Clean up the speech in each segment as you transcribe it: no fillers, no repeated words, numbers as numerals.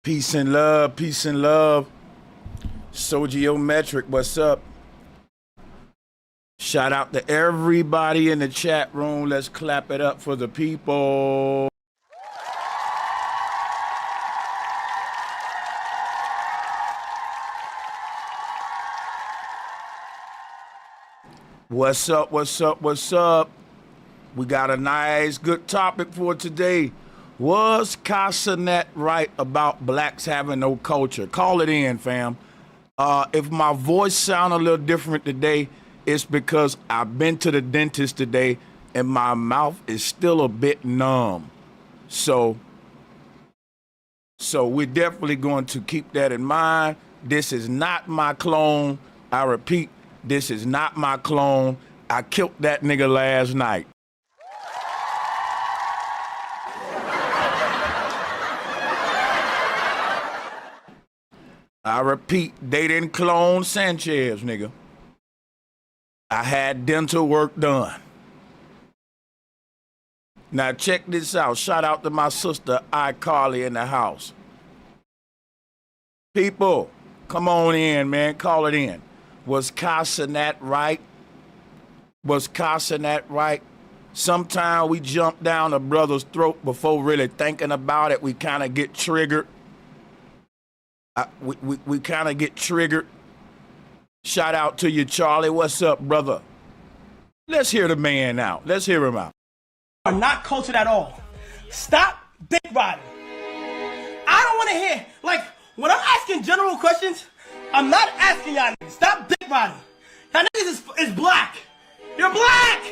Peace and love, peace and love. Sogiometric, what's up? Shout out to everybody in the chat room. Let's clap it up for the people. What's up, what's up, what's up? We got a nice, good topic for today. Was Cenat right about blacks having no culture? Call it in, fam. If my voice sound a little different today, it's because I've been to the dentist today and my mouth is still a bit numb. So we're definitely going to keep that in mind. This is not my clone. I repeat, this is not my clone. I killed that nigga last night. I repeat, they didn't clone Sanchez, nigga. I had dental work done. Now check this out. Shout out to my sister, iCarly, in the house. People, come on in, man. Call it in. Was Cenat right? Was Cenat right? Sometimes we jump down a brother's throat before really thinking about it. We kind of get triggered. We kind of get triggered. Shout out to you, Charlie. What's up, brother? Let's hear the man out. Let's hear him out. Are not cultured at all. Stop dick riding. I don't want to hear, like, when I'm asking general questions, I'm not asking y'all niggas. Stop dick riding. Y'all niggas is black. You're black.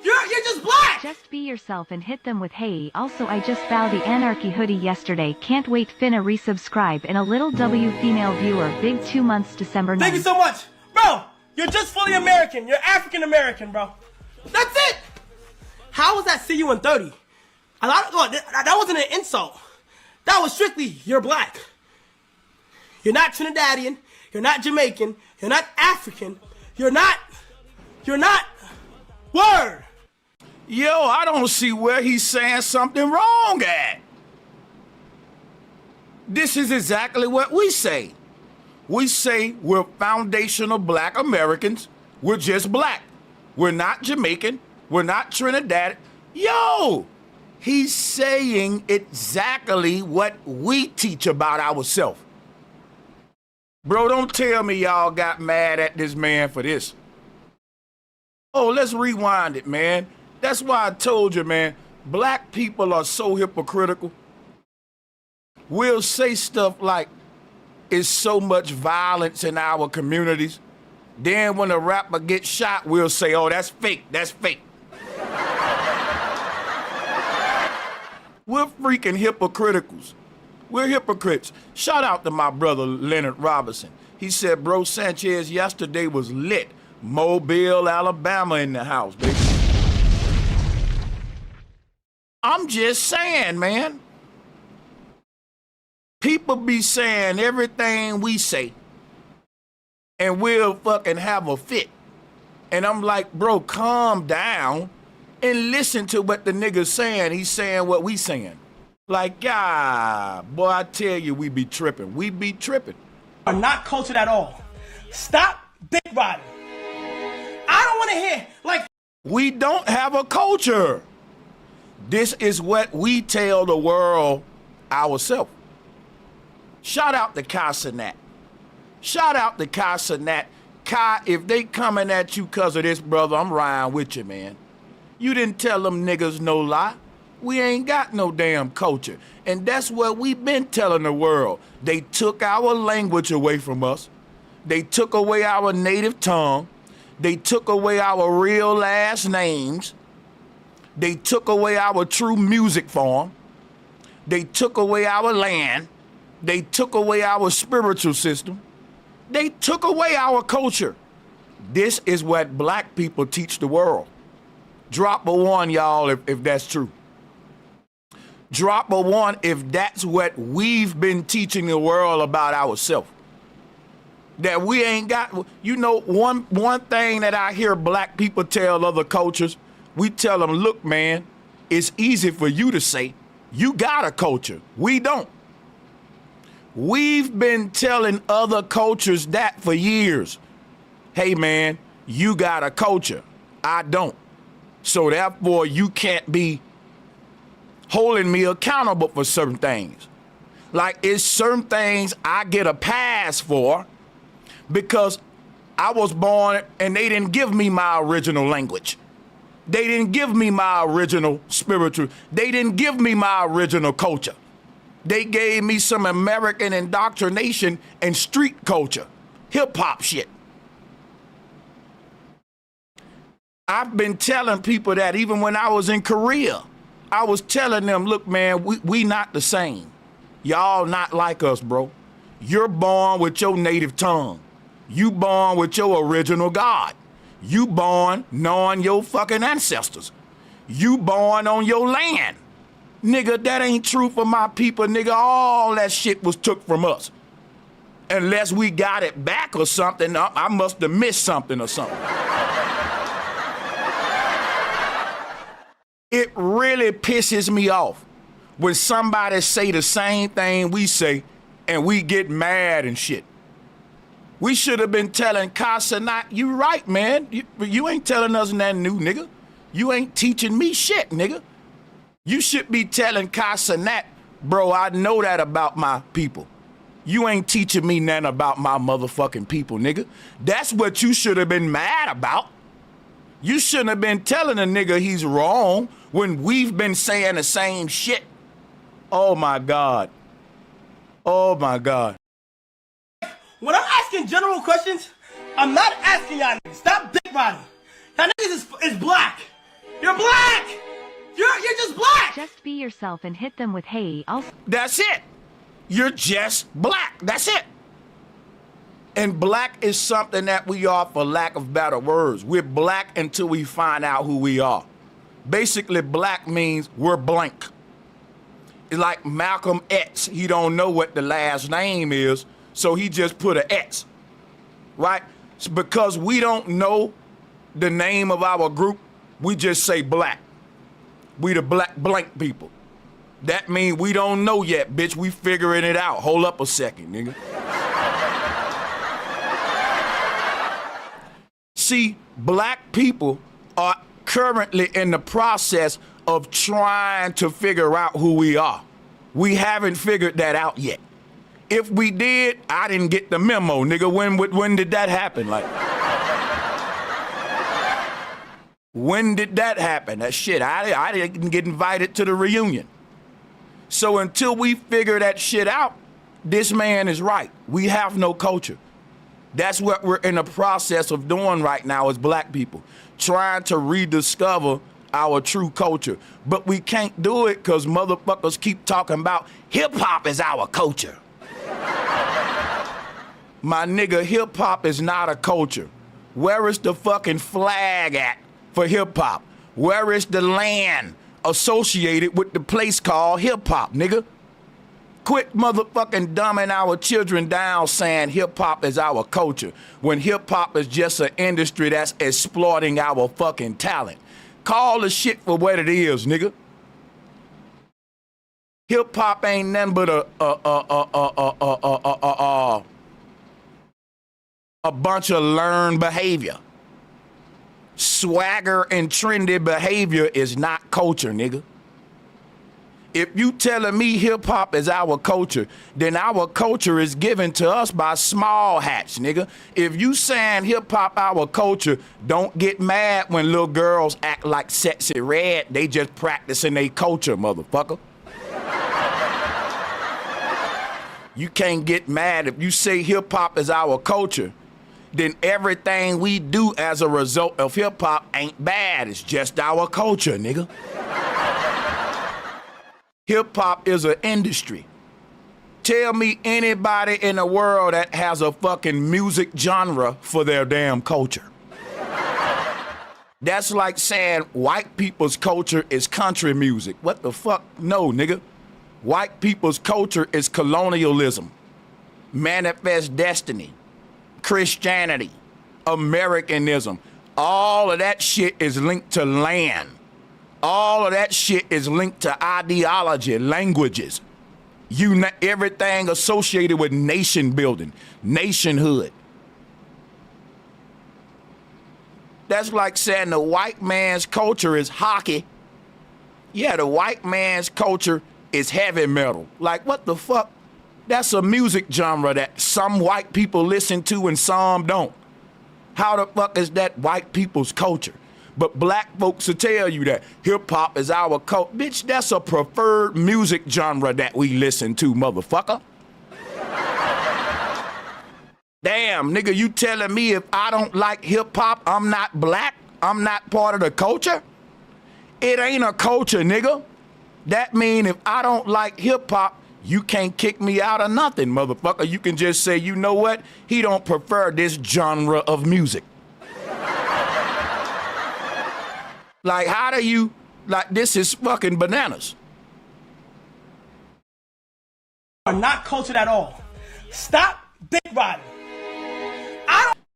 You're just black. Just be yourself and hit them with hey. Also, I just found the Anarchy hoodie yesterday. Can't wait. Finna resubscribe in a little W female viewer. Big 2 months December 9th. Thank you so much. Bro, you're just fully American. You're African American, bro. That's it. How was that see you in 30? That wasn't an insult. That was strictly you're black. You're not Trinidadian. You're not Jamaican. You're not African. You're not word. Yo, I don't see where he's saying something wrong at. This is exactly what we say. We say we're foundational black Americans. We're just black. We're not Jamaican. We're not Trinidad. Yo, he's saying exactly what we teach about ourselves. Bro, don't tell me y'all got mad at this man for this. Oh, let's rewind it, man. That's why I told you, man, black people are so hypocritical. We'll say stuff like, it's so much violence in our communities. Then when a rapper gets shot, we'll say, oh, that's fake, that's fake. We're freaking hypocriticals. We're hypocrites. Shout out to my brother, Leonard Robinson. He said, bro, Sanchez yesterday was lit. Mobile, Alabama in the house, baby. I'm just saying, man. People be saying everything we say, and we'll fucking have a fit. And I'm like, bro, calm down and listen to what the nigga's saying. He's saying what we saying. Like, boy, I tell you, we be tripping. We be tripping. Are not cultured at all. Stop dick riding. I don't want to hear, like... We don't have a culture. This is what we tell the world ourselves. Shout out to Cenat. Shout out to Cenat. Kai, if they coming at you because of this, brother, I'm riding with you, man. You didn't tell them niggas no lie. We ain't got no damn culture. And that's what we've been telling the world. They took our language away from us. They took away our native tongue. They took away our real last names. They took away our true music form. They took away our land. They took away our spiritual system. They took away our culture. This is what black people teach the world. Drop a one, y'all, if that's true. Drop a one if that's what we've been teaching the world about ourselves. That we ain't got, you know, one thing that I hear black people tell other cultures, we tell them, look, man, it's easy for you to say, you got a culture. We don't. We've been telling other cultures that for years. Hey man, you got a culture. I don't. So therefore you can't be holding me accountable for certain things. Like it's certain things I get a pass for because I was born and they didn't give me my original language. They didn't give me my original spiritual. They didn't give me my original culture. They gave me some American indoctrination and street culture, hip hop shit. I've been telling people that even when I was in Korea, I was telling them, look, man, we not the same. Y'all not like us, bro. You're born with your native tongue. You born with your original God. You born knowing your fucking ancestors. You born on your land. Nigga, that ain't true for my people, nigga. All that shit was took from us. Unless we got it back or something, I must have missed something or something. It really pisses me off when somebody say the same thing we say and we get mad and shit. We should have been telling Cenat, you right, man. You ain't telling us nothing new, nigga. You ain't teaching me shit, nigga. You should be telling Cenat, bro, I know that about my people. You ain't teaching me nothing about my motherfucking people, nigga. That's what you should have been mad about. You shouldn't have been telling a nigga he's wrong when we've been saying the same shit. Oh my God. Oh my God. When I'm asking general questions, I'm not asking y'all niggas. Stop dick riding. Y'all niggas is black. You're black. You're just black. Just be yourself and hit them with hey, also. That's it. You're just black. That's it. And black is something that we are for lack of better words. We're black until we find out who we are. Basically, black means we're blank. It's like Malcolm X. He don't know what the last name is, so he just put an X, right? It's because we don't know the name of our group, we just say black. We the black blank people. That means we don't know yet, bitch. We figuring it out. Hold up a second, nigga. See, black people are currently in the process of trying to figure out who we are. We haven't figured that out yet. If we did, I didn't get the memo, nigga. When did that happen? Like, when did that happen? That shit, I didn't get invited to the reunion. So until we figure that shit out, this man is right. We have no culture. That's what we're in the process of doing right now as black people, trying to rediscover our true culture. But we can't do it because motherfuckers keep talking about hip-hop is our culture. My nigga, hip-hop is not a culture. Where is the fucking flag at for hip-hop? Where is the land associated with the place called hip-hop, nigga? Quit motherfucking dumbing our children down saying hip-hop is our culture when hip-hop is just an industry that's exploiting our fucking talent. Call the shit for what it is, nigga. Hip-hop ain't nothing but a bunch of learned behavior. Swagger and trendy behavior is not culture, nigga. If you telling me hip-hop is our culture, then our culture is given to us by small hats, nigga. If you saying hip-hop our culture, don't get mad when little girls act like Sexy Red. They just practicing their culture, motherfucker. You can't get mad if you say hip-hop is our culture, then everything we do as a result of hip-hop ain't bad. It's just our culture, nigga. Hip-hop is an industry. Tell me anybody in the world that has a fucking music genre for their damn culture. That's like saying white people's culture is country music. What the fuck? No, nigga. White people's culture is colonialism, manifest destiny, Christianity, Americanism. All of that shit is linked to land. All of that shit is linked to ideology, languages. Everything associated with nation building, nationhood. That's like saying the white man's culture is hockey. Yeah, the white man's culture is heavy metal. Like, what the fuck? That's a music genre that some white people listen to and some don't. How the fuck is that white people's culture? But black folks will tell you that hip-hop is our culture. Bitch, that's a preferred music genre that we listen to, motherfucker. Damn, nigga, you telling me if I don't like hip-hop, I'm not black? I'm not part of the culture? It ain't a culture, nigga. That mean if I don't like hip-hop, you can't kick me out of nothing, motherfucker. You can just say, you know what? He don't prefer this genre of music. Like, how do you, like, this is fucking bananas. Are not cultured at all. Stop dick riding.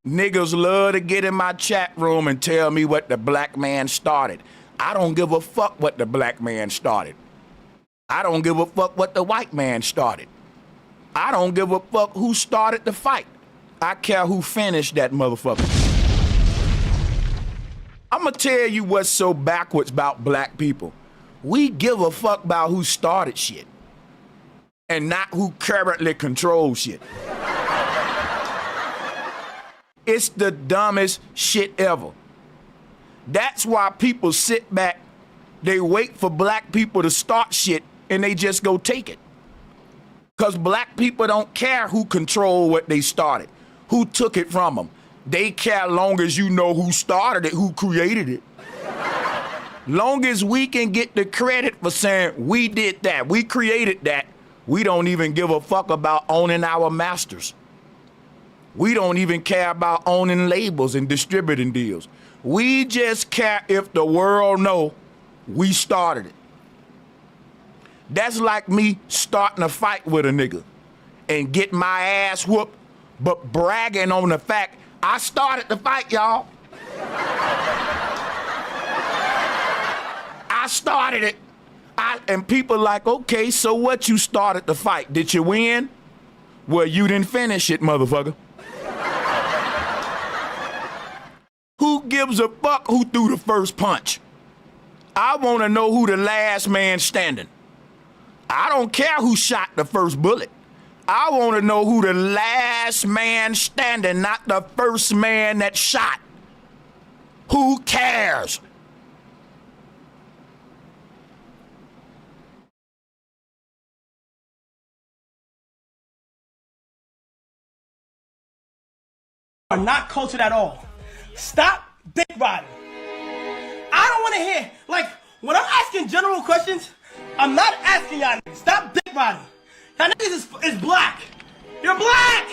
Niggas love to get in my chat room and tell me what the black man started. I don't give a fuck what the black man started. I don't give a fuck what the white man started. I don't give a fuck who started the fight. I care who finished that motherfucker. I'ma tell you what's so backwards about black people. We give a fuck about who started shit and not who currently controls shit. It's the dumbest shit ever. That's why people sit back, they wait for black people to start shit and they just go take it. Because black people don't care who controlled what they started, who took it from them. They care long as you know who started it, who created it. Long as we can get the credit for saying we did that, we created that, we don't even give a fuck about owning our masters. We don't even care about owning labels and distributing deals. We just care if the world know we started it. That's like me starting a fight with a nigga and getting my ass whooped, but bragging on the fact I started the fight, y'all. I started it. And people like, okay, so what, you started the fight? Did you win? Well, you didn't finish it, motherfucker. Who gives a fuck who threw the first punch? I want to know who the last man standing. I don't care who shot the first bullet. I want to know who the last man standing, not the first man that shot. Who cares? Are not cultured at all. Stop dick riding. I don't want to hear, like, when I'm asking general questions, I'm not asking y'all niggas. Stop dick riding. Y'all niggas is black. You're black.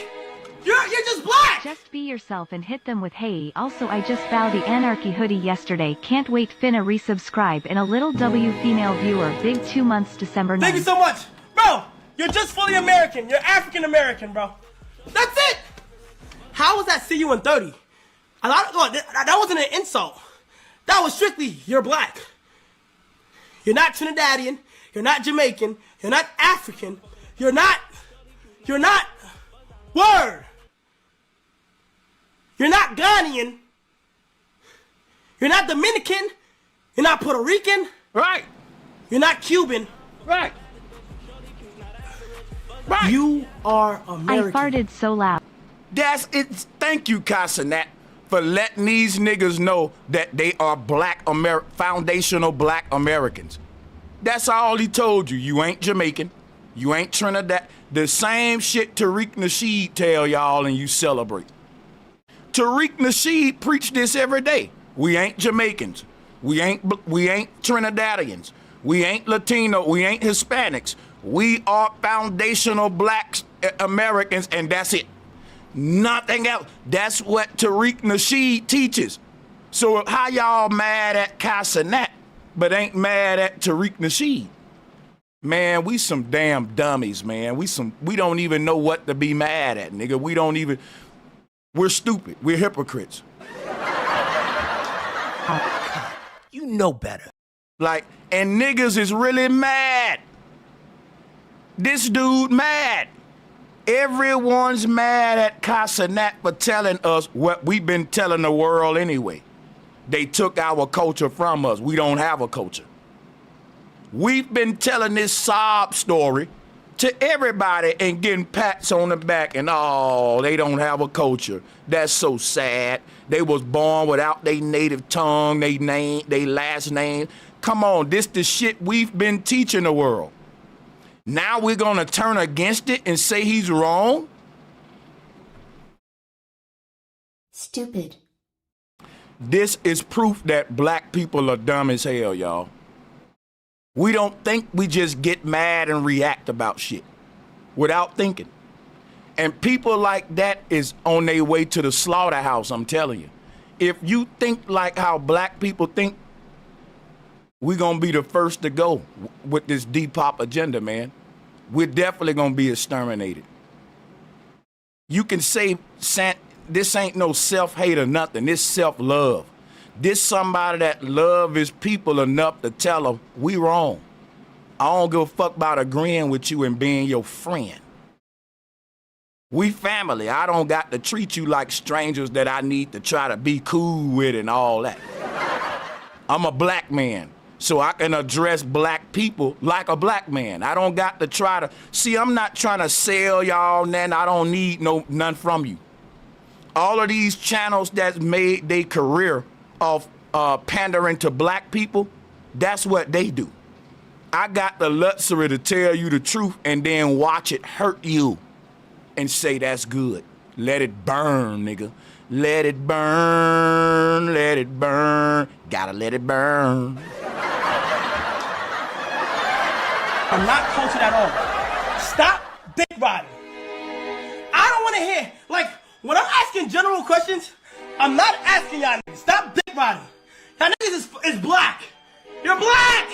You're just black. Just be yourself and hit them with hey. Also, I just found the Anarchy hoodie yesterday. Can't wait. Finna resubscribe in a little W female viewer. Big 2 months December 9th. Thank you so much. Bro, you're just fully American. You're African American, bro. That's it. How was that see you in 30? That wasn't an insult. That was strictly, you're black. You're not Trinidadian. You're not Jamaican. You're not African. You're not, word. You're not Ghanaian. You're not Dominican. You're not Puerto Rican. Right. You're not Cuban. Right. Right. You are American. I farted so loud. That's it. Thank you, Cenat, for letting these niggas know that they are foundational black Americans. That's all he told you. You ain't Jamaican. You ain't Trinidad. The same shit Tariq Nasheed tell y'all and you celebrate. Tariq Nasheed preach this every day. We ain't Jamaicans. We ain't Trinidadians. We ain't Latino. We ain't Hispanics. We are foundational black Americans, and that's it. Nothing else. That's what Tariq Nasheed teaches. So how y'all mad at Cashapp, but ain't mad at Tariq Nasheed? Man, we some damn dummies, man. We don't even know what to be mad at, nigga. We're stupid. We're hypocrites. You know better. Like, and niggas is really mad This dude mad. Everyone's mad at Cenat for telling us what we've been telling the world anyway. They took our culture from us. We don't have a culture. We've been telling this sob story to everybody and getting pats on the back and, oh, they don't have a culture. That's so sad. They was born without their native tongue, they name, they last name. Come on, this the shit we've been teaching the world. Now we're gonna turn against it and say he's wrong? Stupid. This is proof that black people are dumb as hell, y'all. We don't think, we just get mad and react about shit without thinking. And people like that is on their way to the slaughterhouse, I'm telling you. If you think like how black people think, we're gonna be the first to go with this Depop agenda, man. We're definitely gonna be exterminated. You can say, this ain't no self-hate or nothing, this self-love. This somebody that love his people enough to tell them, we wrong. I don't give a fuck about agreeing with you and being your friend. We family. I don't got to treat you like strangers that I need to try to be cool with and all that. I'm a black man, so I can address black people like a black man. I don't got to try to, see, I'm not trying to sell y'all nothing. I don't need none from you. All of these channels that's made their career of pandering to black people, that's what they do. I got the luxury to tell you the truth and then watch it hurt you and say that's good. Let it burn, nigga. Let it burn, let it burn. Gotta let it burn. I'm not cultured at all. Stop dick riding. I don't want to hear, like, when I'm asking general questions, I'm not asking y'all niggas. Stop dick riding. Y'all niggas is black. You're black.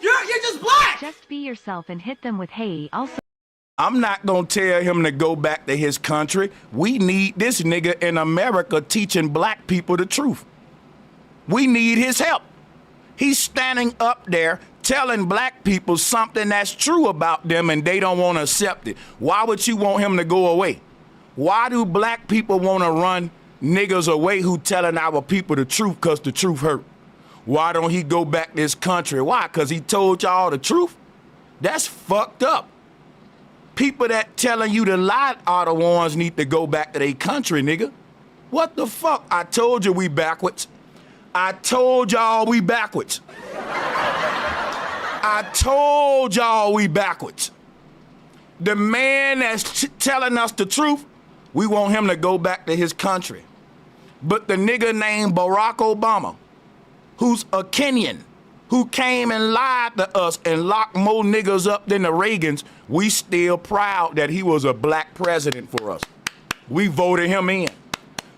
You're just black. Just be yourself and hit them with hey. Also, I'm not gonna tell him to go back to his country. We need this nigga in America teaching black people the truth. We need his help. He's standing up there telling black people something that's true about them and they don't want to accept it. Why would you want him to go away? Why do black people want to run niggas away who telling our people the truth because the truth hurt? Why don't he go back to his country? Why? Because he told y'all the truth? That's fucked up. People that telling you the lie are the ones need to go back to their country, nigga. What the fuck? I told you we backwards. I told y'all we backwards. I told y'all we backwards. The man that's telling us the truth, we want him to go back to his country. But the nigga named Barack Obama, who's a Kenyan, who came and lied to us and locked more niggas up than the Reagans, we still proud that he was a black president for us. We voted him in.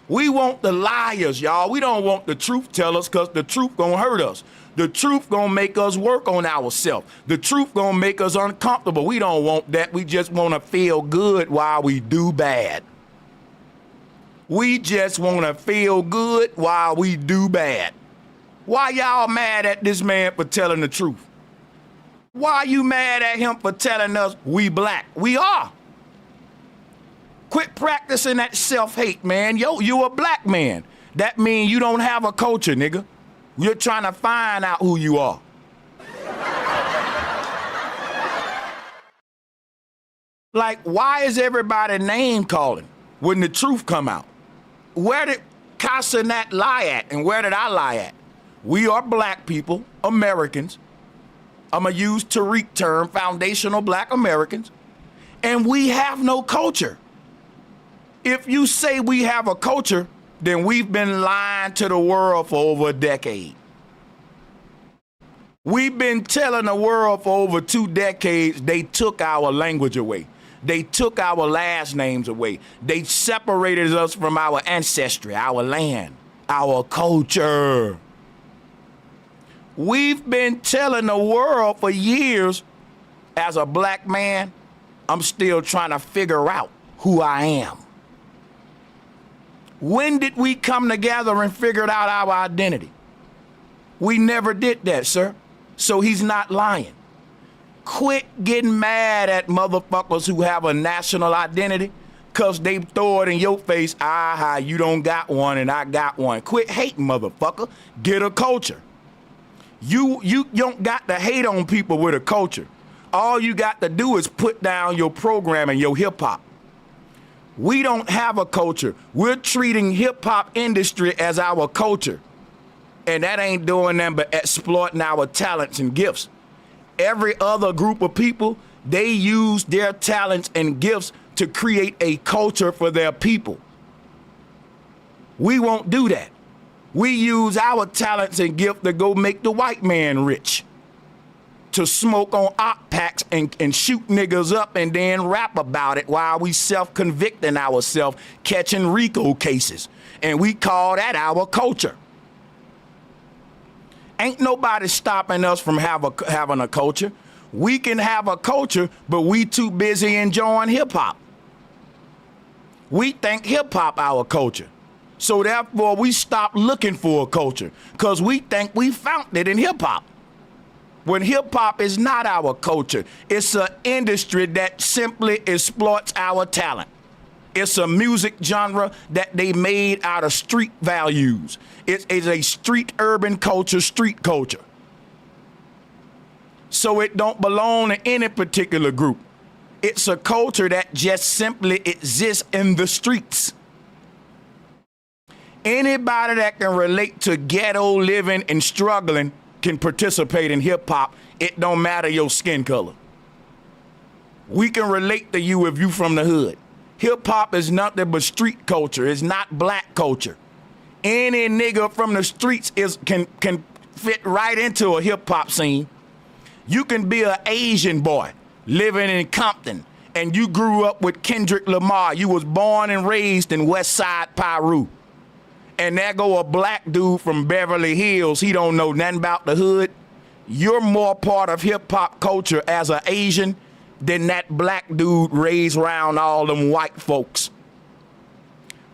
We want the liars, y'all. We don't want the truth tellers because the truth gonna hurt us. The truth gonna make us work on ourselves. The truth gonna make us uncomfortable. We don't want that. We just wanna feel good while we do bad. We just wanna feel good while we do bad. Why y'all mad at this man for telling the truth? Why you mad at him for telling us we black? We are. Quit practicing that self-hate, man. Yo, you a black man. That means you don't have a culture, nigga. You're trying to find out who you are. Like, why is everybody name calling when the truth come out? Where did Cenat lie at and where did I lie at? We are black people, Americans. I'm gonna use Tariq term, foundational black Americans. And we have no culture. If you say we have a culture, then we've been lying to the world for over a decade. We've been telling the world for over 2 decades they took our language away. They took our last names away. They separated us from our ancestry, our land, our culture. We've been telling the world for years, as a black man, I'm still trying to figure out who I am. When did we come together and figure out our identity? We never did that, sir. So he's not lying. Quit getting mad at motherfuckers who have a national identity because they throw it in your face. Ah, you don't got one and I got one. Quit hating, motherfucker. Get a culture. You don't got to hate on people with a culture. All you got to do is put down your program and your hip hop. We don't have a culture. We're treating hip hop industry as our culture. And that ain't doing nothing but exploiting our talents and gifts. Every other group of people, they use their talents and gifts to create a culture for their people. We won't do that. We use our talents and gifts to go make the white man rich. To smoke on op packs and shoot niggas up and then rap about it while we self-convicting ourselves, catching RICO cases. And we call that our culture. Ain't nobody stopping us from having a culture. We can have a culture, but we too busy enjoying hip-hop. We think hip-hop our culture. So therefore, we stop looking for a culture because we think we found it in hip-hop. When hip-hop is not our culture, it's an industry that simply exploits our talent. It's a music genre that they made out of street values. It is a street urban culture, street culture. So it don't belong to any particular group. It's a culture that just simply exists in the streets. Anybody that can relate to ghetto living and struggling can participate in hip hop. It don't matter your skin color. We can relate to you if you from the hood. Hip hop is nothing but street culture. It's not black culture. Any nigga from the streets can fit right into a hip hop scene. You can be an Asian boy living in Compton and you grew up with Kendrick Lamar. You was born and raised in West Side Piru. And there go a black dude from Beverly Hills. He don't know nothing about the hood. You're more part of hip hop culture as an Asian than that black dude raised around all them white folks.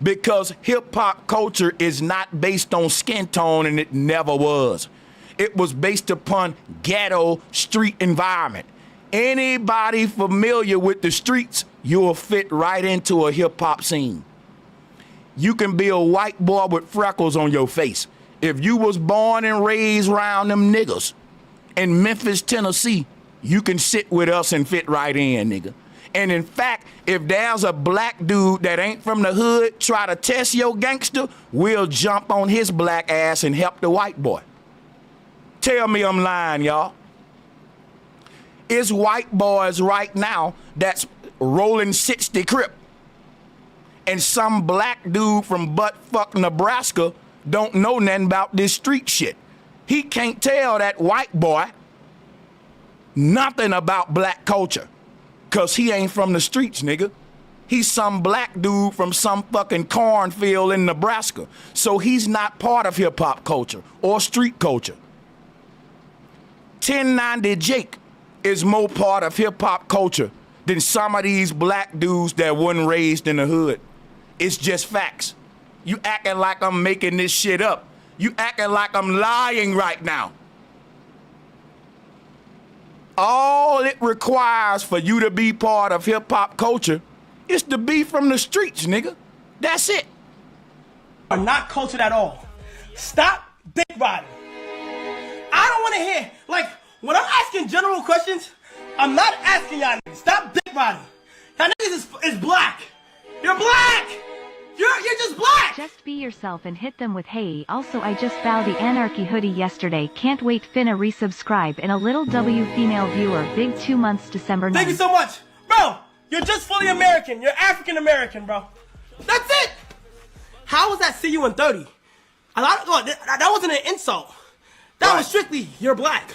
Because hip hop culture is not based on skin tone, and it never was. It was based upon ghetto street environment. Anybody familiar with the streets, you'll fit right into a hip hop scene. You can be a white boy with freckles on your face. If you was born and raised around them niggas in Memphis, Tennessee, you can sit with us and fit right in, nigga. And in fact, if there's a black dude that ain't from the hood try to test your gangster, we'll jump on his black ass and help the white boy. Tell me I'm lying, y'all. It's white boys right now that's rolling 60 Crip. And some black dude from buttfuck Nebraska don't know nothing about this street shit. He can't tell that white boy nothing about black culture, cause he ain't from the streets, nigga. He's some black dude from some fucking cornfield in Nebraska. So he's not part of hip hop culture or street culture. 1090 Jake is more part of hip hop culture than some of these black dudes that wasn't raised in the hood. It's just facts. You acting like I'm making this shit up. You acting like I'm lying right now. All it requires for you to be part of hip hop culture is to be from the streets, nigga. That's it. Are not cultured at all. Stop dick riding. I don't want to hear, like, when I'm asking general questions, I'm not asking y'all niggas. Stop dick riding. Y'all niggas is black. You're black. You're just black. Just be yourself and hit them with hey. Also, I just found the Anarchy hoodie yesterday. Can't wait. Finna resubscribe in a little W female viewer. Big 2 months December 9th. Thank you so much. Bro, you're just fully American. You're African American, bro. That's it. How was that see you in 30? That wasn't an insult. That was strictly, you're black.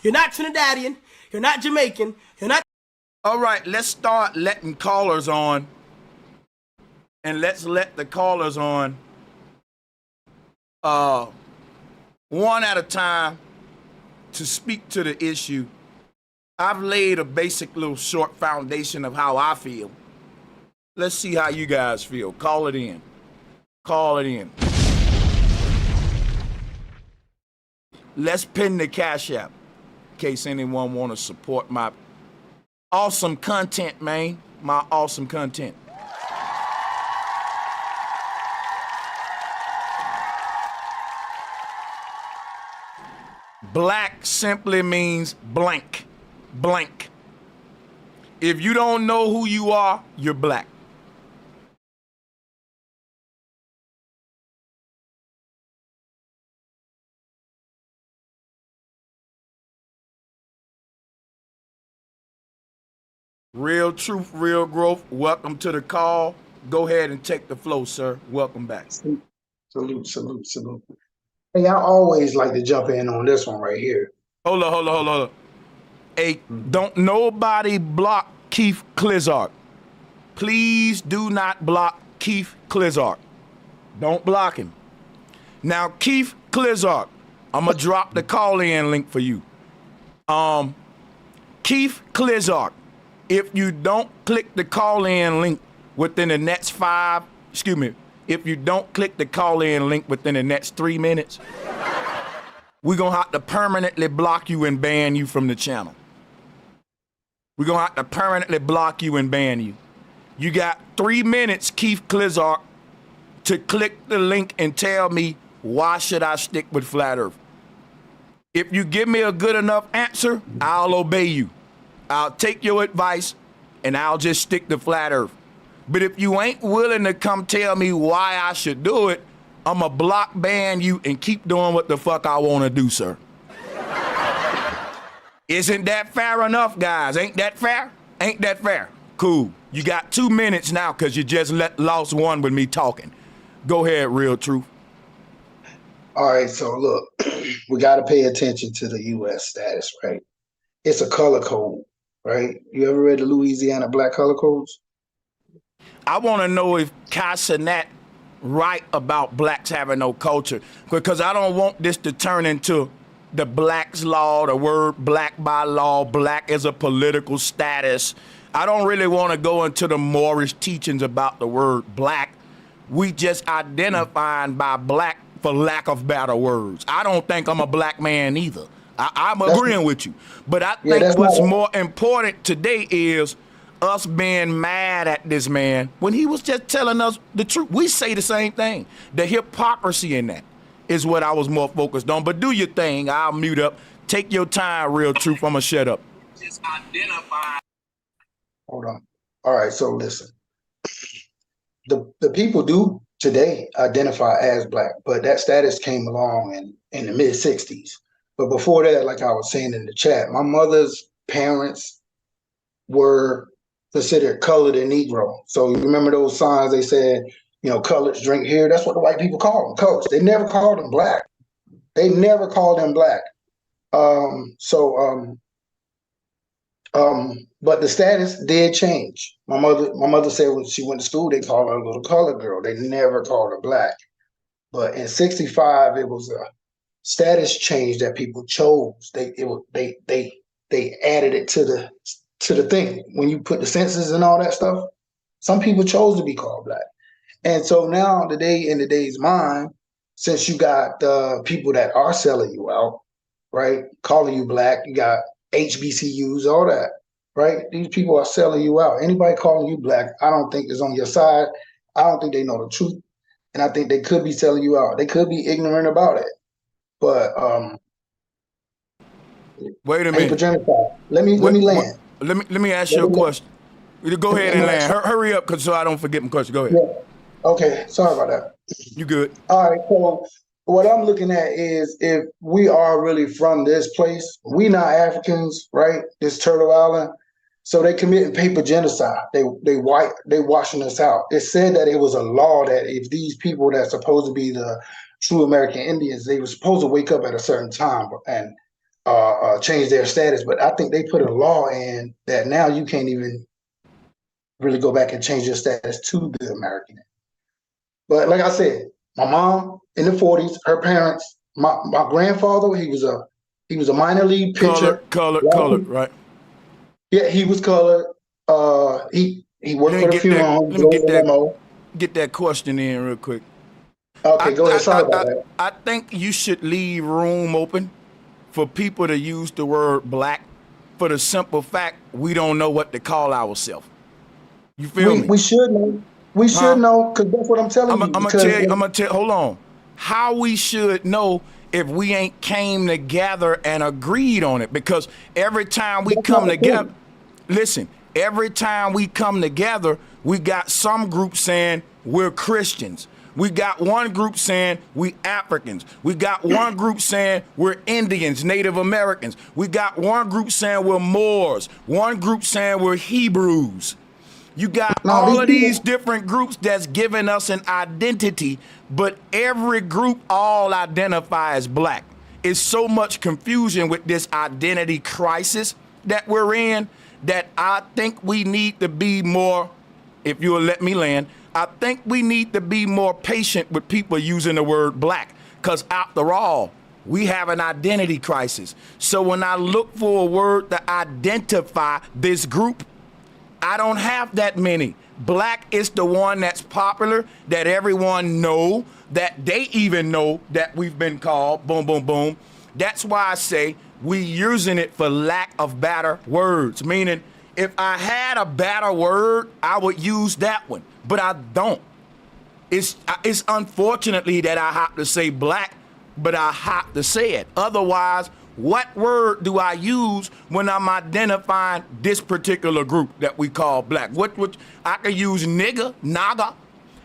You're not Trinidadian. You're not Jamaican. You're not... All right, let's start letting callers on. And let's let the callers on one at a time to speak to the issue. I've laid a basic little short foundation of how I feel. Let's see how you guys feel. Call it in. Call it in. Let's pin the Cashapp. case anyone want to support my awesome content, man. My awesome content. Black simply means blank, blank. If you don't know who you are, you're black. Real truth, real growth. Welcome to the call. Go ahead and take the flow, sir. Welcome back. Salute, salute, salute. Hey, I always like to jump in on this one right here. Hold on. Hey, don't nobody block Keith Clizzard. Please do not block Keith Clizzard. Don't block him. Now, Keith Clizzard, I'm going to drop the call-in link for you. Keith Clizzard, if you don't click the call-in link within the next if you don't click the call-in link within the next 3 minutes, we're going to have to permanently block you and ban you from the channel. We're going to have to permanently block you and ban you. You got 3 minutes, Keith Clizzard, to click the link and tell me why should I stick with Flat Earth. If you give me a good enough answer, I'll obey you. I'll take your advice and I'll just stick to Flat Earth. But if you ain't willing to come tell me why I should do it, I'ma block ban you and keep doing what the fuck I wanna do, sir. Isn't that fair enough, guys? Ain't that fair? Ain't that fair? Cool. You got 2 minutes now because you just lost one with me talking. Go ahead, Real Truth. All right, so look, we got to pay attention to the U.S. status, right? It's a color code, right? You ever read the Louisiana Black Color Codes? I want to know if Cenat right about blacks having no culture, because I don't want this to turn into the Black's Law, the word black by law, black as a political status. I don't really want to go into the Moorish teachings about the word black. We just identifying by black for lack of better words. I don't think I'm a black man either. I'm agreeing with you. But I think what's more important today is us being mad at this man when he was just telling us the truth. We say the same thing. The hypocrisy in that is what I was more focused on. But do your thing. I'll mute up. Take your time, Real Truth. I'm going to shut up. Just identify. Hold on. All right, so listen. The people do today identify as black, but that status came along in the mid-'60s. But before that, like I was saying in the chat, my mother's parents were considered colored and Negro. So you remember those signs they said, you know, coloreds drink here? That's what the white people call them, coloreds. They never called them black. They never called them black. But the status did change. My mother said when she went to school, they called her a little colored girl. They never called her black. But in '65, it was a status change that people chose. They added it to the thing. When you put the census and all that stuff, some people chose to be called black. And so now today, in today's mind, since you got people that are selling you out, right, calling you black, you got HBCUs, all that, right? These people are selling you out. Anybody calling you black, I don't think is on your side. I don't think they know the truth. And I think they could be selling you out. They could be ignorant about it. But wait a minute. Let me land. Let me ask you a question. Go ahead and land. Hurry up, so I don't forget my question. Go ahead. Yeah. Okay. Sorry about that. You good? All right. So what I'm looking at is if we are really from this place, we not Africans, right? This Turtle Island. So they committing paper genocide. They washing us out. It said that it was a law that if these people that's supposed to be the true American Indians, they were supposed to wake up at a certain time and change their status. But I think they put a law in that now you can't even really go back and change your status to the American. But like I said, my mom in the 40s, her parents, my grandfather, he was a minor league pitcher. Colored, right? Yeah, he was colored. He worked for the funeral home. Get that question in real quick. Okay, go ahead. Sorry about that. I think you should leave room open for people to use the word black for the simple fact we don't know what to call ourselves. You feel me? We should know. We should know, because that's what I'm telling you. I'm gonna tell. Hold on. How we should know if we ain't came together and agreed on it? Because every time we come together, listen. Every time we come together, we got some group saying we're Christians. We got one group saying we Africans. We got one group saying we're Indians, Native Americans. We got one group saying we're Moors. One group saying we're Hebrews. You got all of these different groups that's giving us an identity, but every group all identify as black. It's so much confusion with this identity crisis that we're in that I think we need to be more, if you'll let me land, I think we need to be more patient with people using the word black, because after all, we have an identity crisis. So when I look for a word to identify this group, I don't have that many. Black is the one that's popular, that everyone know, that they even know that we've been called, boom, boom, boom. That's why I say we using it for lack of better words, meaning if I had a better word, I would use that one, but I don't. It's unfortunately that I have to say black, but I have to say it. Otherwise, what word do I use when I'm identifying this particular group that we call black? What I can use nigga, naga.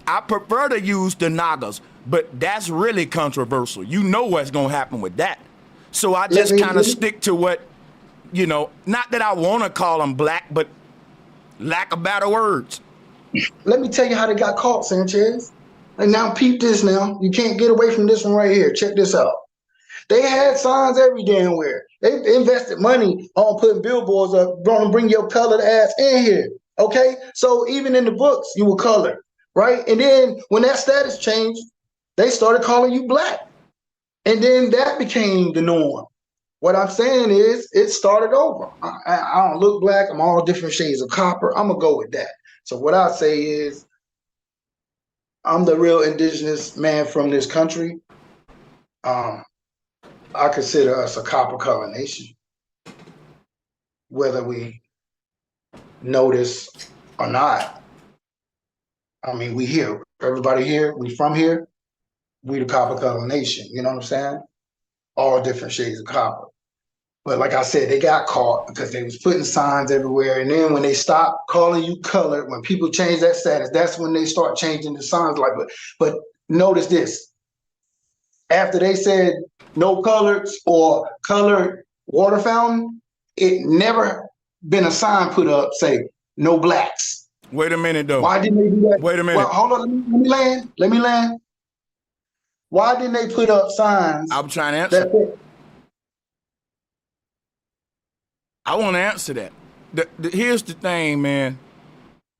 I prefer to use the nagas, but that's really controversial. You know what's gonna happen with that. So I just kind of stick to what, you know, not that I want to call them black, but lack of better words. Let me tell you how they got caught, Sanchez. And now peep this now. You can't get away from this one right here. Check this out. They had signs every damn where. They invested money on putting billboards up, gonna bring your colored ass in here. Okay? So even in the books, you were colored, right? And then when that status changed, they started calling you black. And then that became the norm. What I'm saying is it started over. I don't look black. I'm all different shades of copper. I'm gonna go with that. So what I say is I'm the real indigenous man from this country. I consider us a copper colored nation, whether we notice or not. I mean, we here, everybody here, we from here, we the copper colored nation, you know what I'm saying? All different shades of copper. But like I said, they got caught because they was putting signs everywhere. And then when they stopped calling you colored, when people change that status, that's when they start changing the signs. Like, but notice this. After they said no coloreds or colored water fountain, it never been a sign put up say no blacks. Wait a minute though. Why didn't they do that? Wait a minute. Well, hold on, let me land. Why didn't they put up signs? I'm trying to answer. I want to answer that. Here's the thing, man.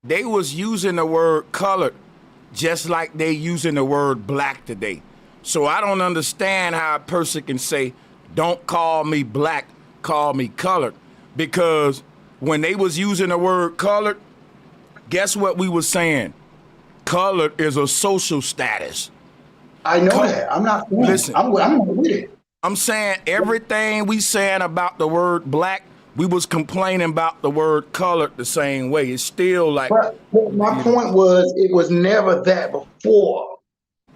They was using the word colored just like they using the word black today. So I don't understand how a person can say, don't call me black, call me colored. Because when they was using the word colored, guess what we was saying? Colored is a social status. I know that. I'm not. Listen, I'm not with it. I'm saying everything we saying about the word black, we was complaining about the word colored the same way. It's still like. But my point was, it was never that before.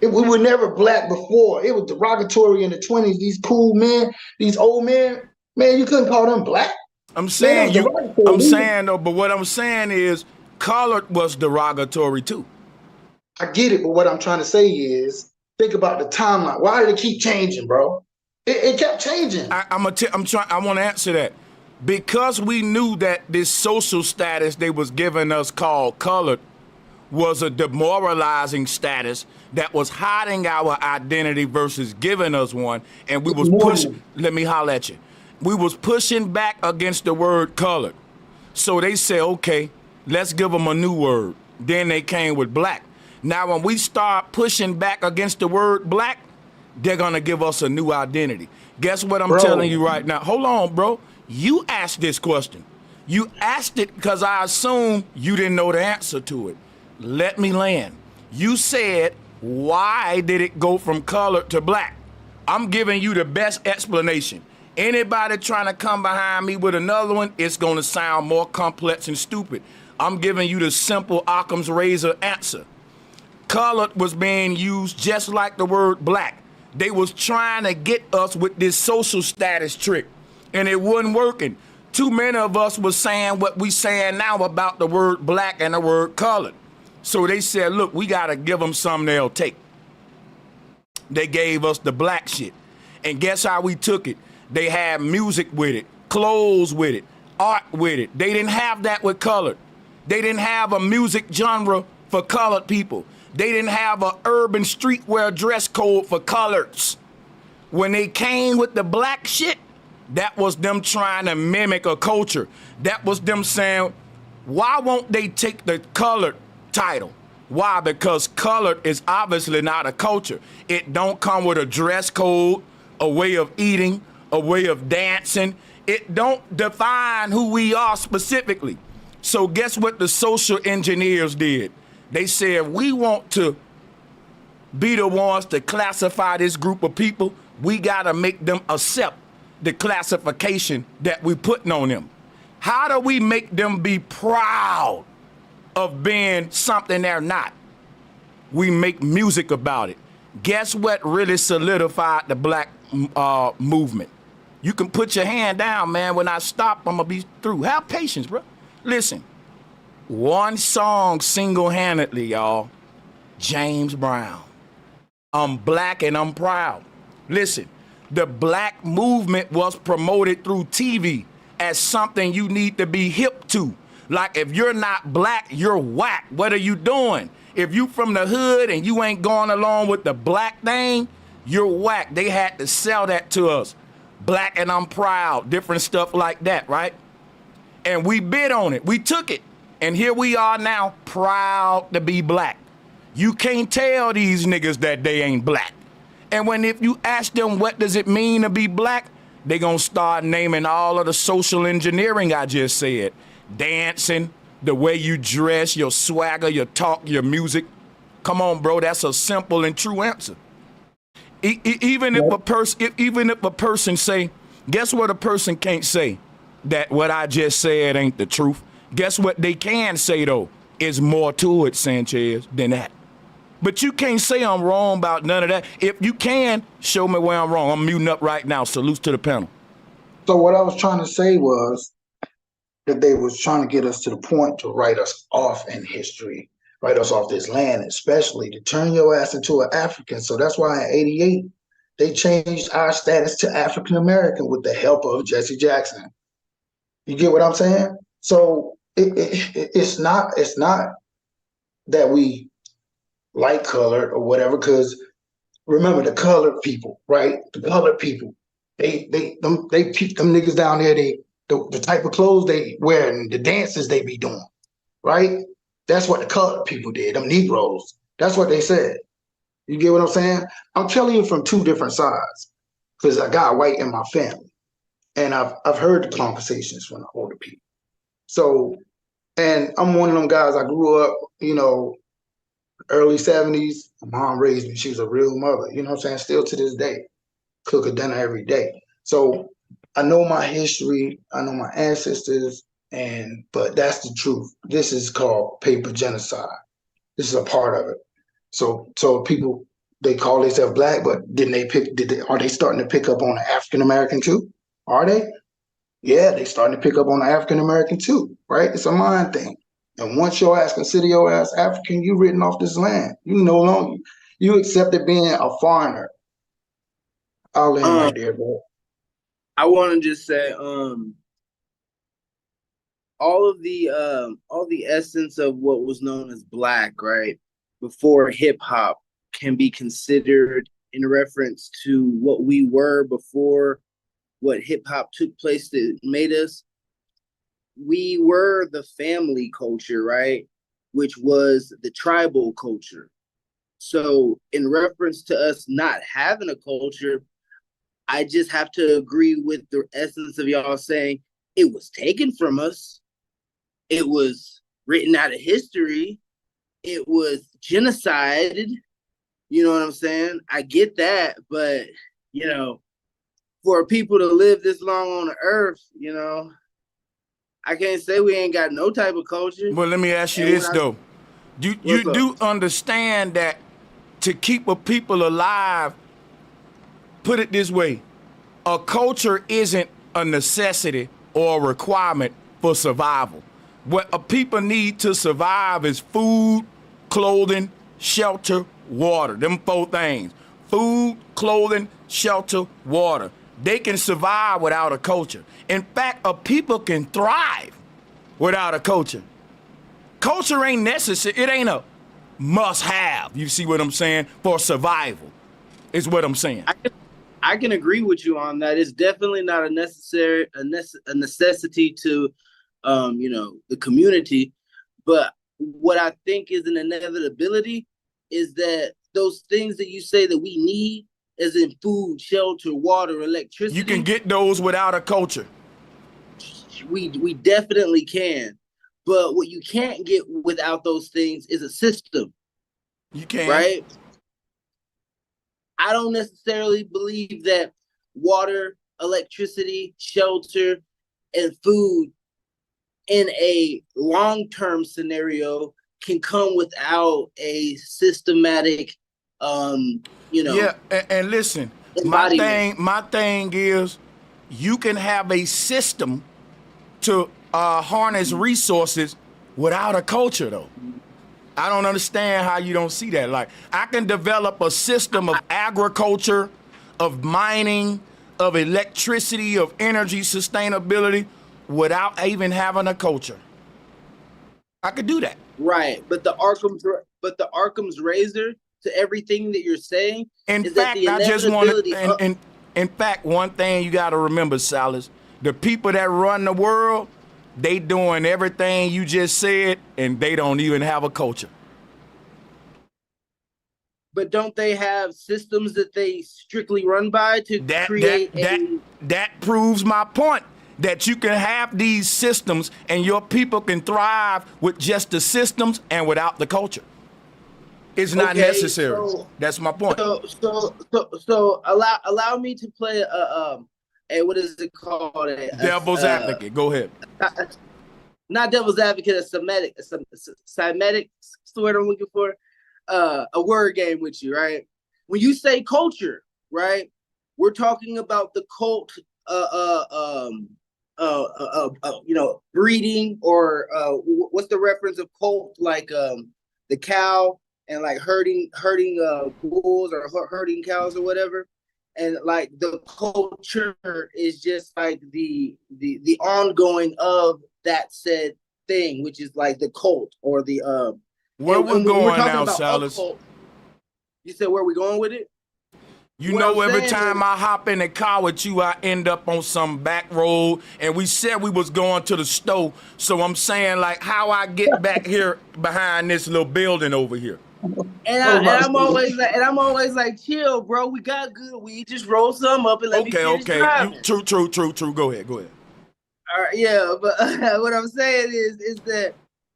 We were never black before. It was derogatory in the 20s. These cool men, these old men, man, you couldn't call them black. I'm saying though, but what I'm saying is colored was derogatory too. I get it, but what I'm trying to say is, think about the timeline. Why did it keep changing, bro? It kept changing. I want to answer that. Because we knew that this social status they was giving us called colored was a demoralizing status that was hiding our identity versus giving us one, and we was pushing. Let me holler at you. We was pushing back against the word colored. So they said, okay, let's give them a new word. Then they came with black. Now, when we start pushing back against the word black, they're gonna give us a new identity. Guess what I'm telling you right now? Hold on, bro. You asked this question. You asked it because I assume you didn't know the answer to it. Let me land. You said, why did it go from colored to black? I'm giving you the best explanation. Anybody trying to come behind me with another one, it's going to sound more complex and stupid. I'm giving you the simple Occam's razor answer. Colored was being used just like the word black. They was trying to get us with this social status trick, and it wasn't working. Too many of us was saying what we saying now about the word black and the word colored. So they said, look, we got to give them something they'll take. They gave us the black shit. And guess how we took it? They had music with it, clothes with it, art with it. They didn't have that with colored. They didn't have a music genre for colored people. They didn't have an urban streetwear dress code for coloreds. When they came with the black shit, that was them trying to mimic a culture. That was them saying, why won't they take the colored title? Why? Because colored is obviously not a culture. It don't come with a dress code, a way of eating, a way of dancing. It don't define who we are specifically. So guess what the social engineers did? They said, we want to be the ones to classify this group of people. We gotta make them accept the classification that we putting on them. How do we make them be proud of being something they're not? We make music about it. Guess what really solidified the black movement? You can put your hand down, man. When I stop, I'm gonna be through. Have patience, bro. Listen, one song single-handedly, y'all, James Brown. I'm black and I'm proud. Listen, the black movement was promoted through TV as something you need to be hip to. Like, if you're not black, you're whack. What are you doing? If you from the hood and you ain't going along with the black thing, you're whack. They had to sell that to us. Black and I'm proud, different stuff like that, right? And we bid on it. We took it. And here we are now, proud to be black. You can't tell these niggas that they ain't black. And if you ask them what does it mean to be black, they gonna start naming all of the social engineering I just said. Dancing, the way you dress, your swagger, your talk, your music. Come on, bro, that's a simple and true answer. Even if a person say, guess what a person can't say? That what I just said ain't the truth. Guess what they can say, though, is more to it, Sanchez, than that. But you can't say I'm wrong about none of that. If you can, show me where I'm wrong. I'm muting up right now. Salute to the panel. So what I was trying to say was that they was trying to get us to the point to write us off in history, write us off this land, especially to turn your ass into an African. So that's why in '88, they changed our status to African American with the help of Jesse Jackson. You get what I'm saying? So it's not that we light colored or whatever, because remember the colored people, right? The colored people, they peep them niggas down there. The type of clothes they wear and the dances they be doing, right? That's what the colored people did. Them Negroes. That's what they said. You get what I'm saying? I'm telling you from two different sides, because I got white in my family, and I've heard the conversations from the older people. So, and I'm one of them guys. I grew up, early 70s. My mom raised me. She was a real mother. You know what I'm saying? Still to this day, cook a dinner every day. So I know my history. I know my ancestors, but that's the truth. This is called paper genocide. This is a part of it. So people, they call themselves black, but are they starting to pick up on the African American too? Are they? Yeah, they starting to pick up on the African American too, right? It's a mind thing. And once your ass consider your ass African, you written off this land. You accepted being a foreigner. I'll end right there, bro. I want to just say, all the essence of what was known as black, right, before hip hop can be considered in reference to what we were before what hip hop took place that made us. We were the family culture, right, which was the tribal culture. So in reference to us not having a culture, I just have to agree with the essence of y'all saying it was taken from us. It was written out of history. It was genocided. You know what I'm saying? I get that, but, for people to live this long on the earth, you know, I can't say we ain't got no type of culture. Well, let me ask you And this though. You What's up? do understand that to keep a people alive, put it this way, a culture isn't a necessity or a requirement for survival. What a people need to survive is food, clothing, shelter, water. Them 4 things. Food, clothing, shelter, water. They can survive without a culture. In fact, a people can thrive without a culture. Culture ain't necessary. It ain't a must-have. You see what I'm saying? For survival, is what I'm saying. I can agree with you on that. It's definitely not a necessity to, you know, the community. But what I think is an inevitability is that those things that you say that we need, as in food, shelter, water, electricity, You can get those without a culture. we definitely can. But what you can't get without those things is a system. You can. Right? I don't necessarily believe that water, electricity, shelter, and food in a long-term scenario can come without a systematic, you know. Yeah, and listen, my thing is, you can have a system to harness resources without a culture, though. I don't understand how you don't see that. Like, I can develop a system of agriculture, of mining, of electricity, of energy sustainability without even having a culture. I could do that. Right, but the Arkham's razor to everything that you're saying In is fact, that the I just want inevitability. to. In fact, one thing you got to remember, Salas, the people that run the world, they doing everything you just said, and they don't even have a culture. But don't they have systems that they strictly run by to create that proves my point. That you can have these systems and your people can thrive with just the systems and without the culture. It's not necessary. So, that's my point. So allow me to play a what is it called? Devil's advocate. Go ahead. Not devil's advocate. A Semitic. Semitic. What's the word I'm looking for? A word game with you, right? When you say culture, right? We're talking about the cult. You know, breeding, or what's the reference of cult? Like the cow and like herding bulls or herding cows or whatever. And like the culture is just like the ongoing of that said thing, which is like the cult or the where we're going now, Salas. You said where we going with it? You know, every time I hop in a car with you, I end up on some back road, and we said we was going to the store. So I'm saying, like, how I get back here behind this little building over here. And I'm always like, chill, bro. We got good weed. Just roll some up and let me finish driving. True. Go ahead. All right, yeah, but what I'm saying is that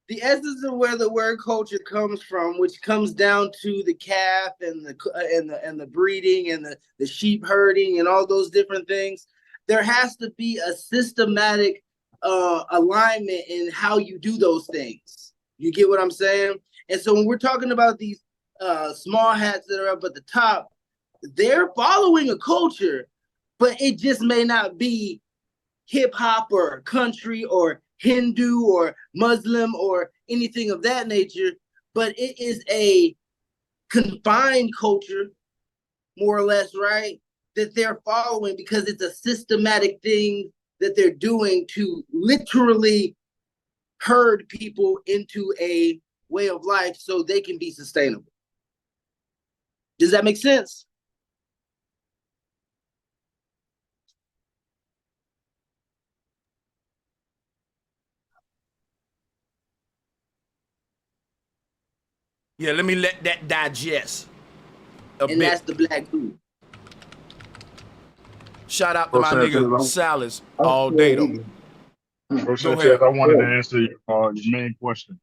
the essence of where the word culture comes from, which comes down to the calf and the breeding and the sheep herding and all those different things, there has to be a systematic alignment in how you do those things. You get what I'm saying? And so when we're talking about these small hats that are up at the top, they're following a culture, but it just may not be hip hop or country or Hindu or Muslim or anything of that nature, but it is a confined culture, more or less, right? That they're following because it's a systematic thing that they're doing to literally herd people into a way of life so they can be sustainable. Does that make sense? Yeah, let me let that digest a bit. And that's the black dude. Shout out to my nigga Salas all day though. Bro Sanchez, I wanted to answer your main question.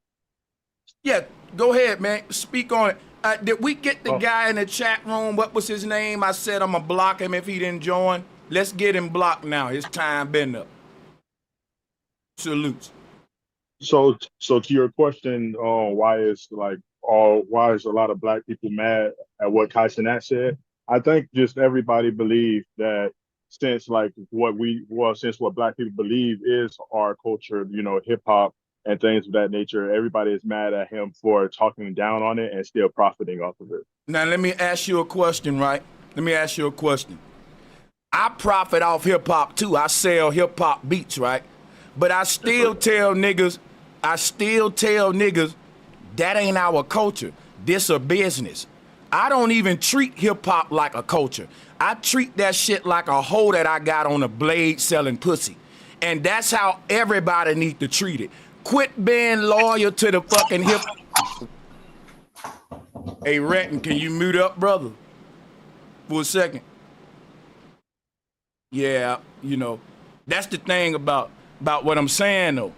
Yeah, go ahead, man. Speak on it. Did we get the guy in the chat room? What was his name? I said I'm gonna block him if he didn't join. Let's get him blocked now. His time been up. Salutes. So to your question, why is a lot of black people mad at what Cenat said? I think just everybody believe that since since what black people believe is our culture, hip hop and things of that nature, everybody is mad at him for talking down on it and still profiting off of it. Now let me ask you a question, right? Let me ask you a question. I profit off hip hop too. I sell hip hop beats, right? But I still tell niggas that ain't our culture. This a business. I don't even treat hip hop like a culture. I treat that shit like a hoe that I got on a blade selling pussy. And that's how everybody need to treat it. Quit being loyal to the fucking hip. Hey, Renton, can you mute up, brother? For a second. Yeah, that's the thing about what I'm saying, though.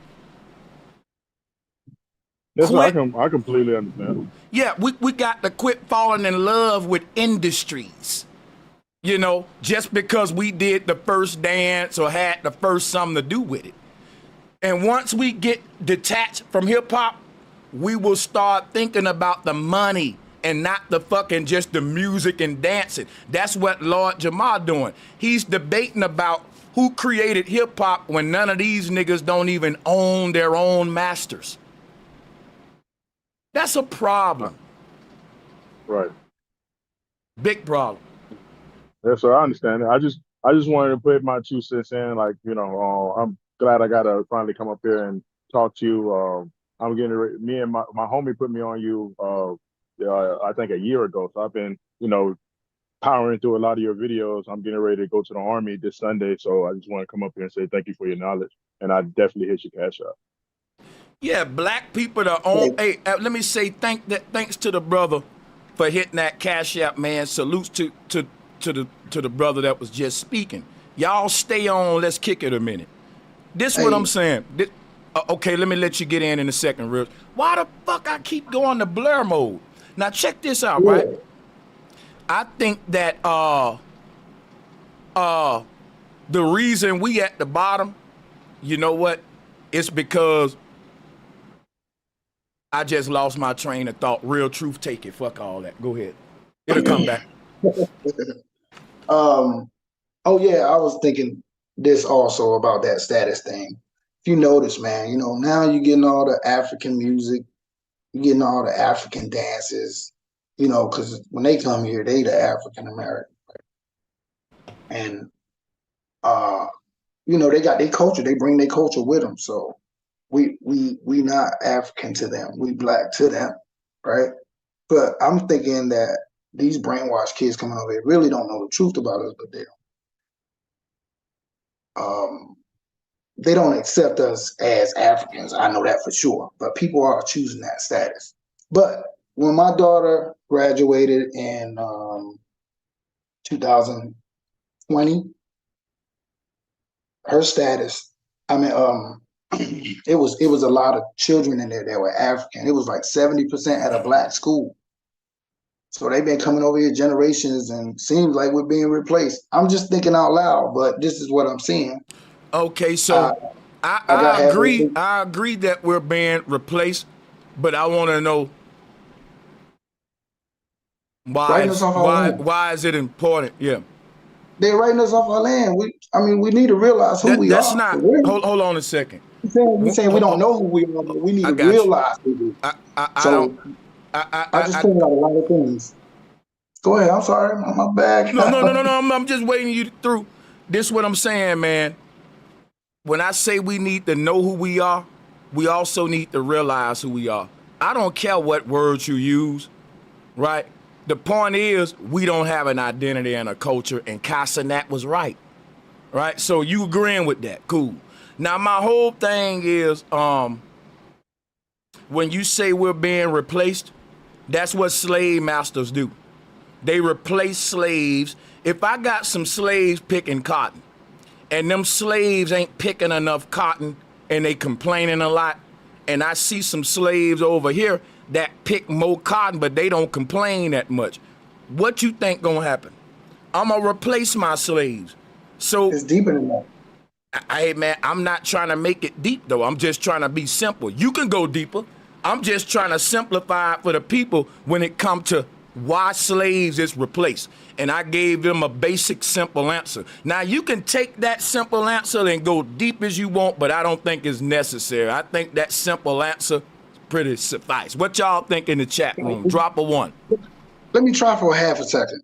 That's what I completely understand. Yeah, we got to quit falling in love with industries. Just because we did the first dance or had the first something to do with it. And once we get detached from hip hop, we will start thinking about the money and not the fucking just the music and dancing. That's what Lord Jamar doing. He's debating about who created hip hop when none of these niggas don't even own their own masters. That's a problem. Right. Big problem. Yeah, so I understand it. I just wanted to put my 2 cents in, I'm glad I got to finally come up here and talk to you. I'm getting ready. Me and my homie put me on you, I think a year ago. So I've been, powering through a lot of your videos. I'm getting ready to go to the Army this Sunday. So I just want to come up here and say thank you for your knowledge. And I definitely hit your Cashapp. Yeah, black people are on. Hey, let me say thanks to the brother for hitting that Cashapp, man. Salutes to the brother that was just speaking. Y'all stay on. Let's kick it a minute. This what I'm saying. Okay, let me let you get in a second, Rich. Why the fuck I keep going to blur mode? Now check this out, right? I think that the reason we at the bottom, you know what? It's because I just lost my train of thought. Real truth, take it. Fuck all that. Go ahead. It'll come back. Oh yeah, I was thinking this also about that status thing. If you notice, man, now you're getting all the African music, you're getting all the African dances, because when they come here, they the African American. And they got their culture, they bring their culture with them. So we not African to them, we black to them, right? But I'm thinking that these brainwashed kids coming over here really don't know the truth about us, but they don't accept us as Africans. I know that for sure, but people are choosing that status. But when my daughter graduated in 2020, her status, it was a lot of children in there that were African. It was like 70% at a black school. So they've been coming over here generations, and seems like we're being replaced. I'm just thinking out loud, but this is what I'm seeing. Okay, so I agree. I agree that we're being replaced, but I want to know why is it important? Yeah, they're writing us off our land. We need to realize who we are. That's not. Hold on a second. You're saying we don't know who we are, but we need to realize who we are. I just think about a lot of things. Go ahead. I'm sorry. My bad. No. I'm just waiting you through. This is what I'm saying, man. When I say we need to know who we are, we also need to realize who we are. I don't care what words you use, right? The point is, we don't have an identity and a culture, and Cenat was right? So you agreeing with that? Cool. Now, my whole thing is, when you say we're being replaced, that's what slave masters do. They replace slaves. If I got some slaves picking cotton, and them slaves ain't picking enough cotton, and they complaining a lot, and I see some slaves over here that pick more cotton, but they don't complain that much, what you think gonna happen? I'm gonna replace my slaves. So, It's deeper than that. hey man, I'm not trying to make it deep though. I'm just trying to be simple. You can go deeper. I'm just trying to simplify it for the people when it comes to why slaves is replaced. And I gave them a basic, simple answer. Now you can take that simple answer and go deep as you want, but I don't think it's necessary. I think that simple answer is pretty suffice. What y'all think in the chat room? Drop a one. Let me try for a half a second.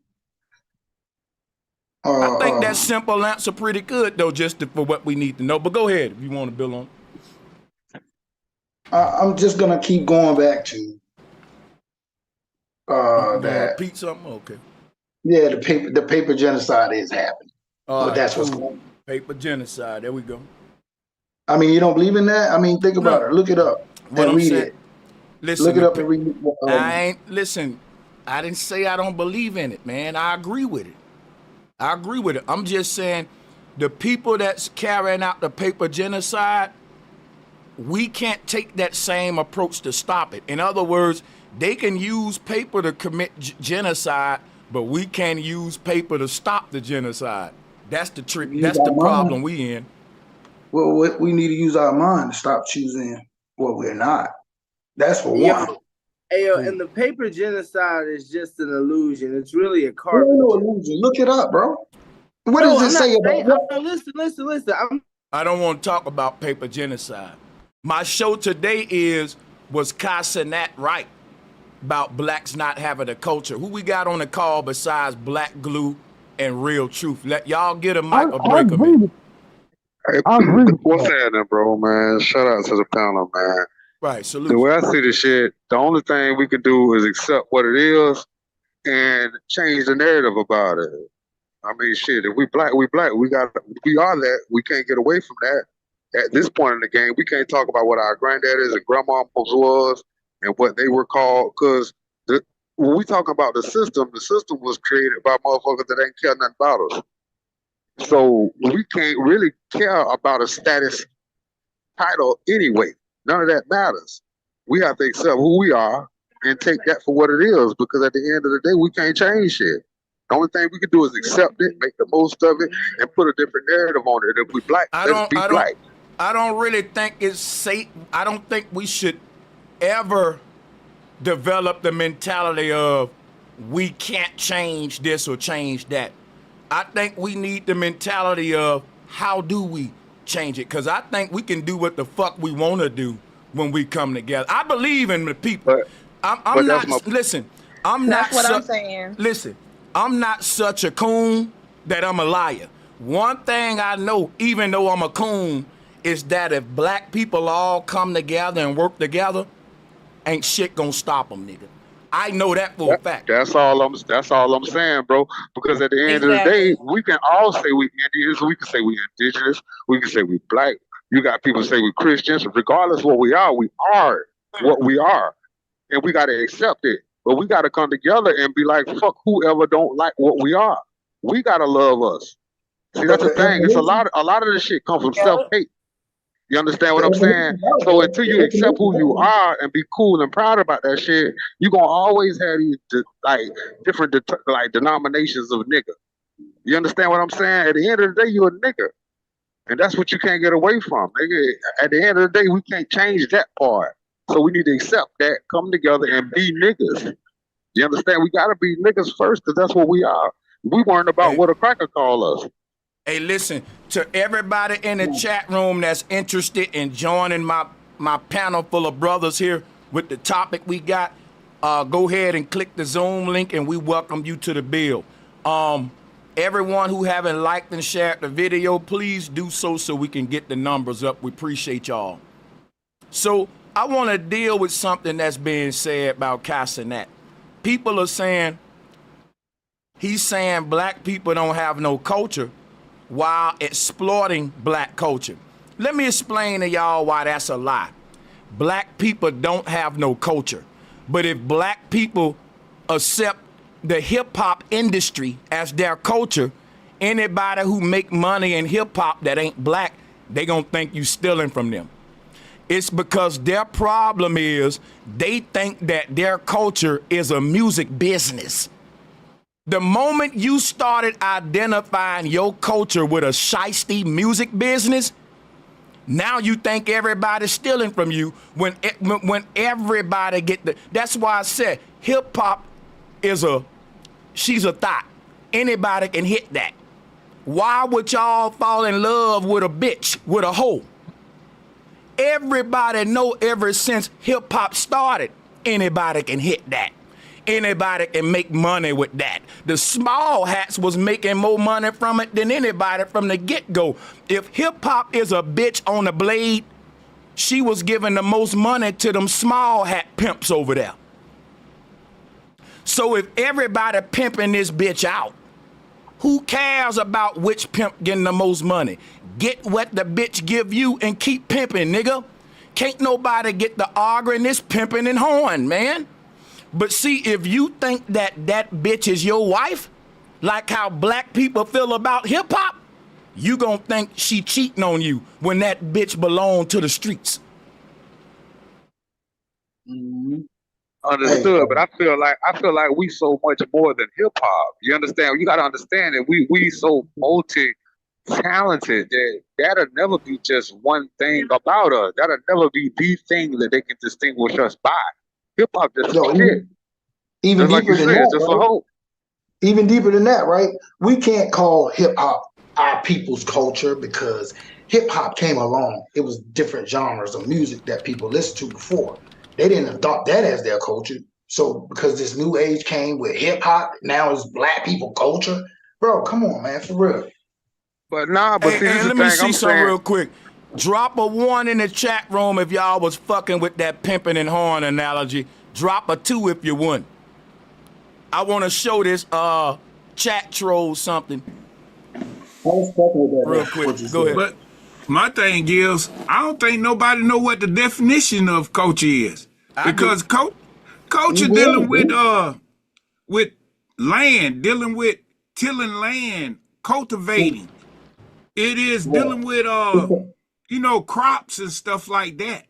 I think that simple answer pretty good though, just for what we need to know. But go ahead if you want to build on. I'm just gonna keep going back to that. Repeat something? Okay. Yeah, the paper genocide is happening. But that's what's going on. Paper genocide. There we go. I mean, you don't believe in that? I mean, think about it. Look it up and read it. Listen, look it up and read it. Listen, I didn't say I don't believe in it, man. I agree with it. I'm just saying the people that's carrying out the paper genocide, we can't take that same approach to stop it. In other words, they can use paper to commit genocide, but we can't use paper to stop the genocide. That's the trick. That's the problem we in. Well, we need to use our mind to stop choosing what we're not. That's for one. Hey, and the paper genocide is just an illusion. It's really a carbon. No illusion. Look it up, bro. What does it say about listen. I don't want to talk about paper genocide. My show today was Cenat right about blacks not having a culture? Who we got on the call besides Black Glue and Real Truth? Let y'all get a mic or break them in. Hey, what's happening, bro, man? Shout out to the panel, man. Right, salute. The way I see this shit, the only thing we can do is accept what it is and change the narrative about it. I mean, shit, if we black, we black. We are that. We can't get away from that. At this point in the game, we can't talk about what our granddaddies and grandmas was and what they were called, because when we talk about the system was created by motherfuckers that ain't care nothing about us. So we can't really care about a status title anyway. None of that matters. We have to accept who we are and take that for what it is, because at the end of the day, we can't change shit. The only thing we can do is accept it, make the most of it, and put a different narrative on it. If we black, let's be black. I don't really think it's safe. I don't think we should ever develop the mentality of we can't change this or change that. I think we need the mentality of how do we change it? Because I think we can do what the fuck we want to do when we come together. I believe in the people. I'm not saying. Listen, I'm not such a coon that I'm a liar. One thing I know, even though I'm a coon, is that if black people all come together and work together, ain't shit gonna stop them, nigga. I know that for a fact. That's all I'm saying, bro. Because at the end of the day, we can all say we Indians, we can say we indigenous, we can say we black. You got people say we Christians. Regardless of what we are what we are. And we gotta accept it. But we gotta come together and be like, fuck whoever don't like what we are. We gotta love us. See, that's the thing. It's a lot of this shit comes from self-hate. You understand what I'm saying? So until you accept who you are and be cool and proud about that shit, you're going to always have these different denominations of nigga. You understand what I'm saying? At the end of the day, you're a nigga. And that's what you can't get away from. Nigga. At the end of the day, we can't change that part. So we need to accept that, come together and be niggas. You understand? We got to be niggas first, because that's what we are. We weren't about what a cracker call us. Hey, listen, to everybody in the chat room that's interested in joining my panel full of brothers here with the topic we got, go ahead and click the Zoom link and we welcome you to the bill. Everyone who haven't liked and shared the video, please do so we can get the numbers up. We appreciate y'all. So I want to deal with something that's being said about Cenat. People are saying, he's saying black people don't have no culture while exploiting black culture. Let me explain to y'all why that's a lie. Black people don't have no culture. But if black people accept the hip-hop industry as their culture, anybody who make money in hip-hop that ain't black, they gonna think you stealing from them. It's because their problem is they think that their culture is a music business. The moment you started identifying your culture with a shiesty music business, now you think everybody's stealing from you when everybody get the. That's why I said hip hop is she's a thought. Anybody can hit that. Why would y'all fall in love with a bitch, with a hoe? Everybody know ever since hip hop started, anybody can hit that. Anybody can make money with that. The small hats was making more money from it than anybody from the get-go. If hip-hop is a bitch on the blade, she was giving the most money to them small hat pimps over there. So if everybody pimping this bitch out, who cares about which pimp getting the most money? Get what the bitch give you and keep pimping, nigga. Can't nobody get the arguing this pimping and horn, man. But see, if you think that bitch is your wife, like how black people feel about hip hop, you gonna think she cheating on you when that bitch belong to the streets. Understood, but I feel like we so much more than hip hop. You understand? You gotta understand that we so multi-talented that that'll never be just one thing about us. That'll never be the thing that they can distinguish us by. Hip hop just shit. Even just deeper like you than said, that, just right? a hope. Even deeper than that, right? We can't call hip hop our people's culture because hip hop came along. It was different genres of music that people listened to before. They didn't adopt that as their culture. So because this new age came with hip hop, now it's black people culture. Bro, come on, man, for real. But nah, but see, this is Let the me thing see I'm something saying. real quick. Drop a 1 in the chat room if y'all was fucking with that pimping and horn analogy. Drop a 2 if you wouldn't. I want to show this chat troll something real quick. Go ahead. But my thing is, I don't think nobody know what the definition of culture is. Because culture dealing with land, dealing with tilling land, cultivating. It is dealing with crops and stuff like that.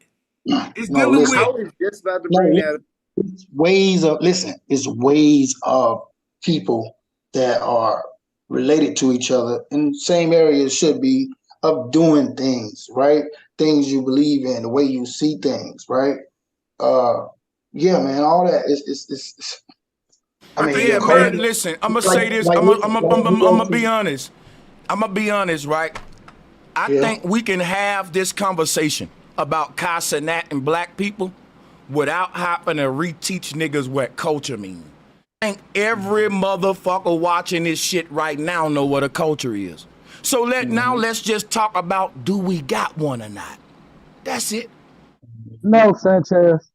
It's dealing with. I was just about to bring that up. It's ways of people that are related to each other in the same area should be of doing things, right? Things you believe in, the way you see things, right? Yeah, man, all that is I mean, yeah, man, listen, I'm gonna say this. I'm gonna be honest. I'm gonna be honest, right? I think we can have this conversation about Cenat and black people without having to reteach niggas what culture means. I think every motherfucker watching this shit right now know what a culture is. So now let's just talk about, do we got one or not? That's it. No, Sanchez.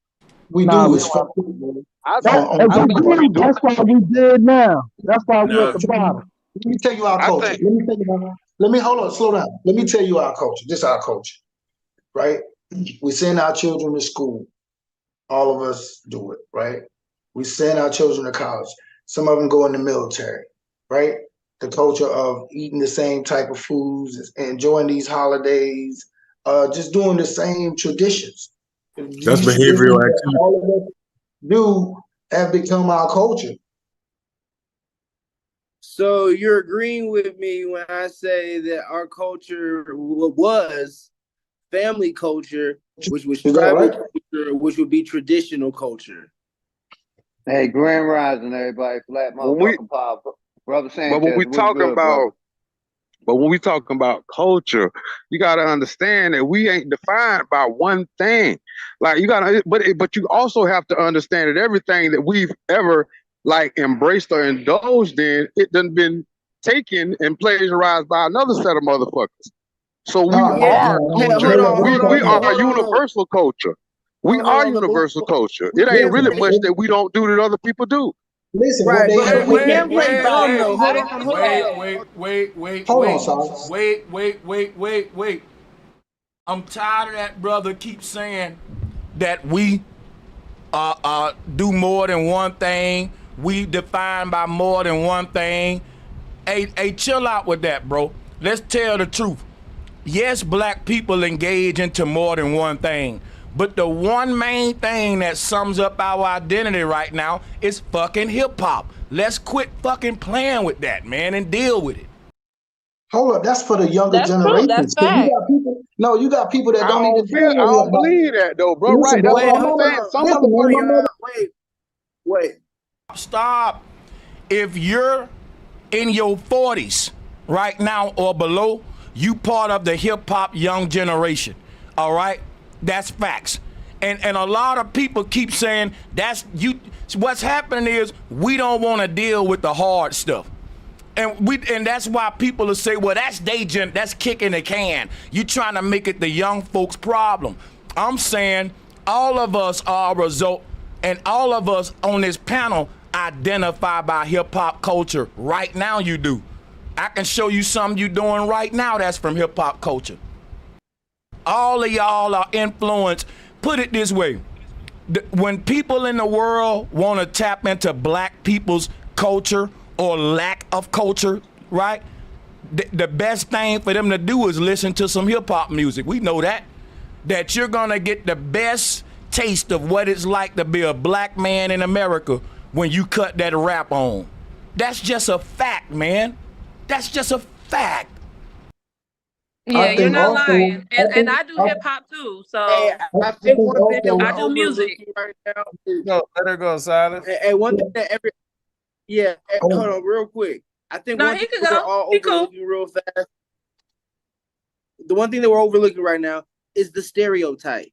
We do. It's fucked up, bro. That's why we did now. That's why we're at the bottom. Let me tell you our culture. Let me hold on, slow down. Let me tell you our culture. This is our culture, right? We send our children to school. All of us do it, right? We send our children to college. Some of them go in the military, right? The culture of eating the same type of foods, enjoying these holidays, just doing the same traditions. That's behavioral activity. All of us do have become our culture. So you're agreeing with me when I say that our culture was family culture, which was tribal culture, which would be traditional culture. Hey, Grand Rising, everybody. Flat motherfucking power. Brother Sanchez. But when we talking about culture, you gotta understand that we ain't defined by one thing. Like you gotta, but you also have to understand that everything that we've ever like embraced or indulged in, it done been taken and plagiarized by another set of motherfuckers. So we are culture. We are universal culture. We are universal culture. It ain't really much that we don't do that other people do. Listen, Right, wait. I'm tired of that brother keep saying that we do more than one thing. We define by more than one thing. Hey, chill out with that, bro. Let's tell the truth. Yes, black people engage into more than one thing, But the one main thing that sums up our identity right now is fucking hip hop. Let's quit fucking playing with that, man, and deal with it. Hold up, that's for the younger generation. That's You fact. got people. No, you got people that I don't even don't feel feel. I don't hip hop. believe that though, bro. Listen, Right? That's bro, what my I'm mother. saying. Some of Listen, them man, my mother. Wait. Stop. If you're in your 40s right now or below, you part of the hip hop young generation. All right? That's facts. And a lot of people keep saying that's you. What's happening is we don't want to deal with the hard stuff. And that's why people will say, well, that's kicking the can. You trying to make it the young folks' problem. I'm saying all of us are a result, and all of us on this panel identify by hip hop culture. Right now you do. I can show you something you doing right now that's from hip hop culture. All of y'all are influenced. Put it this way. When people in the world want to tap into black people's culture or lack of culture, right? The best thing for them to do is listen to some hip hop music. We know that you're gonna get the best taste of what it's like to be a black man in America when you cut that rap on. That's just a fact, man. That's just a fact. Yeah, you're not also, lying. And I do hip hop too. So Hey, I think one thing that I we're do music. overlooking right now is Let her go, Silas. hey, one thing that hold Oh, on real quick. I think No, one he thing could we're go. all He cool. overlooking real fast. The one thing that we're overlooking right now is the stereotype.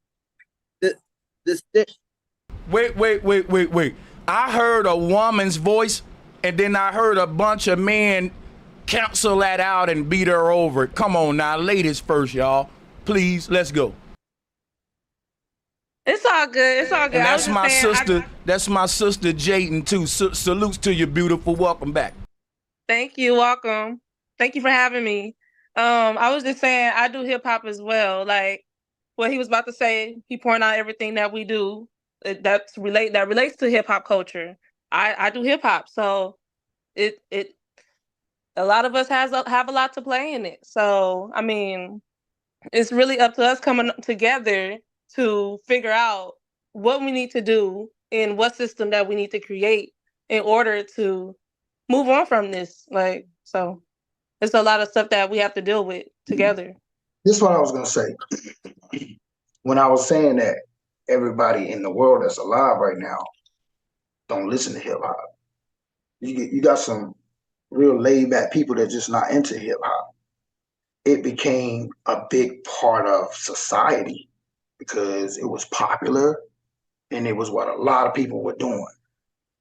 Wait. I heard a woman's voice, and then I heard a bunch of men cancel that out and beat her over. Come on now, ladies first, y'all. Please, let's go. It's all good. It's all good. And I that's was just my saying, sister. That's my sister Jaden too. Salutes to you, beautiful. Welcome back. Thank you. Welcome. Thank you for having me. I was just saying I do hip hop as well. Like what he was about to say, he pointed out everything that we do that relates to hip hop culture. I do hip hop, so it a lot of us have a lot to play in it. So I mean, it's really up to us coming together to figure out what we need to do and what system that we need to create in order to move on from this. Like, so it's a lot of stuff that we have to deal with together. this is what I was gonna say. When I was saying that everybody in the world that's alive right now don't listen to hip hop. You got some real laid back people that just not into hip hop. It became a big part of society because it was popular and it was what a lot of people were doing.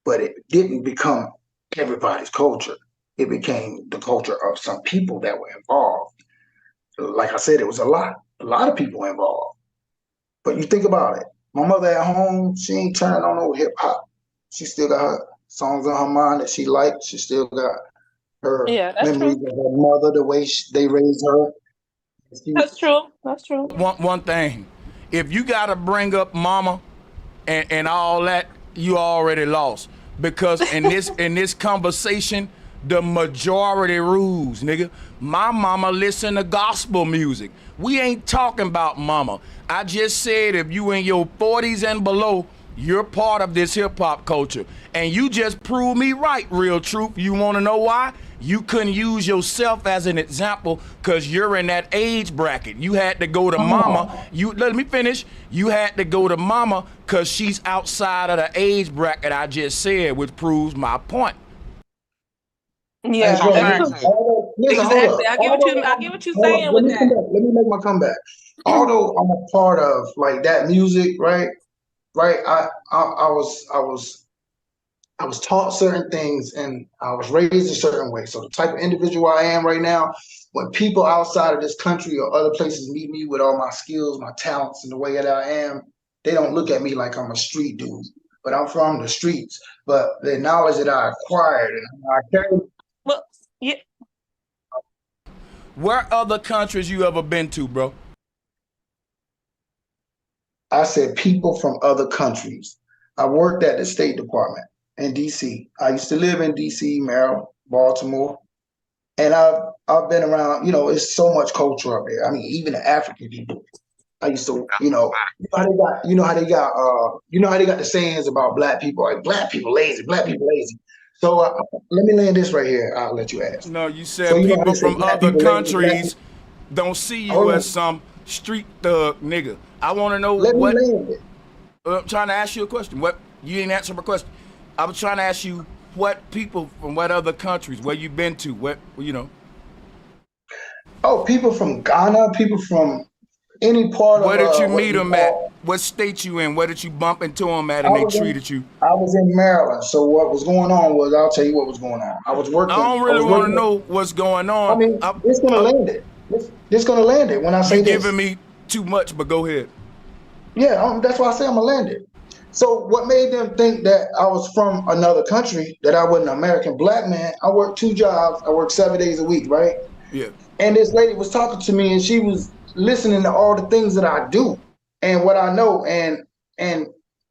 But it didn't become everybody's culture. It became the culture of some people that were involved. Like I said, it was a lot of people involved. But you think about it. My mother at home, she ain't turning on no hip hop. She still got her songs on her mind that she liked. She still got her memories of her mother, the way they raised her. That's true. That's true. One thing, if you gotta bring up mama and all that, you already lost. Because in this conversation, the majority rules, nigga. My mama listen to gospel music. We ain't talking about mama. I just said if you in your 40s and below, you're part of this hip hop culture. And you just proved me right, real truth. You wanna know why? You couldn't use yourself as an example because you're in that age bracket. You had to go to mama. Let me finish. You had to go to mama because she's outside of the age bracket I just said, which proves my point. Yeah, exactly. I get what you're saying with that. Let me make my comeback. Although I'm a part of like that music, right? I was taught certain things and I was raised a certain way. So the type of individual I am right now, when people outside of this country or other places meet me with all my skills, my talents, and the way that I am, they don't look at me like I'm a street dude. But I'm from the streets. But the knowledge that I acquired and I carry. Well, yeah. Where other countries you ever been to, bro? I said people from other countries. I worked at the State Department in DC. I used to live in DC, Maryland, Baltimore. And I've been around, it's so much culture up there. I mean, even the African people. I used to, you know how they got, the sayings about black people, like black people lazy, black people lazy. So let me land this right here. I'll let you ask. No, you So said you know how they people say from black other people lazy, black countries people. don't see you Hold as on. some street thug nigga. I want to know Let me what. land it. I'm trying to ask you a question. What you didn't answer my question. I was trying to ask you what people from what other countries, where you been to, what you know. Oh, people from Ghana, people from any part Where of did you what meet you them at? call. What state you in? Where did you bump into them at, I and they was in treated you? I was in Maryland. So what was going on was, I'll tell you what was going on. I was I working. don't I really was want to working. know what's going I on. mean, it's gonna land it. It's gonna land it when I You say giving this. me too much, but go ahead. Yeah, that's why I say I'm gonna land it. So what made them think that I was from another country, that I wasn't an American black man? I worked 2 jobs. I worked 7 days a week, right? Yeah. And this lady was talking to me, and she was listening to all the things that I do and what I know. And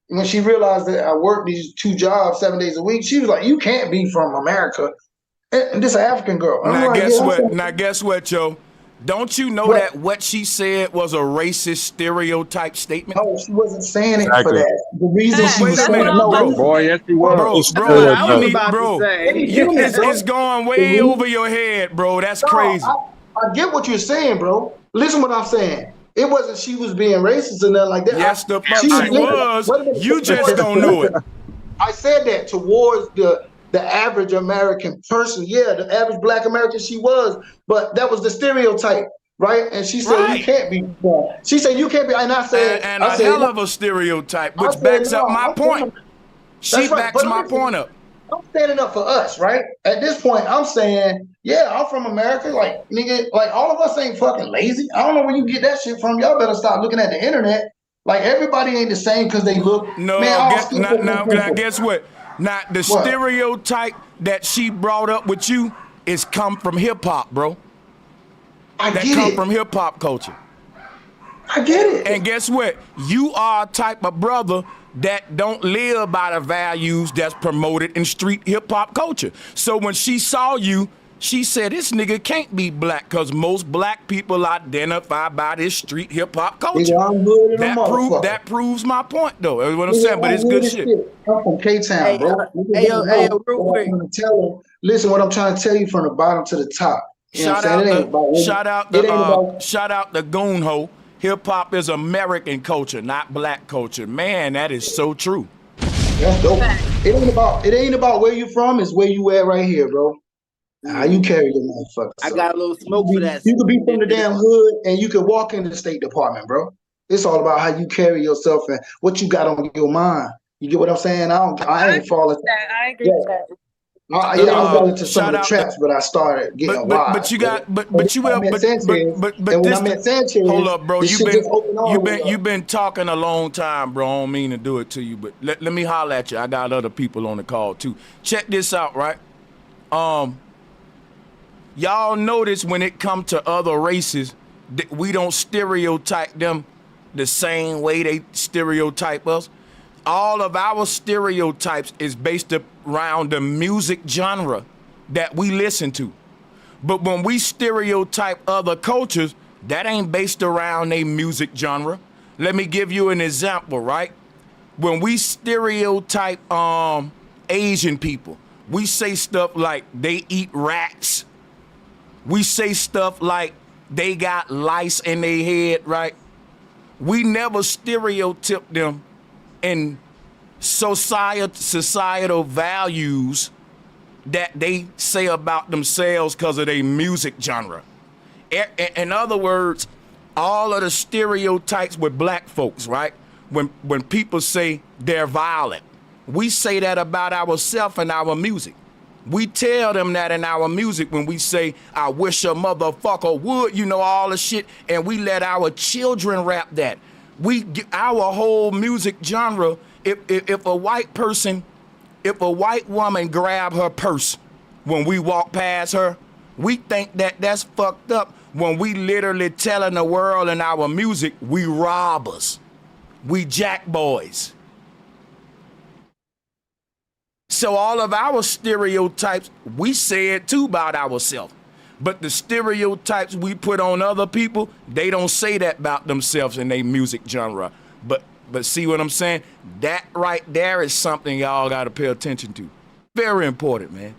when she realized that I worked these 2 jobs 7 days a week, she was like, "You can't be from America." And this is an African girl. And I'm Now like, guess "Yeah, I'm what? from." Now guess what, Joe? Don't you know What? that what she said was a racist stereotype statement? No, she wasn't saying it for Exactly. that. The reason she Wait was a That's saying what minute, I no, was about bro. to listen, Boy, yes, say. he was. Bro, It's That's what I was you stereotype. need, about to bro. let say. me finish, bro. It's going The way over reason, your head, bro. That's no, crazy. I get what you're saying, bro. Listen what I'm saying. It wasn't she was being racist or nothing like that. Yes, the fuck She was she listen. was. Wait a minute. You just Towards, don't know it. listen. I said that towards the average American person. Yeah, the average black American she was, but that was the stereotype, right? And she said you Right. can't be. She said you can't be. And And I a said, hell of a stereotype, I which said backs up no. my I'm point. from. She That's right. backs But my listen, point up. I'm standing up for us, right? At this point, I'm saying, yeah, I'm from America. Like, nigga, like all of us ain't fucking lazy. I don't know where you get that shit from. Y'all better start looking at the internet. Like everybody ain't the same because they look. Man, No, all get skin not folk ain't now. Now pimple. guess what? Now the What? stereotype that she brought up with you is come from hip hop, bro. I That get come it. from hip hop culture. I get it. And guess what? You are a type of brother that don't live by the values that's promoted in street hip hop culture. So when she saw you, she said, this nigga can't be black because most black people identify by this street hip hop culture. Nigga, I'm good as a motherfucker. That proves my point though. That's what I'm Nigga, saying, but I'm it's good good as shit. shit. I'm from K-Town, Hey, bro. Niggas don't hey, know real what I'm quick. trying to tell them. Listen, what I'm trying to tell you from the bottom to the top. You know what I'm Shout saying? out It ain't the about shout out it the ain't about shout out the goon ho. Hip hop is American culture, not black culture. Man, that is so true. that's dope. It ain't about where you from, it's where you at right here, bro. How you carry your motherfucker. I So got a little smoke for that. you could be from the damn hood and you could walk in the State Department, bro. It's all about how you carry yourself and what you got on your mind. You get what I'm saying? I ain't falling. I agree Yeah. with that. I got into some of Shout the out the traps, but I started getting but wise. you got And then when I met Sanchez, and when I this met Sanchez, hold up, bro. the shit just opened all the way up. You've been talking a long time, bro. I don't mean to do it to you, but let me holler at you. I got other people on the call too. Check this out, right? Y'all notice when it come to other races, we don't stereotype them the same way they stereotype us. All of our stereotypes is based around the music genre that we listen to. But when we stereotype other cultures, that ain't based around a music genre. Let me give you an example, right? When we stereotype Asian people, we say stuff like they eat rats. We say stuff like they got lice in their head, right? We never stereotype them in societal values that they say about themselves because of their music genre. In other words, all of the stereotypes with black folks, right? When people say they're violent, we say that about ourselves and our music. We tell them that in our music when we say, I wish a motherfucker would, you know, all the shit, and we let our children rap that. Our whole music genre, if a white woman grab her purse when we walk past her, we think that that's fucked up when we literally telling the world in our music, we robbers, we jack boys. So all of our stereotypes, we say it too about ourselves. But the stereotypes we put on other people, they don't say that about themselves in their music genre. But see what I'm saying? That right there is something y'all got to pay attention to. Very important, man.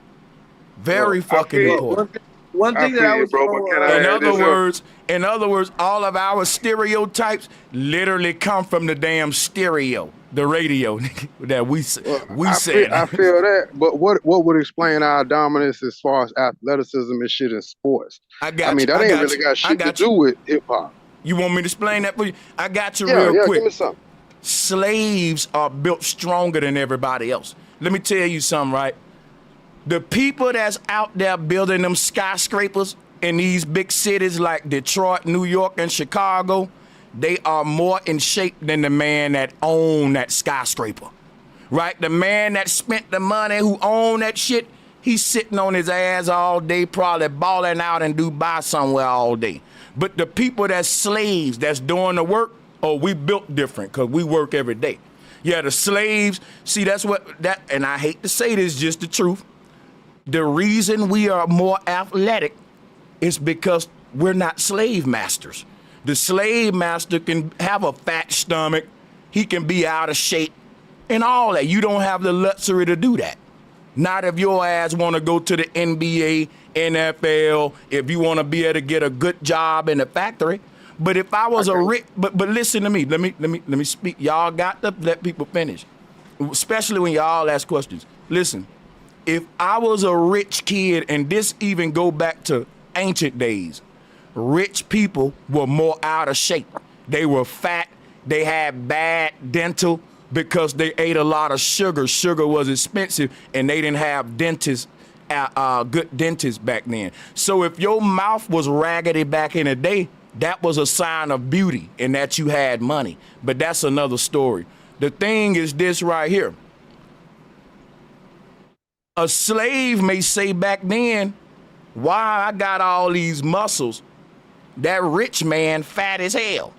Very fucking important. One thing that I was in other words, all of our stereotypes literally come from the damn stereo, the radio that we said. I feel that, but what would explain our dominance as far as athleticism and shit in sports? I ain't really got shit to do with hip hop. You want me to explain that for you? I got you real quick. Give me something. Slaves are built stronger than everybody else. Let me tell you something, right? The people that's out there building them skyscrapers in these big cities like Detroit, New York, and Chicago, they are more in shape than the man that owned that skyscraper, right? The man that spent the money, who owned that shit, he's sitting on his ass all day, probably balling out in Dubai somewhere all day. But the people that's slaves, that's doing the work, we built different because we work every day. Yeah, the slaves, see, and I hate to say this, just the truth. The reason we are more athletic is because we're not slave masters. The slave master can have a fat stomach, he can be out of shape, and all that. You don't have the luxury to do that. Not if your ass want to go to the NBA, NFL, if you want to be able to get a good job in the factory. But if I was a rich, but listen to me, let me speak. Y'all got to let people finish, especially when y'all ask questions. Listen. If I was a rich kid, and this even go back to ancient days, rich people were more out of shape. They were fat. They had bad dental because they ate a lot of sugar. Sugar was expensive, and they didn't have dentists, good dentists back then. So if your mouth was raggedy back in the day, that was a sign of beauty and that you had money. But that's another story. The thing is this right here. A slave may say back then, why I got all these muscles, that rich man fat as hell.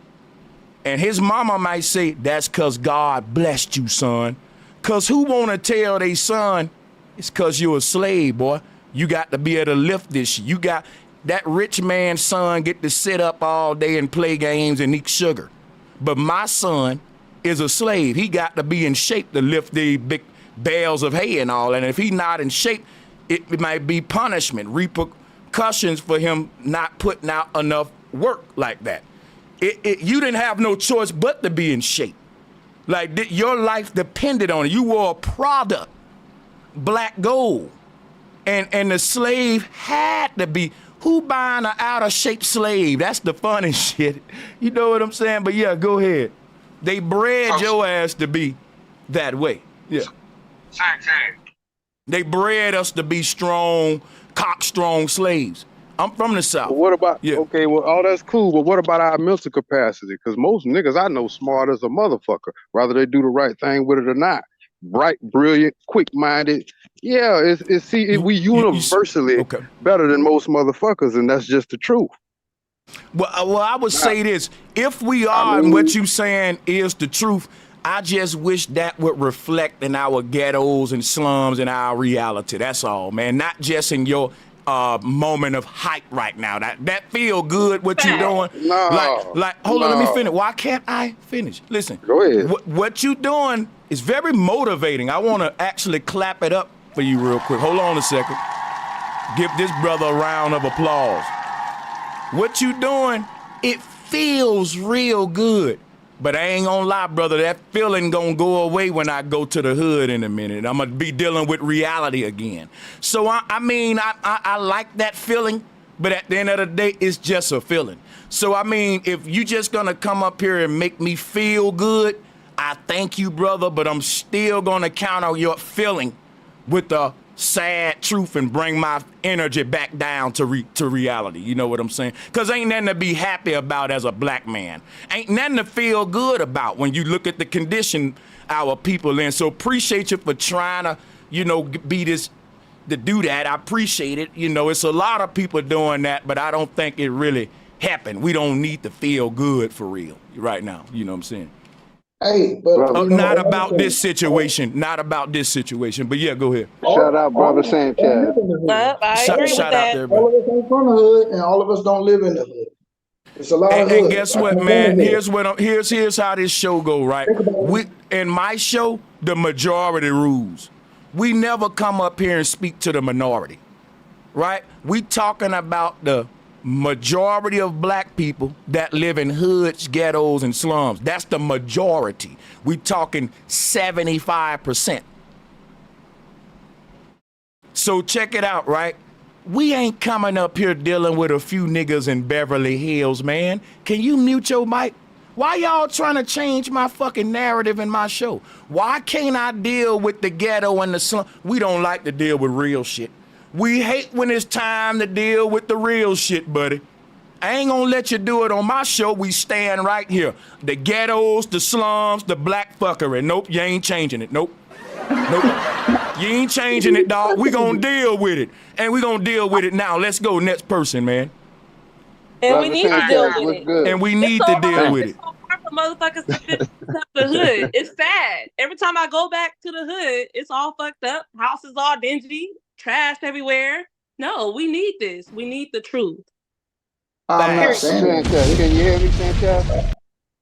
And his mama might say, that's because God blessed you, son. Because who want to tell their son, it's because you're a slave, boy. You got to be able to lift this shit. You got that rich man's son get to sit up all day and play games and eat sugar. But my son is a slave. He got to be in shape to lift the big bales of hay and all, and if he's not in shape, it might be punishment, repercussions for him not putting out enough work like that. You didn't have no choice but to be in shape. Like your life depended on it. You were a product, black gold, and the slave had to be. Who buying an out of shape slave? That's the funny shit. You know what I'm saying? But yeah, go ahead. They bred your ass to be that way. Yeah. They bred us to be strong, cock-strong slaves. I'm from the South. But what about, okay, well, all that's cool, but what about our mental capacity? Because most niggas I know smart as a motherfucker, whether they do the right thing with it or not. Bright, brilliant, quick-minded. Yeah, we universally better than most motherfuckers, and that's just the truth. Well, I would say this. If we are, and what you saying is the truth, I just wish that would reflect in our ghettos and slums and our reality. That's all, man. Not just in your moment of hype right now. That feel good what you doing. No. Hold on, let me finish. Why can't I finish? Listen. Go ahead. What you doing is very motivating. I want to actually clap it up for you real quick. Hold on a second. Give this brother a round of applause. What you doing, it feels real good. But I ain't gonna lie, brother, that feeling gonna go away when I go to the hood in a minute. I'm gonna be dealing with reality again. So, I like that feeling, but at the end of the day, it's just a feeling. So, if you just gonna come up here and make me feel good, I thank you, brother, but I'm still gonna counter your feeling with the sad truth and bring my energy back down to reality. You know what I'm saying? Because ain't nothing to be happy about as a black man. Ain't nothing to feel good about when you look at the condition our people in. So appreciate you for trying to, to do that. I appreciate it. It's a lot of people doing that, but I don't think it really happened. We don't need to feel good for real right now. You know what I'm saying? Hey, but you know, Not about this situation. Not about this situation. But yeah, go ahead. Shout out, brother Sanchez. I agree with Shout out that. there, all bro. of us ain't from the hood, and all of us don't live in the hood. It's a lot of And hoods. guess I what, come from the man? hood. Here's how this show go, right? Think about We it. in my show, the majority rules. We never come up here and speak to the minority, right? We talking about the majority of black people that live in hoods, ghettos, and slums. That's the majority. We talking 75%. So check it out, right? We ain't coming up here dealing with a few niggas in Beverly Hills, man. Can you mute your mic? Why y'all trying to change my fucking narrative in my show? Why can't I deal with the ghetto and the slum? We don't like to deal with real shit. We hate when it's time to deal with the real shit, buddy. I ain't gonna let you do it on my show. We stand right here. The ghettos, the slums, the black fuckery. Nope, you ain't changing it. Nope. Nope. You ain't changing it, dog. We gonna deal with it. And we gonna deal with it now. Let's go, next person, man. And we Brother need to deal Sanchez, with what's it. good? And we It's need so to deal hard. with It's it. so hard for motherfuckers to fix up the hood. It's sad. Every time I go back to the hood, it's all fucked up. Houses all dingy, trash everywhere. No, we need this. We need the truth. I'm not Period. Facts. saying Sanchez, can you hear me, Sanchez?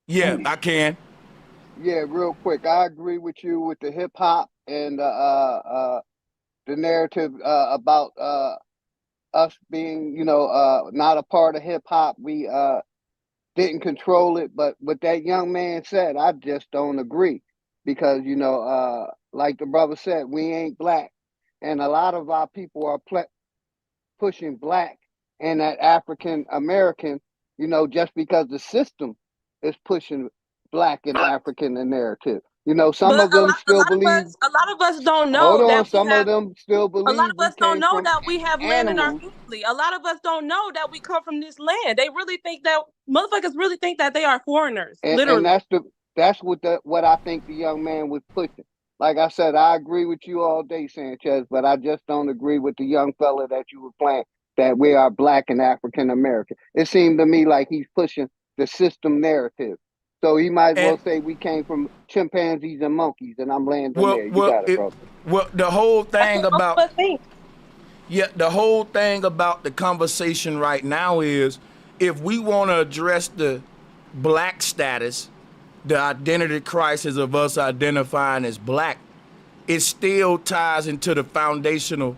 Yeah, I can. Yeah, real quick. I agree with you with the hip hop and the narrative about us being, not a part of hip hop. We didn't control it, but what that young man said, I just don't agree because like the brother said, we ain't black, and a lot of our people are pushing black and that African American, just because the system is pushing black and African the narrative. Some But of them still believe. a lot of us don't Hold know on, that we some of have. them still A lot believe of we us don't came know from that we have land in our animals. family. A lot of us don't know that we come from this land. They really think that motherfuckers really think that they are foreigners. And Literally. that's what I think the young man was pushing. Like I said, I agree with you all day, Sanchez, but I just don't agree with the young fella that you were playing that we are black and African American. It seemed to me like he's pushing the system narrative. So he might as And well say we came from chimpanzees and monkeys, and I'm landing well, there. You well, got it, brother. the whole That's thing what most about of us think. the whole thing about the conversation right now is if we want to address the black status, the identity crisis of us identifying as black, it still ties into the foundational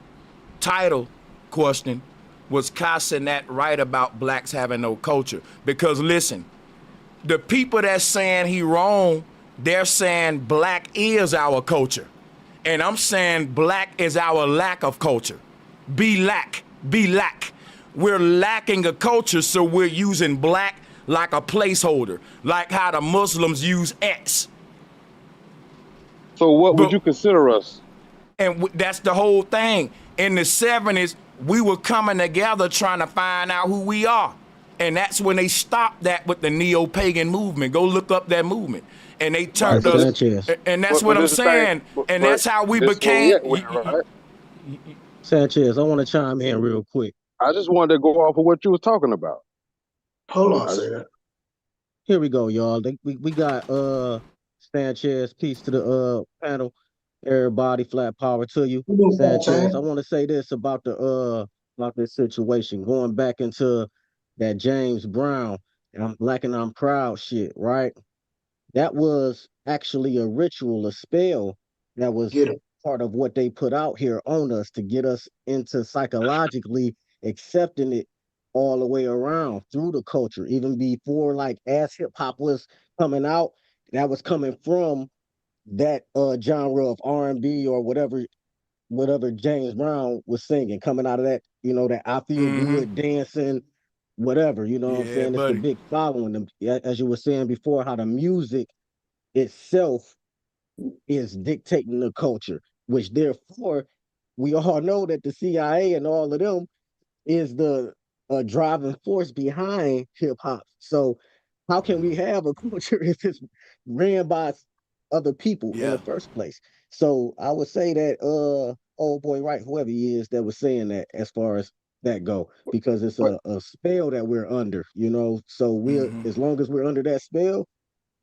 title question. Was Cenat right about blacks having no culture? Because listen, the people that's saying he wrong, they're saying black is our culture. And I'm saying black is our lack of culture. Be lack. We're lacking a culture, so we're using black like a placeholder, like how the Muslims use X. So what would But you consider us? and that's the whole thing. In the 70s, we were coming together trying to find out who we are. And that's when they stopped that with the neo-pagan movement. Go look up that movement. And they Hey, turned us, Sanchez. and that's what But I'm this is the thing. saying. But, And but that's how we this is where we became. at with it, right? Sanchez, I want to chime in real quick. I just wanted to go off of what you were talking about. hold on, I, say that. Here we go, y'all. We got Sanchez, peace to the panel. Everybody, flat power to you. You know what I'm Sanchez, I saying? want to say this about this situation. Going back into that James Brown and I'm proud shit, right? That was actually a ritual, a spell that was Get him. part of what they put out here on us to get us into psychologically accepting it all the way around through the culture. Even before, like, as hip hop was coming out, that was coming from that genre of R&B or whatever James Brown was singing, coming out of that, that I feel good dancing, whatever, you know what I'm Yeah, saying? It's the buddy. big following them. As you were saying before, how the music itself is dictating the culture, which therefore we all know that the CIA and all of them is the driving force behind hip hop. So how can we have a culture if it's ran by other people in Yeah. the first place? So I would say that old boy, right, whoever he is that was saying that, as far as that go, because it's but a spell that we're under, so we're, as long as we're under that spell,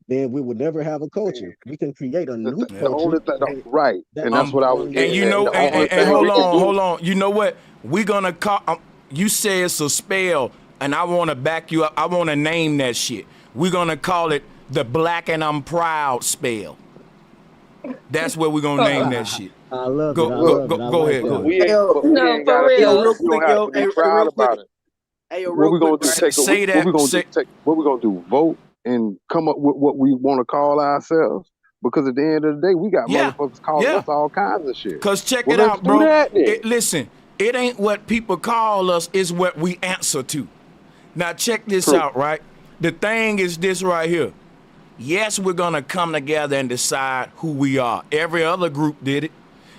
then we would never have a culture. We can create a new The culture. only thing, right, and that's what I was And getting you at. know, The only thing hold we can on, do. hold on. You know what? We're gonna call. You say it's a spell, and I want to back you up. I want to name that shit. We're gonna call it the Black and I'm Proud spell. That's what we're gonna name that shit. I love Go, it. I go, love go, it. I go like ahead, that go one. ahead. But we ain't gotta be. Real We quick, don't have to be proud real quick. about it. Hey, yo, What real we gonna quick, do? right? Say that. What we gonna Say, do? What we gonna do? Vote and come up with what we want to call ourselves. Because at the end of the day, we got yeah, motherfuckers calling yeah. us all kinds of shit. Cause check Well, it let's out, do bro. that then. Listen, it ain't what people call us, it's what we answer to. Now check this True. out, right? The thing is this right here. Yes, we're gonna come together and decide who we are. Every other group did it.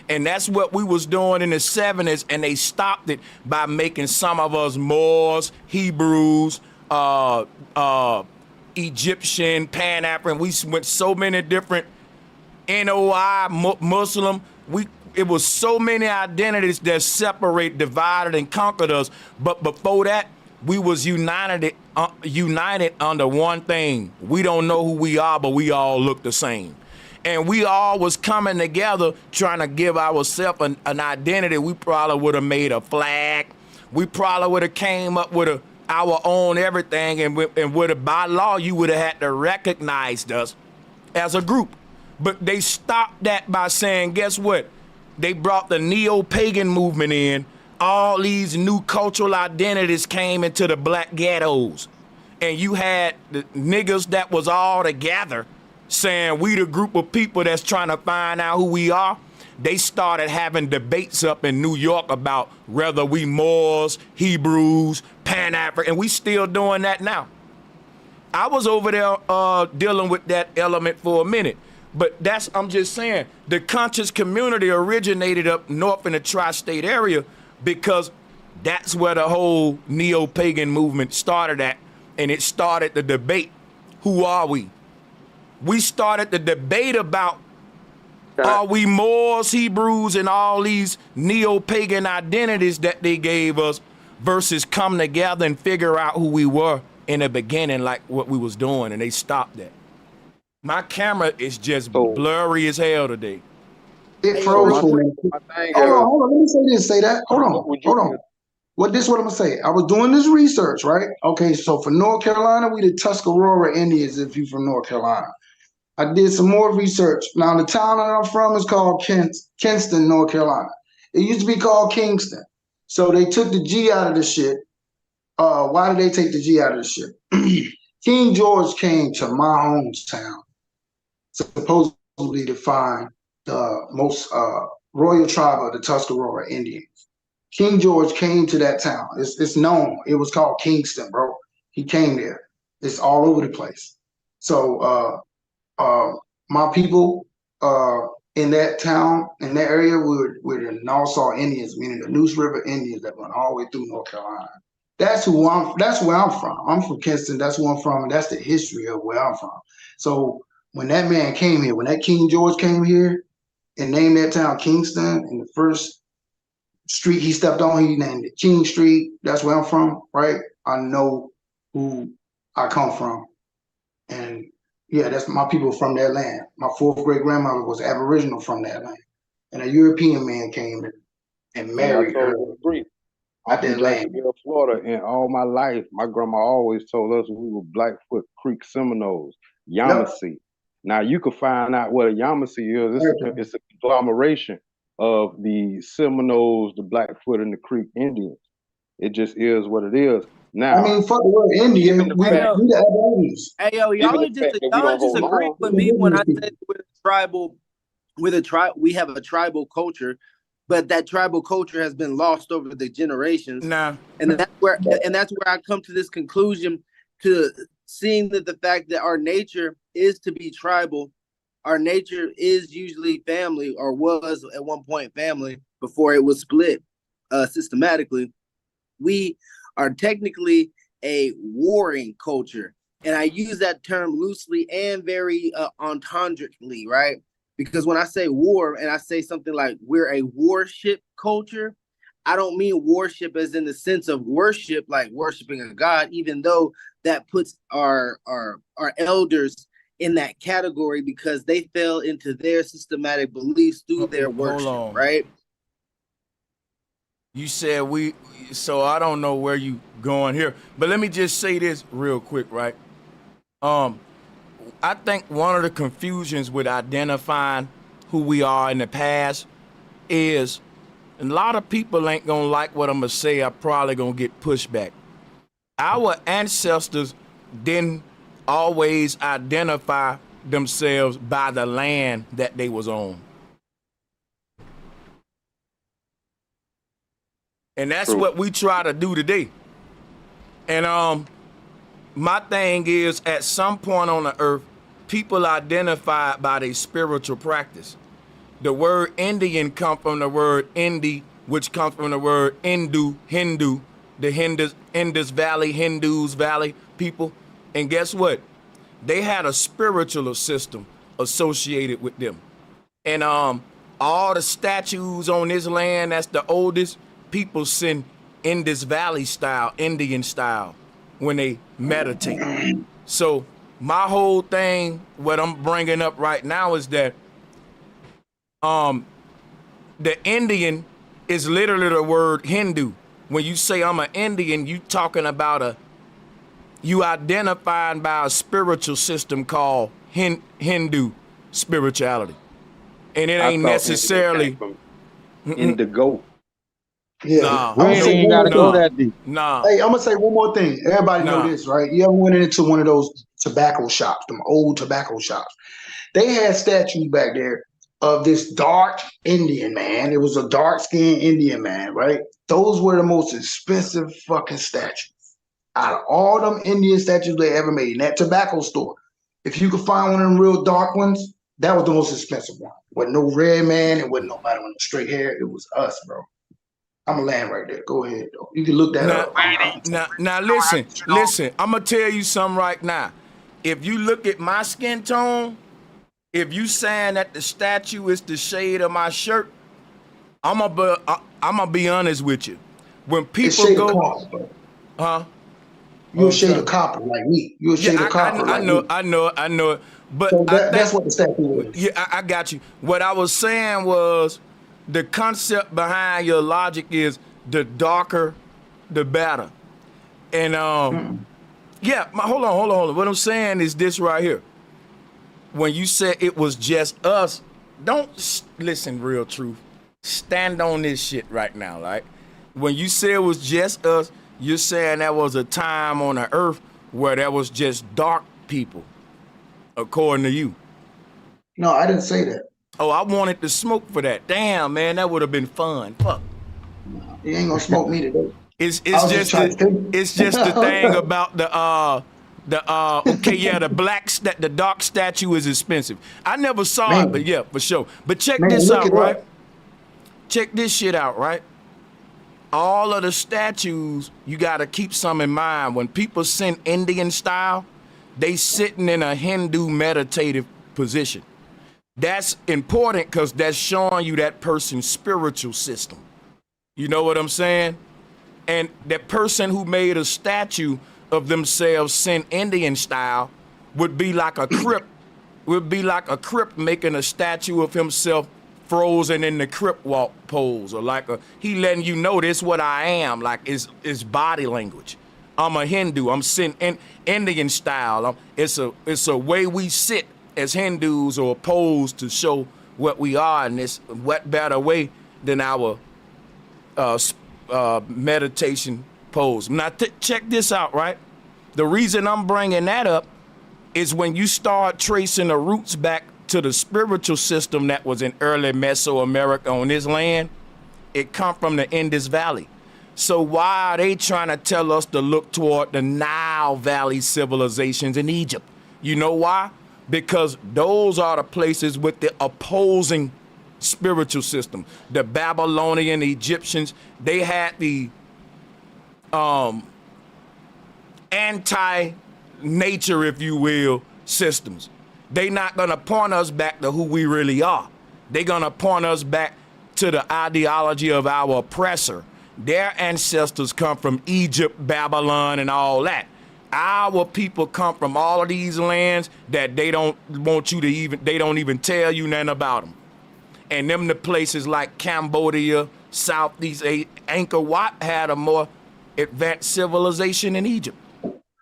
And that's what we was doing in the 70s, and they stopped it by making some of us Moors, Hebrews, Egyptian, Pan-African. We went so many different NOI, Muslim. It was so many identities that separate, divided, and conquered us. But before that, we was united under one thing. We don't know who we are, but we all look the same. And we all was coming together trying to give ourselves an identity. We probably would have made a flag. We probably would have came up with our own everything, and would have, by law, you would have had to recognize us as a group. But they stopped that by saying, guess what? They brought the neo-pagan movement in. All these new cultural identities came into the black ghettos. And you had the niggas that was all together saying we the group of people that's trying to find out who we are. They started having debates up in New York about whether we Moors, Hebrews, Pan-African, and we still doing that now. I was over there dealing with that element for a minute. But I'm just saying, the conscious community originated up north in the tri-state area because that's where the whole neo-pagan movement started at. And it started the debate. Who are we? We started the debate about are we Moors, Hebrews, and all these neo-pagan identities that they gave us versus come together and figure out who we were in the beginning, like what we was doing, and they stopped that. My camera is just blurry as hell today. It froze for me. Hold on. Let me say that. Hold on. What I'm gonna say? I was doing this research, right? Okay, so for North Carolina, we the Tuscarora Indians. If you from North Carolina, I did some more research. Now the town that I'm from is called Kinston, North Carolina. It used to be called Kingston. So they took the G out of the shit. Why did they take the G out of the shit? King George came to my hometown, supposedly to find the most royal tribe of the Tuscarora Indians. King George came to that town. It's known. It was called Kingston, bro. He came there. It's all over the place. So my people in that town, in that area, were the Nassau Indians, meaning the Neuse River Indians that went all the way through North Carolina. That's where I'm from. I'm from Kinston. That's where I'm from, and that's the history of where I'm from. So when that man came here, when that King George came here and named that town Kingston, and the first street he stepped on, he named it King Street. That's where I'm from, right? I know who I come from. And yeah, that's my people from that land. My fourth great grandmother was Aboriginal from that land. And a European man came and married her I'm at from that land. Jacksonville, Florida, and all my life, my grandma always told us we were Blackfoot Creek Seminoles, Yamasee. Now you can find out what a Yamasee is. It's a conglomeration of the Seminoles, the Blackfoot, and the Creek Indians. It just is what it is. Now, I mean, fuck the word Indian. We the Aborigines. Hey yo, y'all just agree with me when I said we have a tribal culture, but that tribal culture has been lost over the generations. Nah. And that's where I come to this conclusion, to seeing that the fact that our nature is to be tribal. Our nature is usually family, or was at one point family before it was split systematically. We are technically a warring culture. And I use that term loosely and very entendrically, right? Because when I say war and I say something like we're a worship culture, I don't mean worship as in the sense of worship, like worshiping a god, even though that puts our elders in that category because they fell into their systematic beliefs through their worship, right? You said so I don't know where you going here, but let me just say this real quick, right? I think one of the confusions with identifying who we are in the past is a lot of people ain't gonna like what I'm gonna say. I'm probably gonna get pushback. Our ancestors didn't always identify themselves by the land that they was on. And that's what we try to do today. And my thing is, at some point on the earth, people identified by their spiritual practice. The word Indian come from the word Indi, which comes from the word Hindu, the Indus Valley, Hindus Valley people. And guess what? They had a spiritual system associated with them. And all the statues on this land that's the oldest, people send Indus Valley style, Indian style, when they meditate. So my whole thing, what I'm bringing up right now is that the Indian is literally the word Hindu. When you say I'm an Indian, you talking about you identifying by a spiritual system called Hindu spirituality. And it ain't necessarily indigo. Yeah, we ain't even gotta go that deep. Hey, I'm gonna say one more thing. Everybody know this, right? You ever went into one of those tobacco shops, them old tobacco shops? They had statues back there of this dark Indian man. It was a dark-skinned Indian man, right? Those were the most expensive fucking statues out of all them Indian statues they ever made in that tobacco store. If you could find one of them real dark ones, that was the most expensive one. Wasn't no red man, it wasn't nobody with straight hair. It was us, bro. I'm gonna land right there. Go ahead, though. You can look that up. Now listen. I'm gonna tell you something right now. If you look at my skin tone, if you saying that the statue is the shade of my shirt, I'm gonna be honest with you. When people go, you're a shade of copper like me. You're a shade of copper. I know it. But so that's what the statue is. Yeah, I got you. What I was saying was, the concept behind your logic is the darker, the better. And yeah, hold on. What I'm saying is this right here. When you said it was just us, don't listen, real truth. Stand on this shit right now, right? When you say it was just us, you're saying there was a time on the earth where there was just dark people, according to you. No, I didn't say that. Oh, I wanted to smoke for that. Damn, man, that would have been fun. Fuck. You ain't gonna smoke me today. It's just the thing about the dark statue is expensive. I never saw it, but yeah, for sure. But check this out, right? Check this shit out, right? All of the statues, you gotta keep some in mind. When people sing Indian style, they sitting in a Hindu meditative position. That's important because that's showing you that person's spiritual system. You know what I'm saying? And that person who made a statue of themselves in Indian style would be like a Crip, making a statue of himself frozen in the Crip walk pose, or he letting you know this what I am, like it's body language. I'm a Hindu. I'm sitting in Indian style. It's a way we sit as Hindus, or opposed to show what we are, and this what better way than our meditation pose. Now check this out, right? The reason I'm bringing that up is when you start tracing the roots back to the spiritual system that was in early Mesoamerica on this land, it come from the Indus Valley. So why are they trying to tell us to look toward the Nile Valley civilizations in Egypt? You know why? Because those are the places with the opposing spiritual system. The Babylonian Egyptians, they had the anti-nature, if you will, systems. They not gonna point us back to who we really are. They gonna point us back to the ideology of our oppressor. Their ancestors come from Egypt, Babylon, and all that. Our people come from all of these lands that they don't want you to they don't even tell you nothing about them. And them the places like Cambodia, Southeast Angkor Wat had a more advanced civilization in Egypt.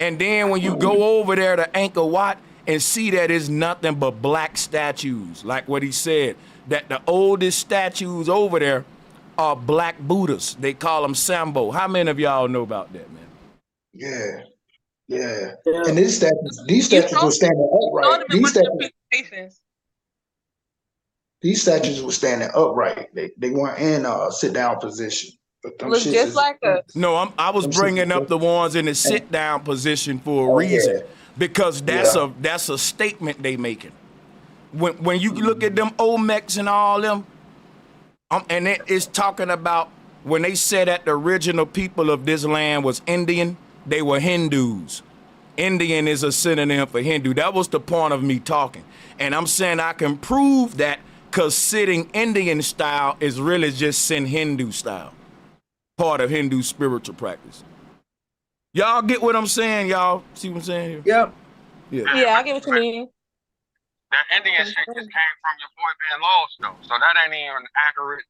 And then when you go over there to Angkor Wat and see that it's nothing but black statues, like what he said, that the oldest statues over there are black Buddhas. They call them Sambo. How many of y'all know about that, man? Yeah. Yeah. And these statues were standing upright. These statues were standing upright. They weren't in a sit down position. But them Look shits just is, like us. No, I was bringing up the ones in the sit down position for a reason, because that's a statement they making. When you look at them Olmecs and all them, and it's talking about when they said that the original people of this land was Indian, they were Hindus. Indian is a synonym for Hindu. That was the point of me talking. And I'm saying I can prove that because sitting Indian style is really just sitting Hindu style. Part of Hindu spiritual practice. Y'all get what I'm saying, y'all? See what I'm saying here? Yep. Yeah, I get what you mean. That Indian shit just came from your boy being lost though, so that ain't even accurate.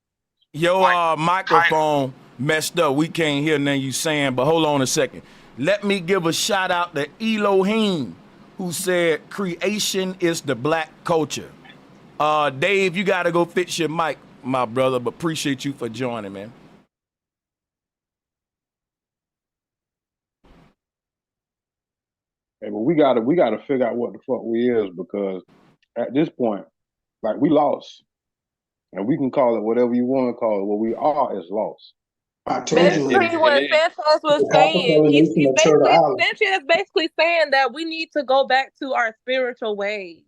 Your microphone messed up. We can't hear nothing you saying, but hold on a second. Let me give a shout out to Elohim, who said creation is the black culture. Dave, you gotta go fix your mic, my brother, but appreciate you for joining, man. Hey, but we gotta figure out what the fuck we is, because at this point, like, we lost. And we can call it whatever you want to call it. What we are is lost. I told you. Basically, what Sanchez was saying, Sanchez basically saying that we need to go back to our spiritual ways.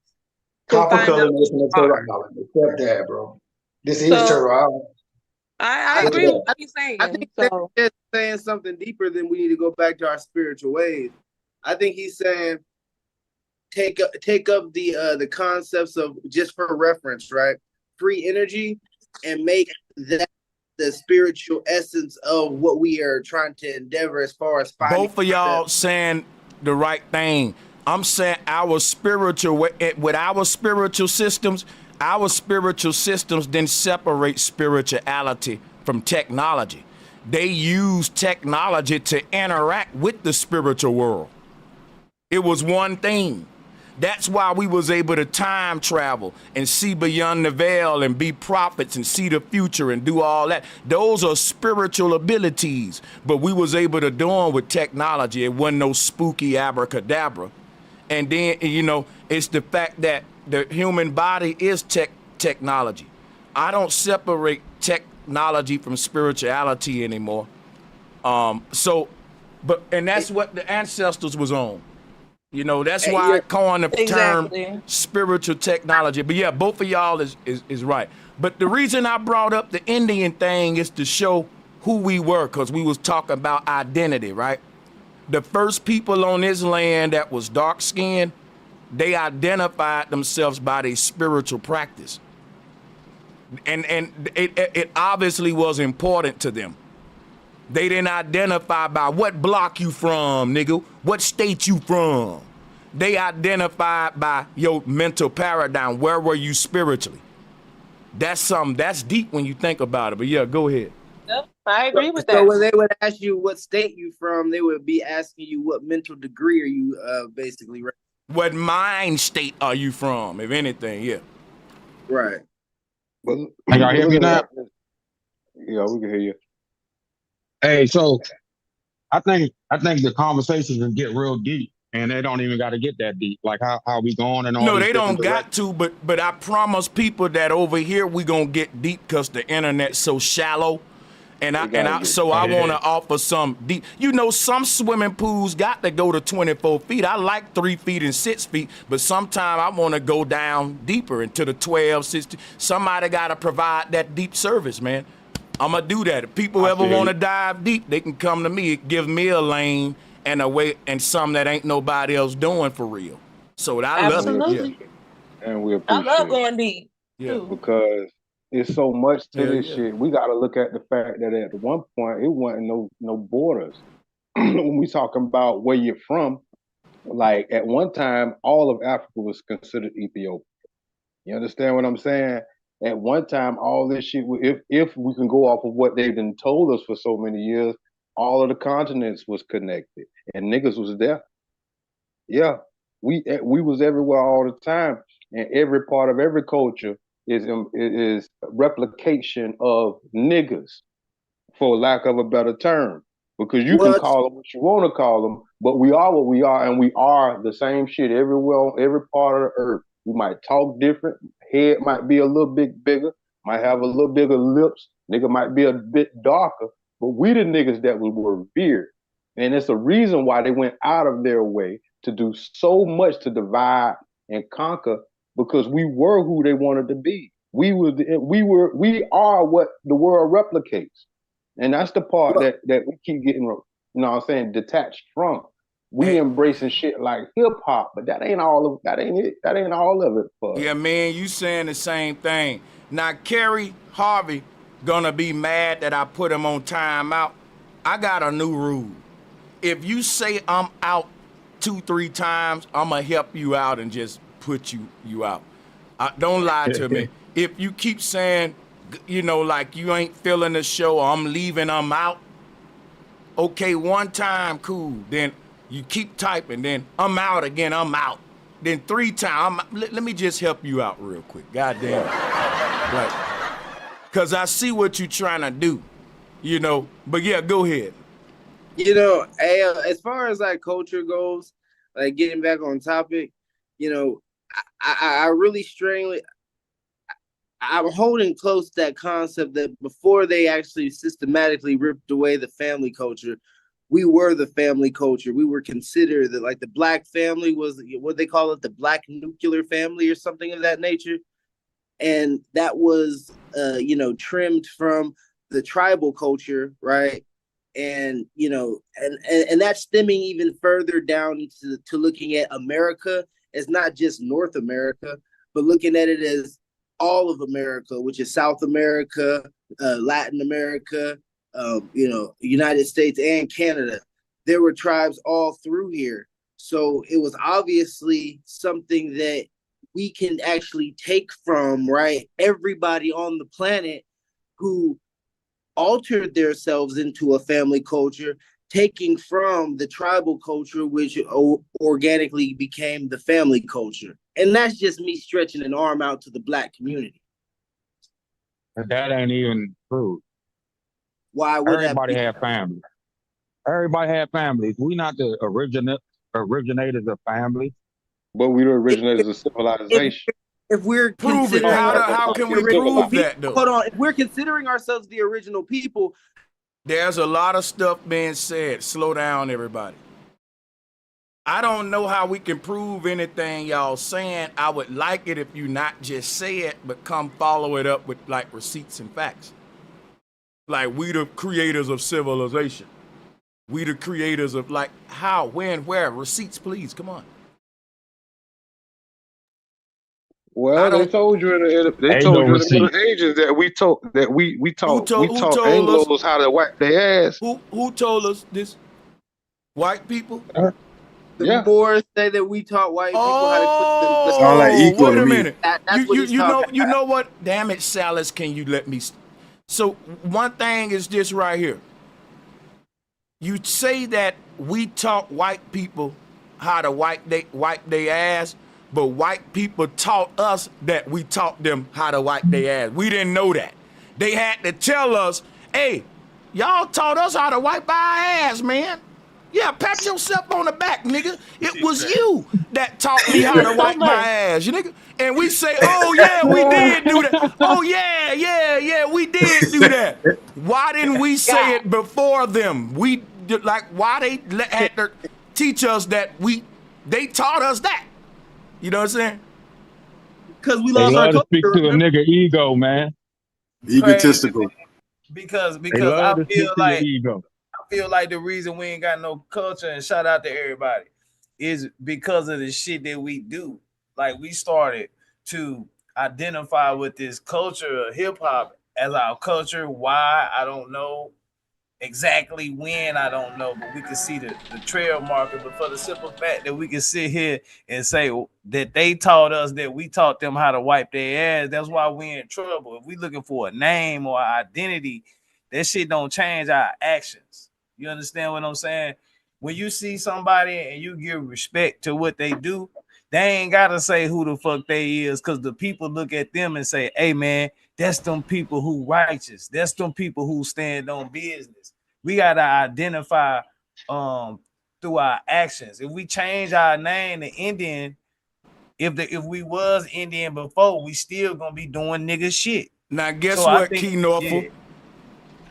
Copper Color Nation of Turtle Island. Accept that, bro. This is Turtle Island. I agree with what he's saying. I think Sanchez is saying something deeper than we need to go back to our spiritual ways. I think he's saying take up the concepts of, just for reference, right? Free energy, and make that the spiritual essence of what we are trying to endeavor as far as finding. Both of y'all saying the right thing. I'm saying our spiritual, with our spiritual systems didn't separate spirituality from technology. They use technology to interact with the spiritual world. It was one thing. That's why we was able to time travel and see beyond the veil and be prophets and see the future and do all that. Those are spiritual abilities, but we was able to do them with technology. It wasn't no spooky abracadabra. And then, it's the fact that the human body is technology. I don't separate technology from spirituality anymore. And that's what the ancestors was on. That's why I coined the term spiritual technology. But yeah, both of y'all is right. But the reason I brought up the Indian thing is to show who we were, because we was talking about identity, right? The first people on this land that was dark-skinned, they identified themselves by their spiritual practice. And it obviously was important to them. They didn't identify by what block you from, nigga, what state you from. They identified by your mental paradigm. Where were you spiritually? That's deep when you think about it. But yeah, go ahead. Yep, I agree with that. So when they would ask you what state you from, they would be asking you what mental degree are you basically. What mind state are you from, if anything, yeah. Right. Can y'all hear me now? Yeah, we can hear you. Hey, so I think the conversations can get real deep, and they don't even got to get that deep. Like how we going and all. No, they don't got to. But I promise people that over here we gonna get deep because the internet's so shallow, and I want to offer some deep. Some swimming pools got to go to 24 feet. I like 3 feet and 6 feet, but sometimes I want to go down deeper into the 12, 16. Somebody got to provide that deep service, man. I'm going to do that. If people ever want to dive deep, they can come to me. Give me a lane and a way and something that ain't nobody else doing for real. So I love it. Yeah. And we appreciate it. I love going deep. Yeah. Because it's so much to this shit. We got to look at the fact that at one point, it wasn't no borders. When we talking about where you're from, Like at one time, all of Africa was considered Ethiopia. You understand what I'm saying? At one time, all this shit, if we can go off of what they've been told us for so many years, all of the continents was connected and niggas was there. Yeah, we was everywhere all the time, and every part of every culture is replication of niggas, for lack of a better term. Because you can call them what you want to call them, but we are what we are, and we are the same shit everywhere on every part of the earth. We might talk different, head might be a little bit bigger, might have a little bigger lips, nigga might be a bit darker, but we the niggas that were revered. And it's a reason why they went out of their way to do so much to divide and conquer, because we were who they wanted to be. We are what the world replicates. And that's the part that we keep getting, you know what I'm saying, detached from. We embracing shit like hip hop, but that ain't all of that ain't it. That ain't all of it for us. Yeah, man, you saying the same thing. Now, Kerry Harvey gonna be mad that I put him on timeout. I got a new rule. If you say I'm out 2-3 times, I'm gonna help you out and just put you out. Don't lie to me. If you keep saying, you know, like you ain't feeling the show, or I'm leaving, I'm out. Okay, one time, cool. Then you keep typing, then I'm out again, I'm out. Then 3 times, let me just help you out real quick. Goddamn. Right. Because I see what you're trying to do, you know. But yeah, go ahead. You know, as far as like culture goes, like getting back on topic, you know, I really I'm holding close to that concept that before they actually systematically ripped away the family culture, we were the family culture. We were considered that, like, the black family was what they call it, the black nuclear family or something of that nature. And that was, you know, trimmed from the tribal culture, right? And, you know, and that's stemming even further down to looking at America as not just North America, but looking at it as all of America, which is South America, Latin America, you know, United States and Canada. There were tribes all through here. So it was obviously something that we can actually take from, right? Everybody on the planet who altered themselves into a family culture, taking from the tribal culture, which organically became the family culture. And that's just me stretching an arm out to the black community. That ain't even true. Why would everybody have families? Everybody have families. We not the originators of family. But we the originators of civilization. If we're prove it, how can we prove that though? Hold on, if we're considering ourselves the original people, there's a lot of stuff being said. Slow down, everybody. I don't know how we can prove anything y'all saying. I would like it if you not just say it, but come follow it up with like receipts and facts. Like, we the creators of civilization. We the creators of, like, how, when, where? Receipts, please. Come on. Well, they told you in the Middle Ages that we taught Anglos how to wipe their ass. Who told us this? White people? The Moors say that we taught white people how to cook the sound like equal wait a minute. That's what you know what? Damn it, Salas, can you let me? So one thing is this right here. You say that we taught white people how to wipe their ass, but white people taught us that we taught them how to wipe their ass. We didn't know that. They had to tell us, hey, y'all taught us how to wipe our ass, man. Yeah, pat yourself on the back, nigga. It was you that taught me how to wipe my ass, you nigga. And we say, oh, yeah, we did do that. Oh, yeah, we did do that. Why didn't we say it before them? Why they had to teach us that they taught us that? You know what I'm saying? Because we lost our culture. Speak to a nigga ego, man. Egotistical. Because I feel like the reason we ain't got no culture, and shout out to everybody, is because of the shit that we do. Like, we started to identify with this culture of hip hop as our culture. Why? I don't know. Exactly when, I don't know, but we can see the trail marker. But for the simple fact that we can sit here and say that they taught us that we taught them how to wipe their ass, that's why we in trouble. If we looking for a name or identity, that shit don't change our actions. You understand what I'm saying? When you see somebody and you give respect to what they do, they ain't gotta say who the fuck they is, because the people look at them and say, hey man, that's them people who righteous. That's them people who stand on business. We gotta identify through our actions. If we change our name to Indian, if we was Indian before, we still gonna be doing nigga shit. Now guess So I what, think, Key Norfolk? yeah.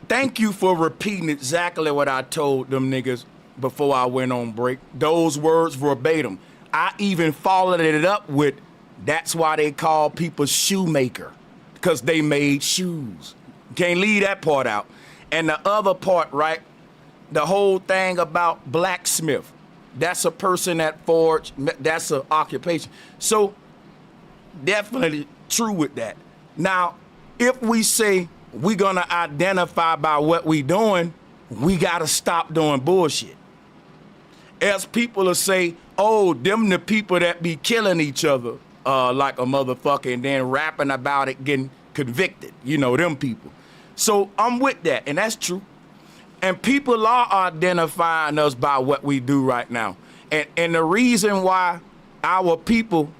Thank you for repeating exactly what I told them niggas before I went on break. Those words verbatim. I even followed it up with, that's why they call people shoemaker, because they made shoes. Can't leave that part out. And the other part, right? The whole thing about blacksmith. That's a person that forged, that's an occupation. So definitely true with that. Now, if we say we're gonna identify by what we doing, we gotta stop doing bullshit. As people will say, oh, them the people that be killing each other like a motherfucker and then rapping about it getting convicted. You know, them people. So I'm with that, and that's true. And people are identifying us by what we do right now. And the reason why our people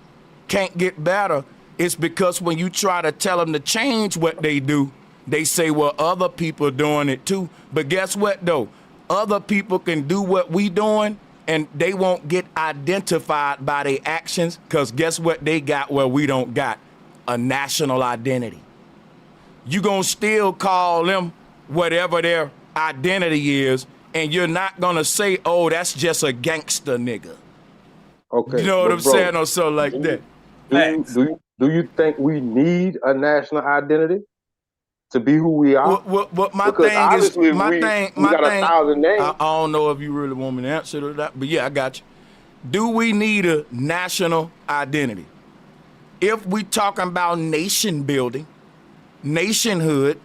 can't get better is because when you try to tell them to change what they do, they say, well, other people are doing it too. But guess what, though? Other people can do what we doing, and they won't get identified by their actions, because guess what they got where we don't got? A national identity. You gonna still call them whatever their identity is, and you're not gonna say, oh, that's just a gangster nigga. Okay. You know what I'm bro, saying, or something like that. Do you think we need a national identity to be who we are? Well, my because thing is, obviously my we thing, got 1,000 names. I don't know if you really want me to answer to that, but yeah, I got you. Do we need a national identity? If we talking about nation building, nationhood,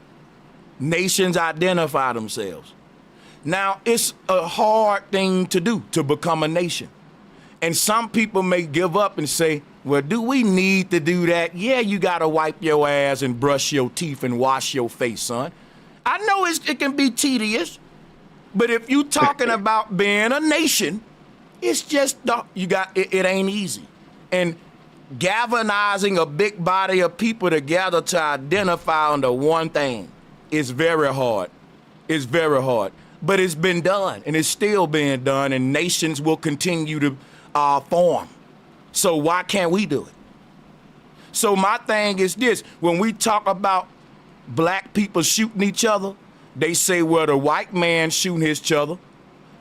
nations identify themselves. Now, it's a hard thing to do, to become a nation. And some people may give up and say, well, do we need to do that? Yeah, you got to wipe your ass and brush your teeth and wash your face, son. I know it can be tedious, but if you talking about being a nation, it's just, it ain't easy. And galvanizing a big body of people together to identify under one thing is very hard. It's very hard. But it's been done, and it's still being done, and nations will continue to form. So why can't we do it? So my thing is this: when we talk about black people shooting each other, they say, well, the white man shooting each other.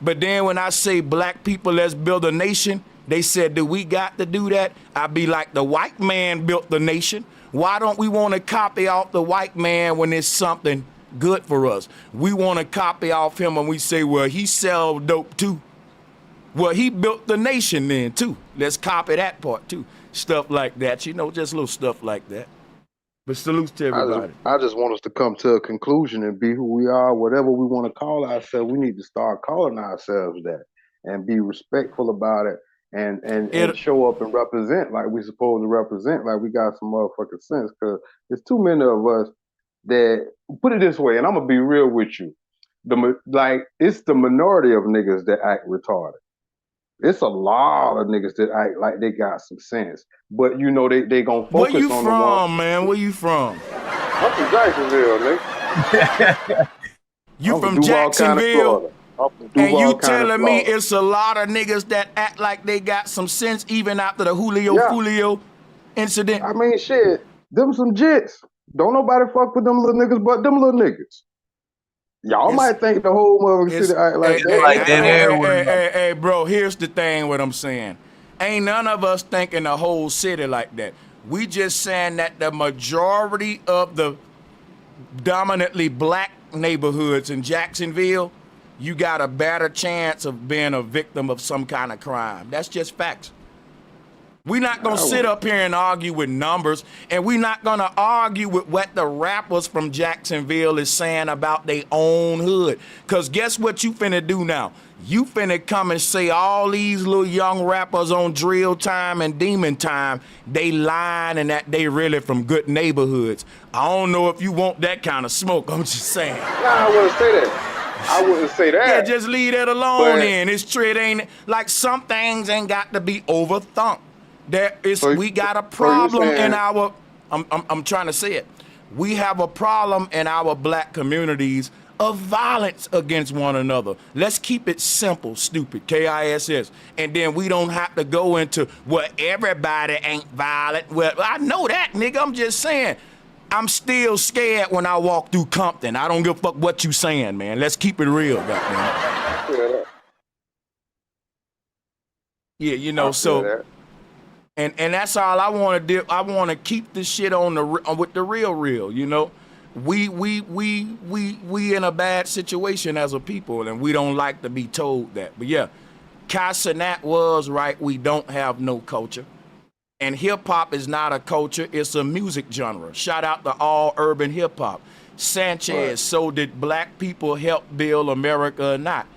But then when I say black people, let's build a nation, they said, do we got to do that? I be like, the white man built the nation. Why don't we want to copy off the white man when it's something good for us? We want to copy off him when we say, well, he sell dope too. Well, he built the nation then too. Let's copy that part too. Stuff like that, you know, just little stuff like that. But salutes to everybody. I just want us to come to a conclusion and be who we are, whatever we want to call ourselves. We need to start calling ourselves that and be respectful about it and show up and represent like we supposed to represent, like we got some motherfucking sense. Because there's too many of us that, put it this way, and I'm gonna be real with you, it's the minority of niggas that act retarded. It's a lot of niggas that act like they got some sense, but you know they gonna focus on Where you the from, one. man? Where you from? I'm from Jacksonville, nigga. You I'm from Duval County, Jacksonville? Florida. And you County, telling me Florida. it's a lot of niggas that act like they got some sense even after the Julio incident? I mean, shit, them some jits. Don't nobody fuck with them little niggas but them little niggas. Y'all might think the whole motherfucking city act like that. Hey, bro, here's the thing what I'm saying. Ain't none of us thinking the whole city like that. We just saying that the majority of the dominantly black neighborhoods in Jacksonville, you got a better chance of being a victim of some kind of crime. That's just facts. We're not going to sit up here and argue with numbers, and we're not going to argue with what the rappers from Jacksonville is saying about their own hood. Because guess what you finna do now? You finna come and say all these little young rappers on Drill Time and Demon Time, they lying and that they really from good neighborhoods. I don't know if you want that kind of smoke. I'm just saying. Nah, I wouldn't say that. I wouldn't say that. Yeah, just leave that alone then. It's true. It ain't like some things ain't got to be overthunk. We got a problem in our. I'm trying to say it. We have a problem in our black communities of violence against one another. Let's keep it simple, stupid. KISS, and then we don't have to go into everybody ain't violent. Well, I know that, nigga. I'm just saying. I'm still scared when I walk through Compton. I don't give a fuck what you saying, man. Let's keep it real, goddamn. Yeah, you know, so. And that's all I want to do. I want to keep this shit with the real, you know. We in a bad situation as a people, and we don't like to be told that. But yeah, Cenat was right. We don't have no culture. And hip hop is not a culture, it's a music genre. Shout out to all urban hip hop. Sanchez, right. So did black people help build America or not?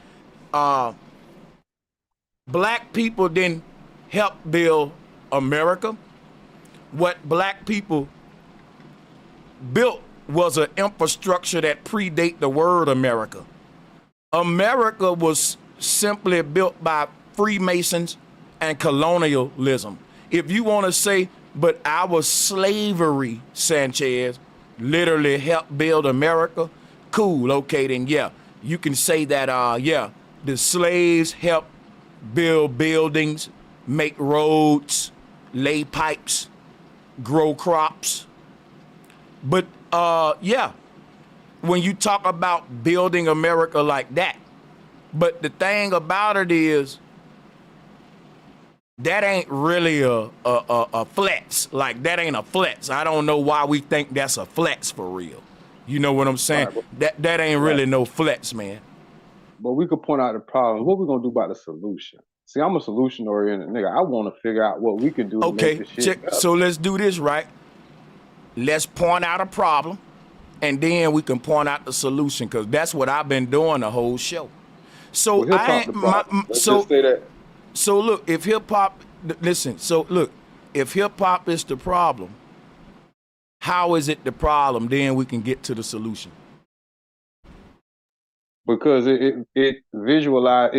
Black people didn't help build America. What black people built was an infrastructure that predate the word America. America was simply built by Freemasons and colonialism. If you want to say, but our slavery, Sanchez, literally helped build America, cool, okay, then yeah, you can say that, the slaves helped build buildings, make roads, lay pipes, grow crops. But when you talk about building America like that, but the thing about it is, that ain't really a flex. Like, that ain't a flex. I don't know why we think that's a flex for real. You know what I'm saying? Right, that ain't really no flex, man. But we could point out the problem. What we gonna do about the solution? See, I'm a solution-oriented nigga. I want to figure out what we can do to make this shit better. So let's do this, right? Let's point out a problem, and then we can point out the solution, because that's what I've been doing the whole show. So just say that. So look, if hip hop, if hip hop is the problem, how is it the problem? Then we can get to the solution. Because it visualize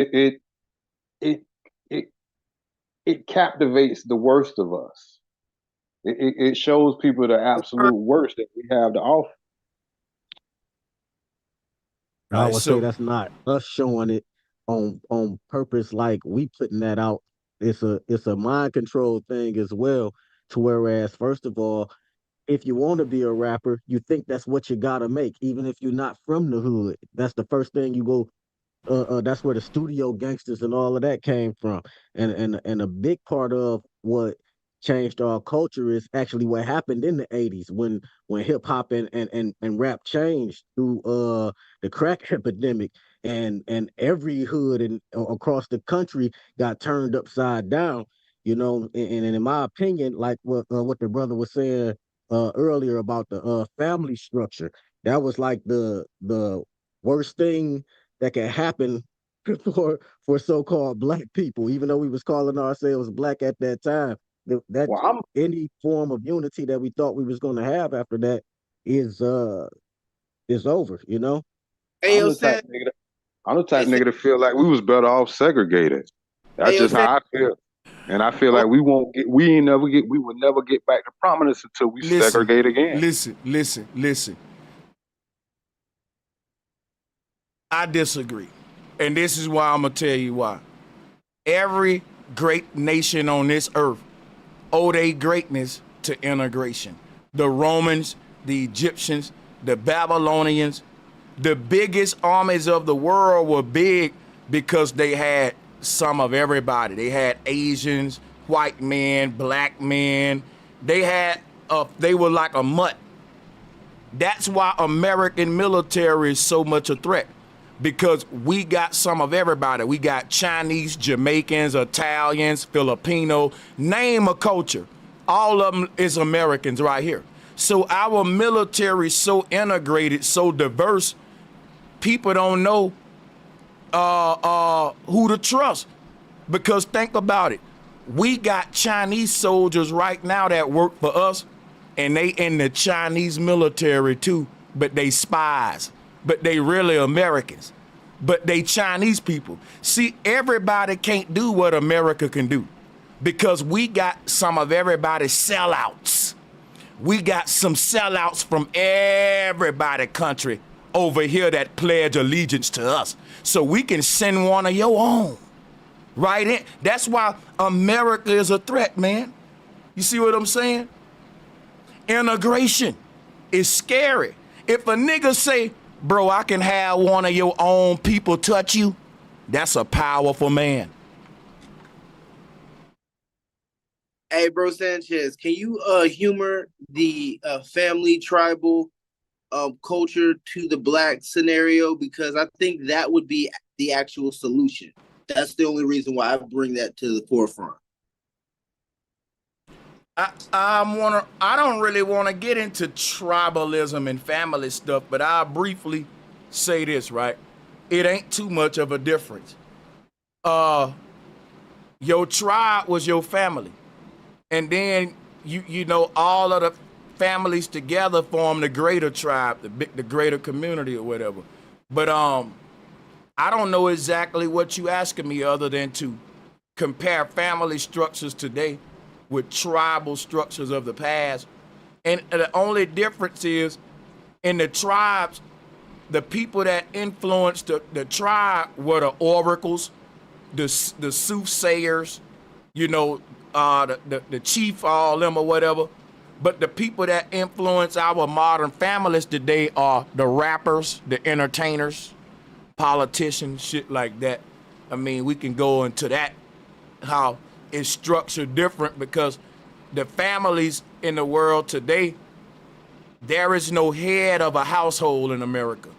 it captivates the worst of us. It shows people the absolute worst that we have to offer. I would say that's not us showing it on purpose, like we putting that out. It's a mind control thing as well. To whereas, first of all, if you want to be a rapper, you think that's what you gotta make, even if you're not from the hood. That's the first thing you go. That's where the studio gangsters and all of that came from. And a big part of what changed our culture is actually what happened in the 80s when hip hop and rap changed through the crack epidemic, and every hood and across the country got turned upside down, you know. And in my opinion, like what the brother was saying earlier about the family structure, that was like the worst thing that can happen for so-called black people, even though we was calling ourselves black at that time. Any form of unity that we thought we was going to have after that is over, you know. I'm the type nigga to feel like we was better off segregated. That's just how I feel. And I feel like we will never get back to prominence until we segregate again. Listen. I disagree. And this is why I'm going to tell you why. Every great nation on this earth owe their greatness to integration. The Romans, the Egyptians, the Babylonians, the biggest armies of the world were big because they had some of everybody. They had Asians, white men, black men. They were like a mutt. That's why American military is so much a threat. because we got some of everybody. We got Chinese, Jamaicans, Italians, Filipino, name a culture. All of them is Americans right here. So our military is so integrated, so diverse, people don't know who to trust. Because think about it. We got Chinese soldiers right now that work for us, and they in the Chinese military too, but they spies. But they really Americans. But they Chinese people. See, everybody can't do what America can do because we got some of everybody's sellouts. We got some sellouts from everybody country over here that pledge allegiance to us. So we can send one of your own. Right in. That's why America is a threat, man. You see what I'm saying? Integration is scary. If a nigga say, bro, I can have one of your own people touch you, that's a powerful man. Hey, bro Sanchez, can you humor the family tribal culture to the black scenario? Because I think that would be the actual solution. That's the only reason why I bring that to the forefront. I don't really want to get into tribalism and family stuff, but I'll briefly say this, right? It ain't too much of a difference. Your tribe was your family. And then you know all of the families together form the greater tribe, the greater community or whatever. But I don't know exactly what you asking me other than to compare family structures today with tribal structures of the past. And the only difference is in the tribes, the people that influenced the tribe were the oracles, the soothsayers, you know, the chief, all them or whatever. But the people that influence our modern families today are the rappers, the entertainers, politicians, shit like that. I mean, we can go into that, how it's structured different, because the families in the world today, there is no head of a household in America.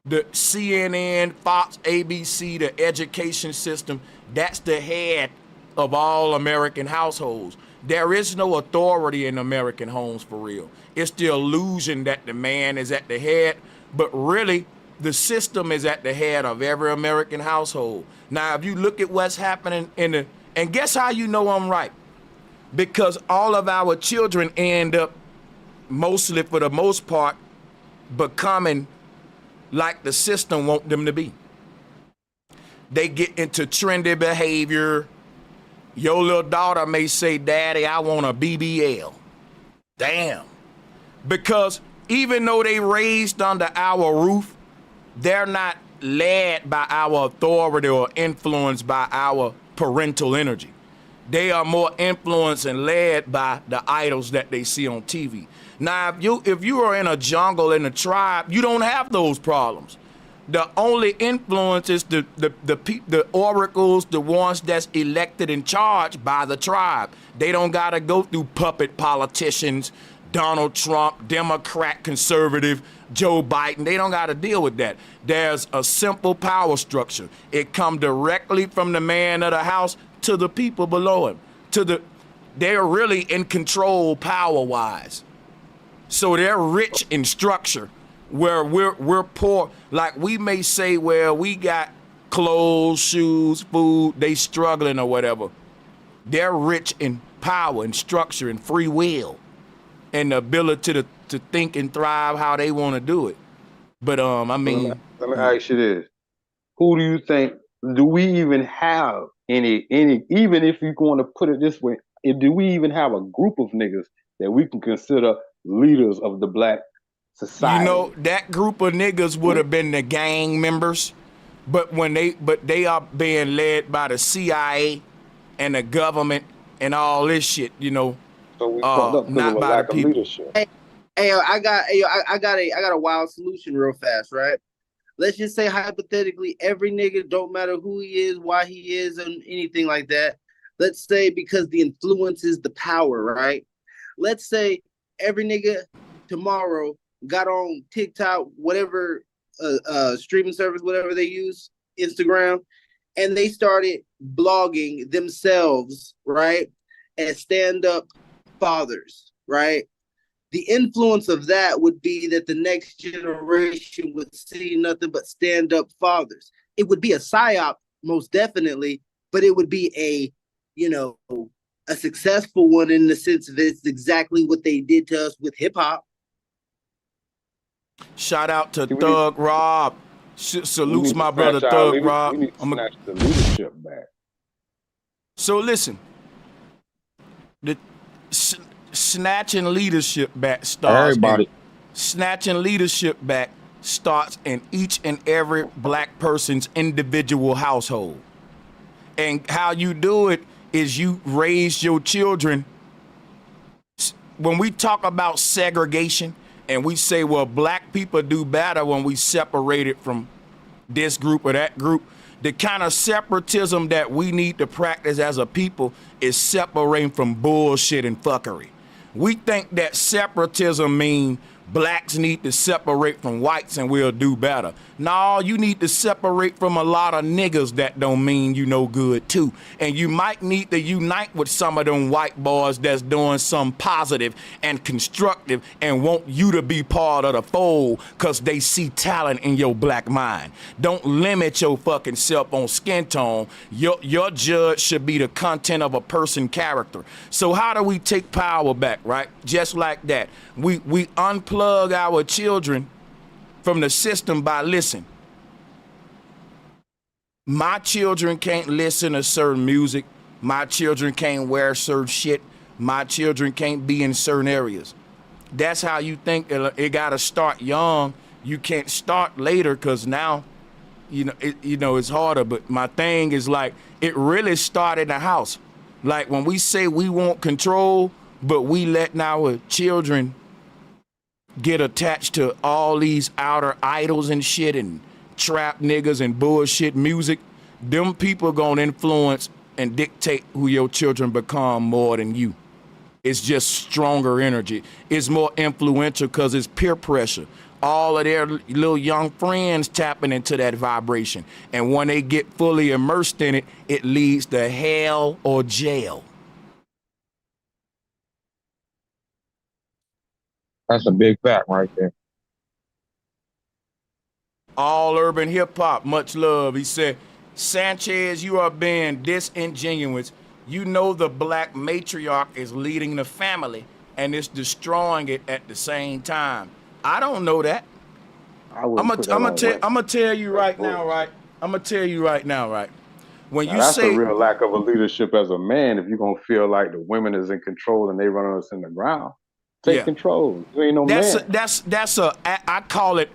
The CNN, Fox, ABC, the education system, that's the head of all American households. There is no authority in American homes for real. It's the illusion that the man is at the head, but really the system is at the head of every American household. Now, if you look at what's happening and guess how you know I'm right? Because all of our children end up, mostly for the most part, becoming like the system want them to be. They get into trendy behavior. Your little daughter may say, Daddy, I want a BBL. Damn. Because even though they raised under our roof, they're not led by our authority or influenced by our parental energy. They are more influenced and led by the idols that they see on TV. Now, if you are in a jungle in a tribe, you don't have those problems. The only influence is the oracles, the ones that's elected in charge by the tribe. They don't got to go through puppet politicians, Donald Trump, Democrat, conservative, Joe Biden. They don't got to deal with that. There's a simple power structure. It come directly from the man of the house to the people below him. They're really in control power-wise. So they're rich in structure, where we're poor. Like we may say, well, we got clothes, shoes, food, they struggling or whatever. They're rich in power and structure and free will and the ability to think and thrive how they want to do it. But I mean, let me ask you this: who do you think? Do we even have any? Even if you're going to put it this way, do we even have a group of niggas that we can consider leaders of the black society? You know, that group of niggas would have been the gang members, but they are being led by the CIA and the government and all this shit, you know. So we not by the people. Leadership. Hey, I got a wild solution real fast, right? Let's just say hypothetically, every nigga, don't matter who he is, why he is, and anything like that. Let's say because the influence is the power, right? Let's say every nigga tomorrow got on TikTok, whatever streaming service, whatever they use, Instagram, and they started blogging themselves, right, as stand-up fathers, right? The influence of that would be that the next generation would see nothing but stand-up fathers. It would be a psyop, most definitely, but it would be a successful one in the sense that it's exactly what they did to us with hip-hop. Shout out to Thug Rob. Salutes my brother Thug Rob. We need to snatch the leadership back. So listen, the snatching leadership back starts. Snatching leadership back starts in each and every black person's individual household. And how you do it is you raise your children. When we talk about segregation and we say, well, black people do better when we separate it from this group or that group, the kind of separatism that we need to practice as a people is separating from bullshit and fuckery. We think that separatism means blacks need to separate from whites and we'll do better. No, you need to separate from a lot of niggas that don't mean you no good too. And you might need to unite with some of them white boys that's doing something positive and constructive and want you to be part of the fold because they see talent in your black mind. Don't limit your fucking self on skin tone. Your judge should be the content of a person's character. So how do we take power back, right? Just like that. We unplug our children from the system by listen. My children can't listen to certain music. My children can't wear certain shit. My children can't be in certain areas. That's how you think it got to start young. You can't start later because now, it's harder. But my thing is like, it really started in the house. Like when we say we want control, but we letting our children get attached to all these outer idols and shit and trap niggas and bullshit music, them people gonna influence and dictate who your children become more than you. It's just stronger energy. It's more influential because it's peer pressure. All of their little young friends tapping into that vibration. And when they get fully immersed in it, it leads to hell or jail. That's a big fact right there. All urban hip hop, much love. He said, Sanchez, you are being disingenuous. You know the black matriarch is leading the family and it's destroying it at the same time. I don't know that. I'm gonna tell you right now, right? I'm gonna tell you right now, right? When you that's say a real lack of a leadership as a man, if you're gonna feel like the women is in control and they running us in the ground. Take control. You ain't no man. I call it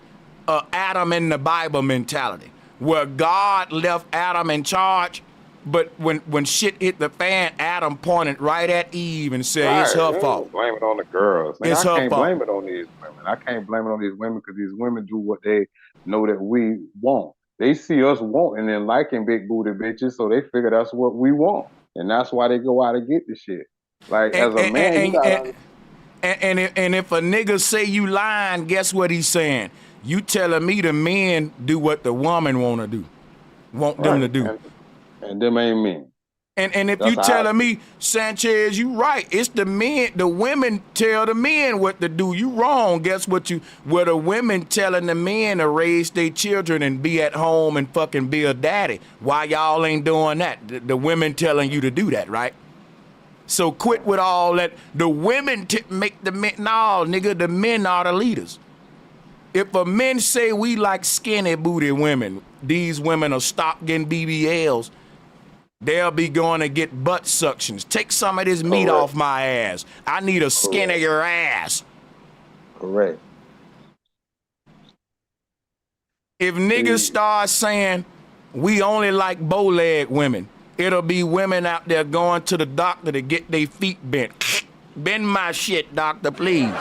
a Adam in the Bible mentality, where God left Adam in charge, but when shit hit the fan, Adam pointed right at Eve and said it's her fault. Blame it on the girls. It's her can't fault. blame it on these women. I can't blame it on these women because these women do what they know that we want. They see us wanting and liking big booty bitches, so they figure that's what we want, and that's why they go out and get the shit. Like as a man, you gotta. And if a nigga say you lying, guess what he's saying? You telling me the men do what the woman want them to do. And them ain't me. And if you telling me, Sanchez, you right. It's the men, the women tell the men what to do. You wrong. Guess what where the women telling the men to raise their children and be at home and fucking be a daddy. Why y'all ain't doing that? The women telling you to do that, right? So quit with all that. The women make the men. No, nigga, the men are the leaders. If a men say we like skinny booty women, these women will stop getting BBLs. They'll be going to get butt suctions. Take some of this meat off my ass. I need a skinnier ass. Correct. If niggas start saying we only like bow-leg women, it'll be women out there going to the doctor to get their feet bent. Bend my shit, doctor, please.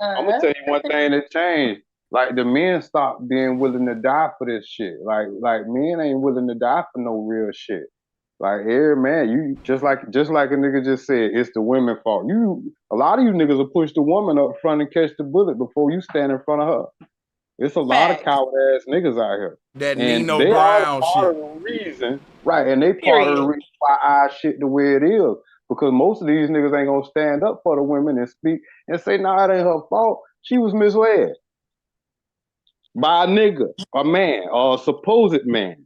I'm gonna tell you one thing that changed. Like the men stopped being willing to die for this shit. Like men ain't willing to die for no real shit. Like, here, man, you just like a nigga just said, it's the women's fault. A lot of you niggas will push the woman up front and catch the bullet before you stand in front of her. It's a lot of coward ass niggas out here. That And Nino they are Brown part shit. of the reason, right? And they part of the Period. reason why our shit the way it is. Because most of these niggas ain't gonna stand up for the women and speak and say, nah, it ain't her fault. She was misled by a nigga, a man, or a supposed man.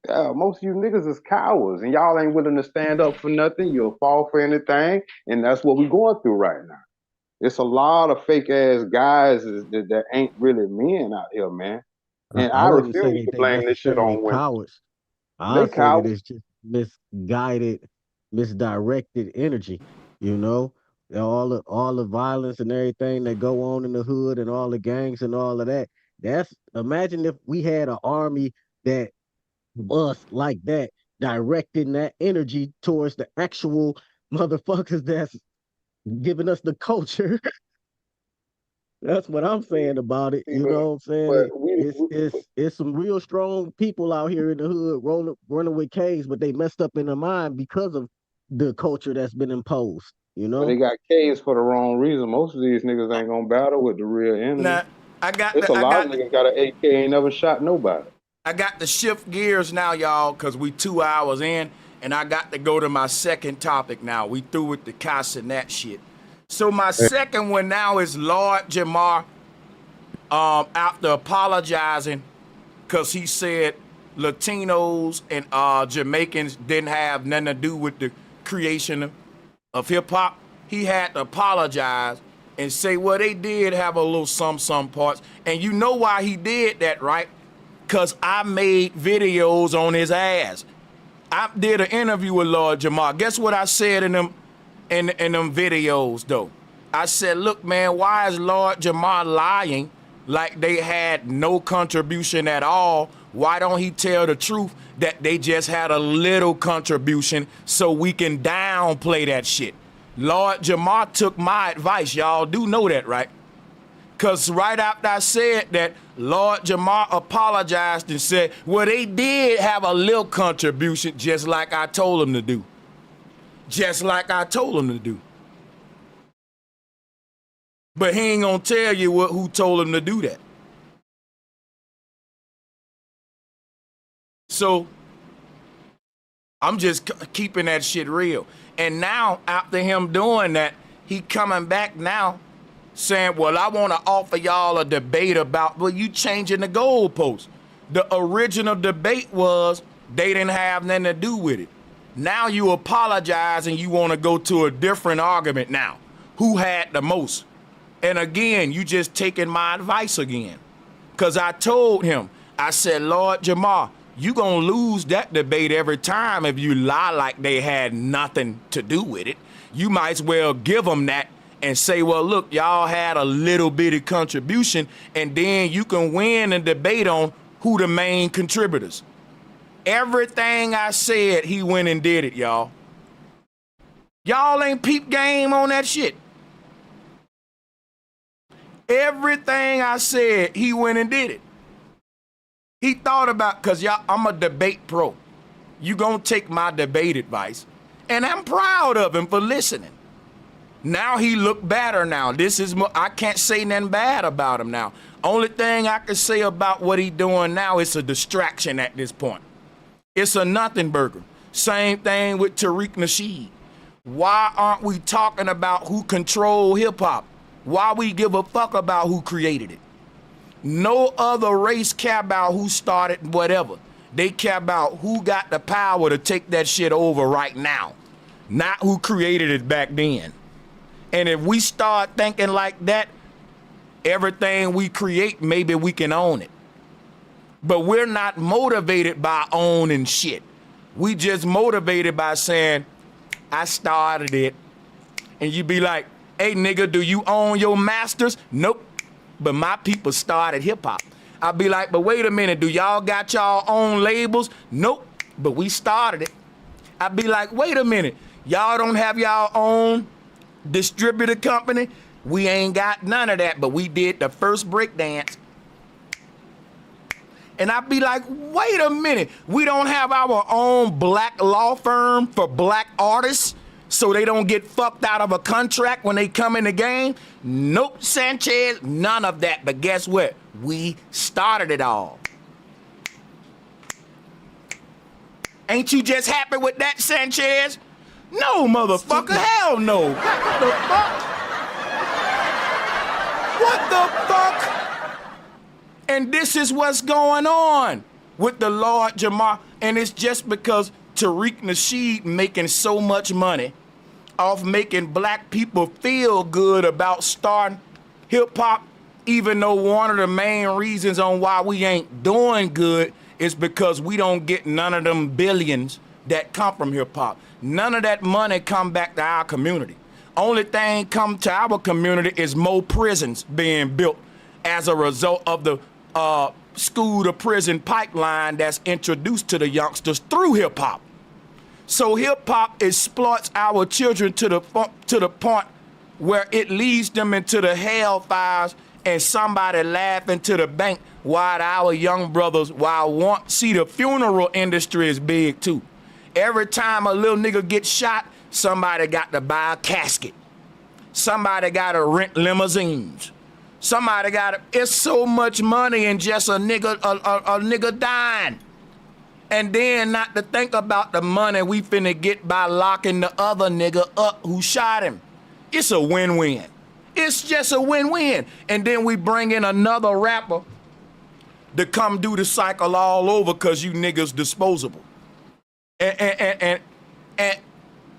Yeah, most of you niggas is cowards and y'all ain't willing to stand up for nothing. You'll fall for anything. And that's what we're going through right now. It's a lot of fake ass guys that ain't really men out here, man. And I I wouldn't say refuse that to they blame this shit necessarily on women. cowards. They I'll say that cowards. it's just misguided, misdirected energy. You know, all the violence and everything that go on in the hood and all the gangs and all of that. Imagine if we had an army that was like that, directing that energy towards the actual motherfuckers that's giving us the culture. That's what I'm saying about it. See, You know what I'm saying? but It's some real strong people out here in the hood running with K's, but they messed up in their mind because of the culture that's been imposed. You but they know? got K's for the wrong reason. Most of these niggas ain't gonna battle with the real enemy. Now, I got It's a I lot of got niggas got an AK ain't never shot nobody. I got to shift gears now, y'all, because we 2 hours in, and I got to go to my second topic now. We through with the Cenat shit. So my second one now is Lord Jamar, after apologizing, because he said Latinos and Jamaicans didn't have nothing to do with the creation of hip hop. He had to apologize and say, well, they did have a little some parts. And you know why he did that, right? Because I made videos on his ass. I did an interview with Lord Jamar. Guess what I said in them videos, though? I said, look, man, why is Lord Jamar lying like they had no contribution at all? Why don't he tell the truth that they just had a little contribution so we can downplay that shit? Lord Jamar took my advice. Y'all do know that, right? Because right after I said that, Lord Jamar apologized and said, well, they did have a little contribution, just like I told them to do. Just like I told them to do. But he ain't gonna tell you who told him to do that. So I'm just keeping that shit real. And now, after him doing that, he coming back now saying, well, I want to offer y'all a debate about, well, you changing the goalposts. The original debate was they didn't have nothing to do with it. Now you apologize and you want to go to a different argument now. Who had the most? And again, you just taking my advice again. Because I told him, I said, Lord Jamar, you gonna lose that debate every time if you lie like they had nothing to do with it. You might as well give them that and say, well, look, y'all had a little bitty contribution, and then you can win and debate on who the main contributors. Everything I said, he went and did it, y'all. Y'all ain't peep game on that shit. Everything I said, he went and did it. He thought about, because y'all, I'm a debate pro. You gonna take my debate advice, and I'm proud of him for listening. Now he look better now. I can't say nothing bad about him now. Only thing I can say about what he doing now is a distraction at this point. It's a nothing burger. Same thing with Tariq Nasheed. Why aren't we talking about who control hip hop? Why we give a fuck about who created it? No other race care about who started whatever. They care about who got the power to take that shit over right now, not who created it back then. And if we start thinking like that, everything we create, maybe we can own it. But we're not motivated by owning shit. We just motivated by saying, I started it. And you be like, hey, nigga, do you own your masters? Nope. But my people started hip hop. I'll be like, but wait a minute, do y'all got y'all own labels? Nope. But we started it. I'd be like, wait a minute, y'all don't have y'all own distributor company? We ain't got none of that, but we did the first break dance. And I'd be like, wait a minute, we don't have our own black law firm for black artists so they don't get fucked out of a contract when they come in the game? Nope, Sanchez, none of that. But guess what? We started it all. Ain't you just happy with that, Sanchez? No, motherfucker, hell no. What the fuck? What the fuck? And this is what's going on with the Lord Jamar. And it's just because Tariq Nasheed making so much money off making black people feel good about starting hip-hop, even though one of the main reasons on why we ain't doing good is because we don't get none of them billions that come from hip-hop. None of that money come back to our community. Only thing come to our community is more prisons being built as a result of the school to prison pipeline that's introduced to the youngsters through hip-hop. So hip-hop exploits our children to the point where it leads them into the hellfires and somebody laughing to the bank while our young brothers, see the funeral industry is big too. Every time a little nigga gets shot, somebody got to buy a casket. Somebody got to rent limousines. Somebody got to, it's so much money in just a nigga dying. And then not to think about the money we finna get by locking the other nigga up who shot him. It's a win-win. It's just a win-win. And then we bring in another rapper to come do the cycle all over because you niggas disposable. And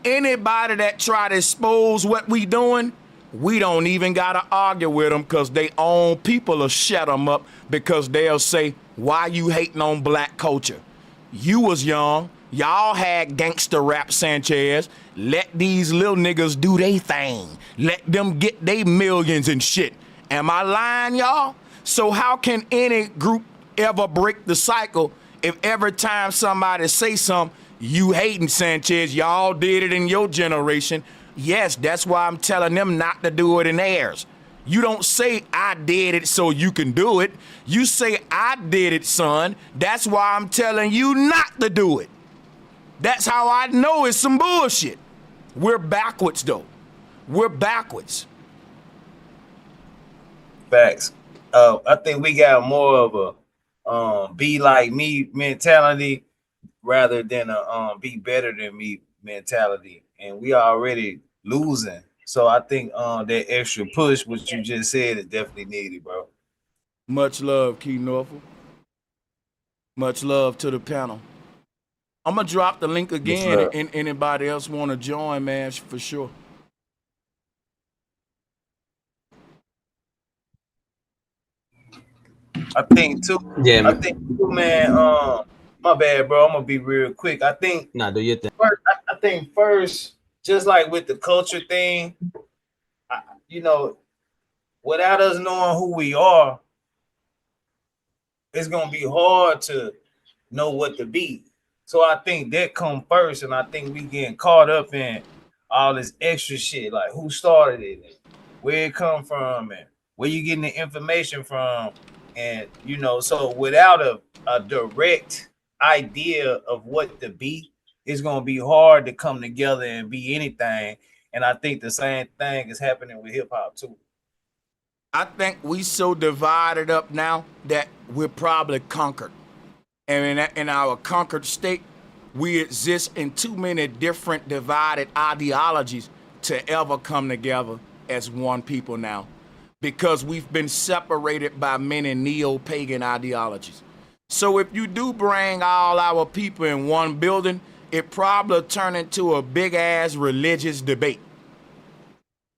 anybody that try to expose what we doing, we don't even gotta argue with them because they own people will shut them up because they'll say, why you hating on black culture? You was young, y'all had gangster rap, Sanchez. Let these little niggas do they thing. Let them get they millions and shit. Am I lying, y'all? So how can any group ever break the cycle if every time somebody say something, you hating, Sanchez, y'all did it in your generation? Yes, that's why I'm telling them not to do it in theirs. You don't say I did it so you can do it. You say I did it, son. That's why I'm telling you not to do it. That's how I know it's some bullshit. We're backwards though. We're backwards. Facts. I think we got more of a be like me mentality rather than a be better than me mentality. And we already losing. So I think that extra push, what you just said, is definitely needed, bro. Much love, Key Norfolk. Much love to the panel. I'm gonna drop the link again, and anybody else want to join, man, for sure. I think too. Yeah, man. I think too, man. My bad, bro. I'm gonna be real quick. I think. Nah, do your thing. I think first, just like with the culture thing, you know, without us knowing who we are, it's gonna be hard to know what to be. So I think that come first, and I think we getting caught up in all this extra shit, like who started it, and where it come from, and where you getting the information from, and you know, so without a direct idea of what to be, it's gonna be hard to come together and be anything. And I think the same thing is happening with hip hop too. I think we so divided up now that we're probably conquered. And in our conquered state, we exist in too many different divided ideologies to ever come together as one people now, because we've been separated by many neo-pagan ideologies. So if you do bring all our people in one building, it probably turn into a big-ass religious debate.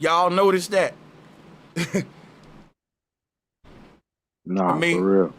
Y'all notice that? Nah, I mean, for real.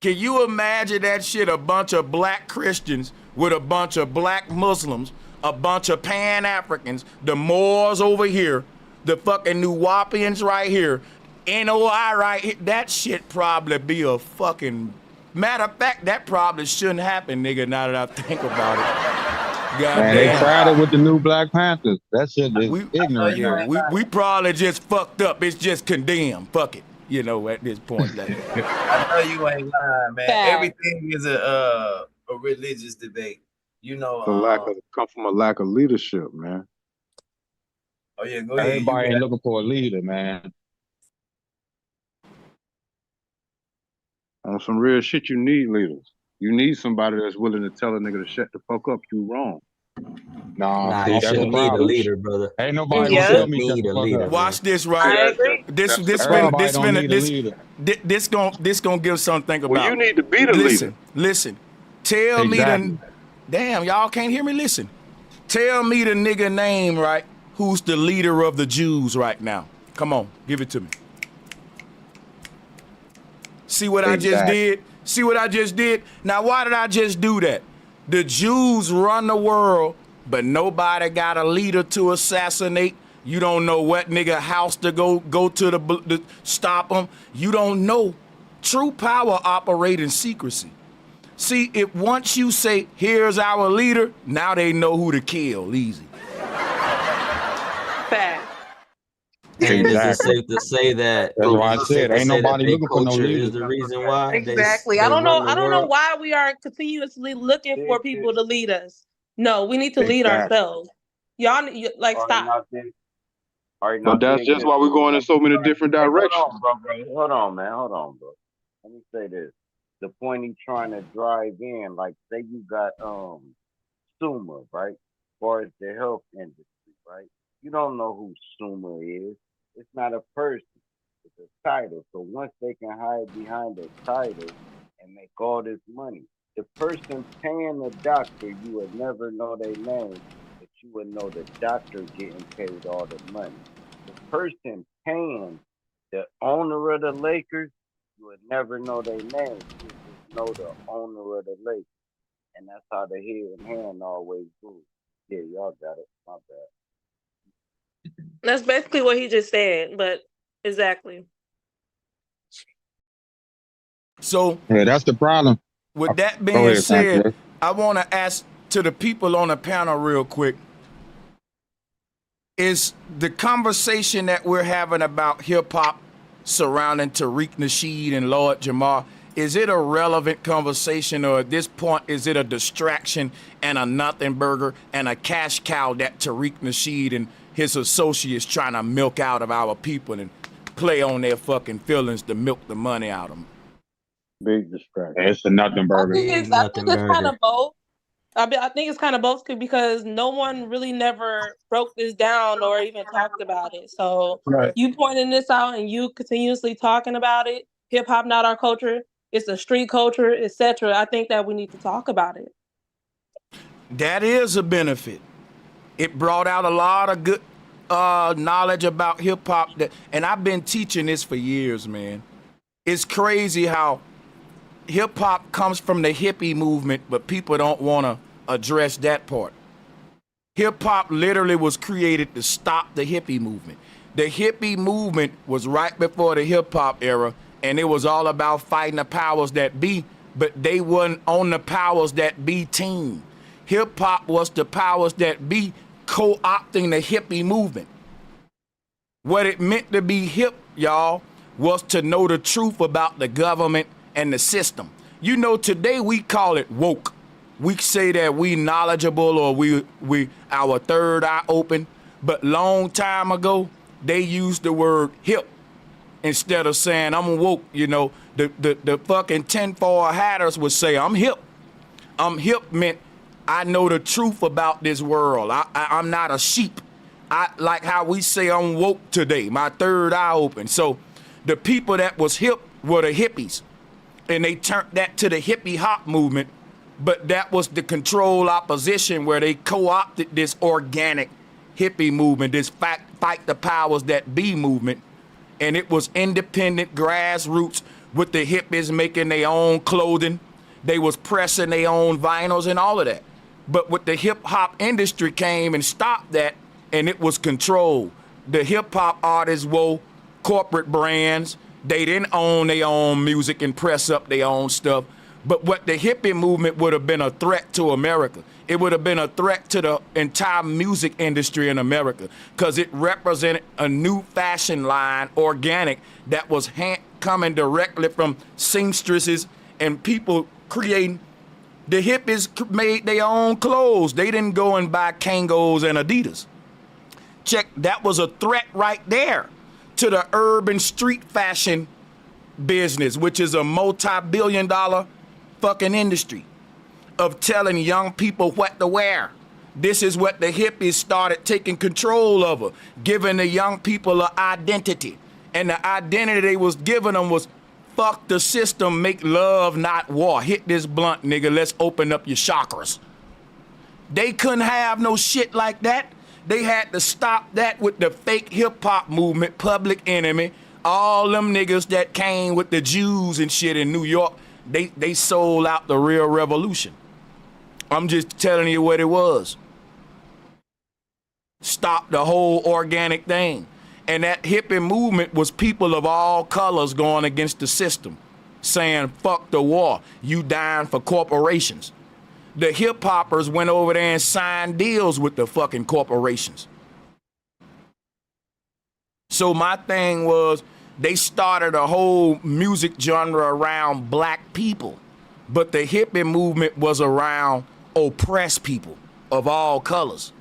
Can you imagine that shit? A bunch of black Christians with a bunch of black Muslims, a bunch of Pan-Africans, the Moors over here, the fucking Nuwapians right here, NOI right here. That shit probably be a fucking... Matter of fact, that probably shouldn't happen, nigga, now that I think about it. Man, they tried it with the new Black Panthers. That shit is ignorant. Yeah, we probably just fucked up. It's just condemned. Fuck it. You know, at this point. Like, I know you ain't lying, man. Facts. Everything is a religious debate. You know. Come from a lack of leadership, man. Oh yeah, go ahead. Everybody ain't looking for a leader, man. On some real shit, you need leaders. You need somebody that's willing to tell a nigga to shut the fuck up. You wrong. Nah, they see, that's the shouldn't need a problem. leader, brother. Ain't nobody Yeah. gonna tell me shut the fuck up. watch this, right? I agree. Everybody don't need a leader. This gonna give something to think about. Well, you need to be the leader. Listen. Tell me the damn, y'all can't hear me. Listen. Tell me the nigga name, right? Who's the leader of the Jews right now? Come on, give it to me. See what I just did? See what I just did? Now, why did I just do that? The Jews run the world, but nobody got a leader to assassinate. You don't know what nigga house to go to to stop them. You don't know. True power operate in secrecy. See, if once you say, here's our leader, now they know who to kill, easy. Fact. And is it safe to say that? That's why I said ain't nobody looking for no culture leader. is the reason why. Exactly. They I don't know. run the I don't know world? why we are continuously looking for people to lead us. No, we need to lead Exactly. ourselves. Y'all like stop. But that's just why we're going in so many different directions. Hold on, man. Hold on, bro. Let me say this. The point he's trying to drive in, like say you got Summa, right? As far as the health industry, right? You don't know who Summa is. It's not a person. It's a title. So once they can hide behind a title and make all this money, the person paying the doctor, you would never know their name, but you would know the doctor getting paid all the money. The person paying the owner of the Lakers, you would never know their name. You would just know the owner of the Lakers. And that's how the head and hand always goes. Yeah, y'all got it. My bad. That's basically what he just said, but exactly. So yeah, that's the problem. With that being said, I want to ask to the people on the panel real quick. Is the conversation that we're having about hip hop surrounding Tariq Nasheed and Lord Jamar, is it a relevant conversation, or at this point, is it a distraction and a nothing burger and a cash cow that Tariq Nasheed and his associates trying to milk out of our people and play on their fucking feelings to milk the money out of them? Big distraction. It's a nothing burger. I think it's kind of both. I think it's kind of both because no one really never broke this down or even talked about it. So you pointing this out and you continuously talking about it, hip hop not our culture, it's a street culture, etc. I think that we need to talk about it. That is a benefit. It brought out a lot of good knowledge about hip hop, and I've been teaching this for years, man. It's crazy how hip hop comes from the hippie movement, but people don't want to address that part. Hip hop literally was created to stop the hippie movement. The hippie movement was right before the hip hop era, and it was all about fighting the powers that be, but they wasn't on the powers that be team. Hip hop was the powers that be co-opting the hippie movement. What it meant to be hip, y'all, was to know the truth about the government and the system. You know, today we call it woke. We say that we knowledgeable or we our third eye open, but long time ago they used the word hip instead of saying I'm woke. You know, the fucking tinfoil hatters would say I'm hip. I'm hip meant I know the truth about this world. I'm not a sheep. I like how we say I'm woke today. My third eye open. So the people that was hip were the hippies. And they turned that to the hippie hop movement, but that was the control opposition where they co-opted this organic hippie movement, this fight the powers that be movement, and it was independent grassroots with the hippies making their own clothing. They was pressing their own vinyls and all of that. But with the hip hop industry came and stopped that, and it was controlled. The hip hop artists were corporate brands. They didn't own their own music and press up their own stuff. But what the hippie movement would have been a threat to America. It would have been a threat to the entire music industry in America because it represented a new fashion line, organic, that was coming directly from seamstresses and people creating. The hippies made their own clothes. They didn't go and buy Kangos and Adidas. Check, that was a threat right there to the urban street fashion business, which is a multi-billion-dollar fucking industry of telling young people what to wear. This is what the hippies started taking control of, giving the young people an identity. And the identity they was giving them was, fuck the system, make love, not war. Hit this blunt, nigga, let's open up your chakras. They couldn't have no shit like that. They had to stop that with the fake hip-hop movement, Public Enemy, all them niggas that came with the Jews and shit in New York. They sold out the real revolution. I'm just telling you what it was. Stop the whole organic thing. And that hippie movement was people of all colors going against the system, saying, fuck the war, you dying for corporations. The hip hoppers went over there and signed deals with the fucking corporations. So my thing was, they started a whole music genre around black people, but the hippie movement was around oppressed people of all colors.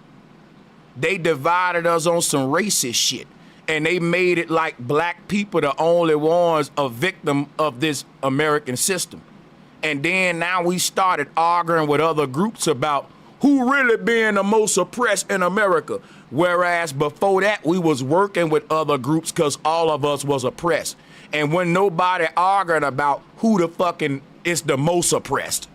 They divided us on some racist shit, and they made it like black people the only ones a victim of this American system. And then now we started arguing with other groups about who really being the most oppressed in America. Whereas before that, we was working with other groups because all of us was oppressed. And when nobody arguing about who the fucking is the most oppressed.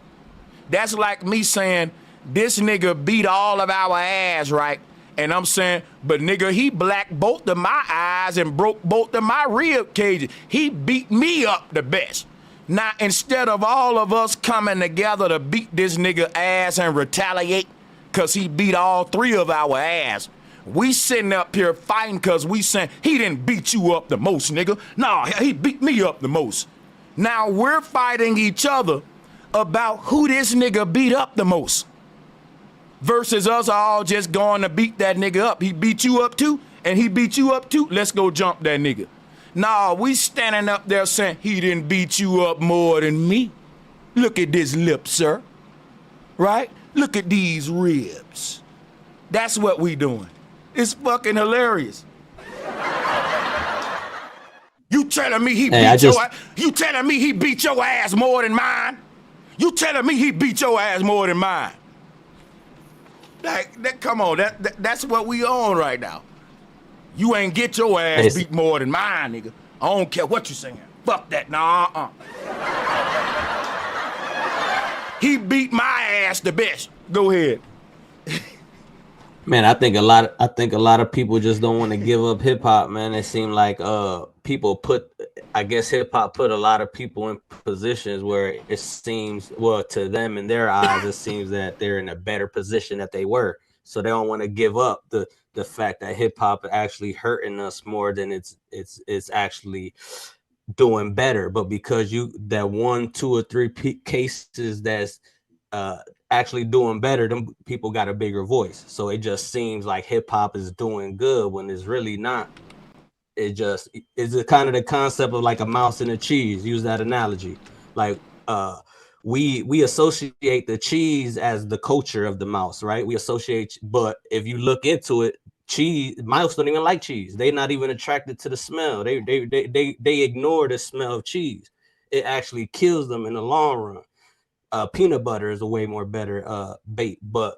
That's like me saying, this nigga beat all of our ass, right? And I'm saying, but nigga, he blacked both of my eyes and broke both of my rib cages. He beat me up the best. Now, instead of all of us coming together to beat this nigga ass and retaliate because he beat all three of our ass, we sitting up here fighting because we saying, he didn't beat you up the most, nigga. No, he beat me up the most. Now, we're fighting each other about who this nigga beat up the most versus us all just going to beat that nigga up. He beat you up too, and he beat you up too. Let's go jump that nigga. Nah, we standing up there saying, he didn't beat you up more than me. Look at this lip, sir. Right? Look at these ribs. That's what we doing. It's fucking hilarious. You telling me he beat your ass? You telling me he beat your ass more than mine? You telling me he beat your ass more than mine? Come on, that's what we on right now. You ain't get your ass beat more than mine, nigga. I don't care what you saying. Fuck that. Nah, He beat my ass the best. Go ahead. Man, I think a lot of people just don't want to give up hip hop, man. It seemed like I guess hip hop put a lot of people in positions where it seems, well, to them in their eyes, it seems that they're in a better position that they were. So they don't want to give up the fact that hip hop actually hurting us more than it's actually doing better. But because that 1, 2, or 3 cases that's actually doing better, them people got a bigger voice. So it just seems like hip hop is doing good when it's really not. It just is kind of the concept of like a mouse and a cheese. Use that analogy. Like we associate the cheese as the culture of the mouse, right? We associate, but if you look into it, mice don't even like cheese. They're not even attracted to the smell. They ignore the smell of cheese. It actually kills them in the long run. Peanut butter is a way more better bait, but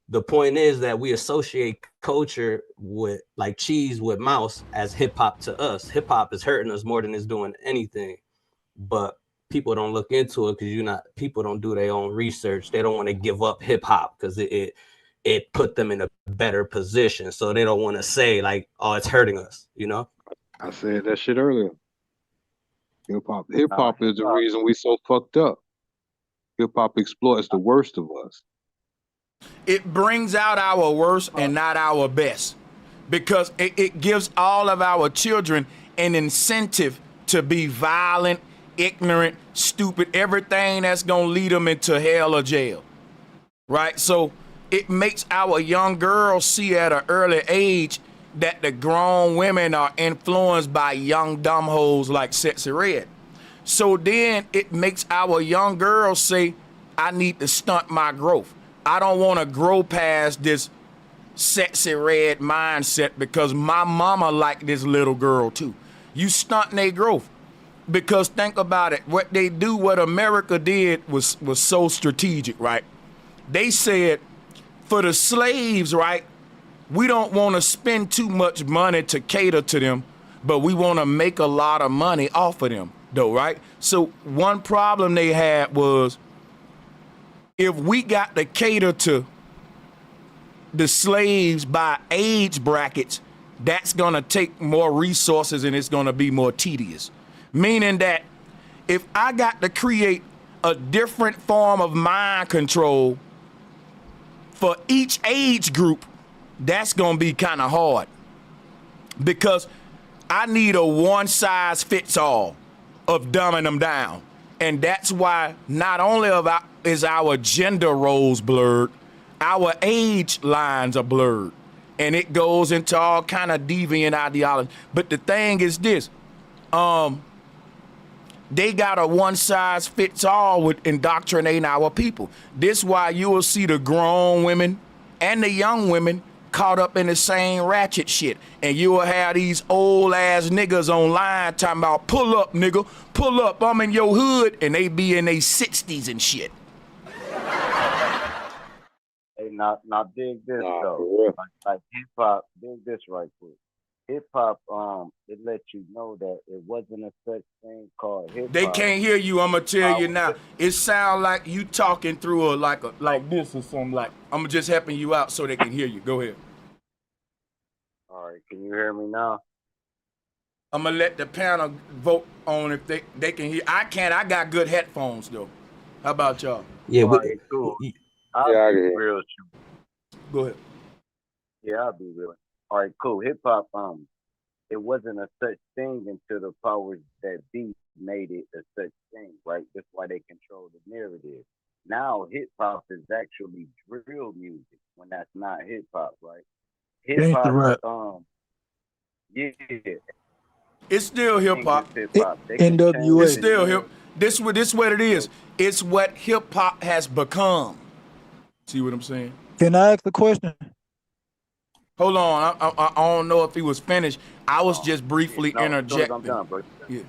the point is that we associate culture with like cheese with mouse as hip hop to us. Hip hop is hurting us more than it's doing anything, but people don't look into it because people don't do their own research. They don't want to give up hip hop because it put them in a better position. So they don't want to say like, oh, it's hurting us, you know? I said that shit earlier. Hip hop is the reason we so fucked up. Hip hop exploits the worst of us. It brings out our worst and not our best because it gives all of our children an incentive to be violent ignorant, stupid, everything that's gonna lead them into hell or jail, right? So it makes our young girls see at an early age that the grown women are influenced by young dumb hoes like Sexy Red. So then it makes our young girls say, I need to stunt my growth. I don't want to grow past this Sexy Red mindset because my mama liked this little girl too. You stunt their growth. Because think about it, what they do, what America did was so strategic, right? They said, for the slaves, right, we don't want to spend too much money to cater to them, but we want to make a lot of money off of them, though, right? So one problem they had was, if we got to cater to the slaves by age brackets, that's going to take more resources and it's going to be more tedious. Meaning that if I got to create a different form of mind control for each age group, that's going to be kind of hard, because I need a one size fits all of dumbing them down. And that's why not only is our gender roles blurred, our age lines are blurred, and it goes into all kind of deviant ideology. But the thing is this, they got a one size fits all with indoctrinating our people. This why you will see the grown women and the young women caught up in the same ratchet shit. And you will have these old ass niggas online talking about, pull up, nigga, pull up, I'm in your hood, and they be in their 60s and shit. Hey, now dig this though. Like hip hop, dig this right quick. Hip hop, it lets you know that it wasn't a such thing called hip hop. They can't hear you. I'm gonna tell you now. It sound like you talking through like this or something. Like I'm just helping you out so they can hear you. Go ahead. All right, can you hear me now? I'm gonna let the panel vote on if they can hear. I can't. I got good headphones though. How about y'all? Yeah, All right, cool. I'll be real. Go ahead. Yeah, I'll be real. All right, cool. Hip hop, it wasn't a such thing until the powers that be made it a such thing, right? That's why they control the narrative. Now hip hop is actually drill music when that's not hip hop, right? Hip hop, yeah. It's still hip hop. NWA. It's still hip. This what it is. It's what hip hop has become. See what I'm saying? Can I ask the question? Hold on, I don't know if he was finished. I was just briefly interjecting. I'm done, bro. Yeah.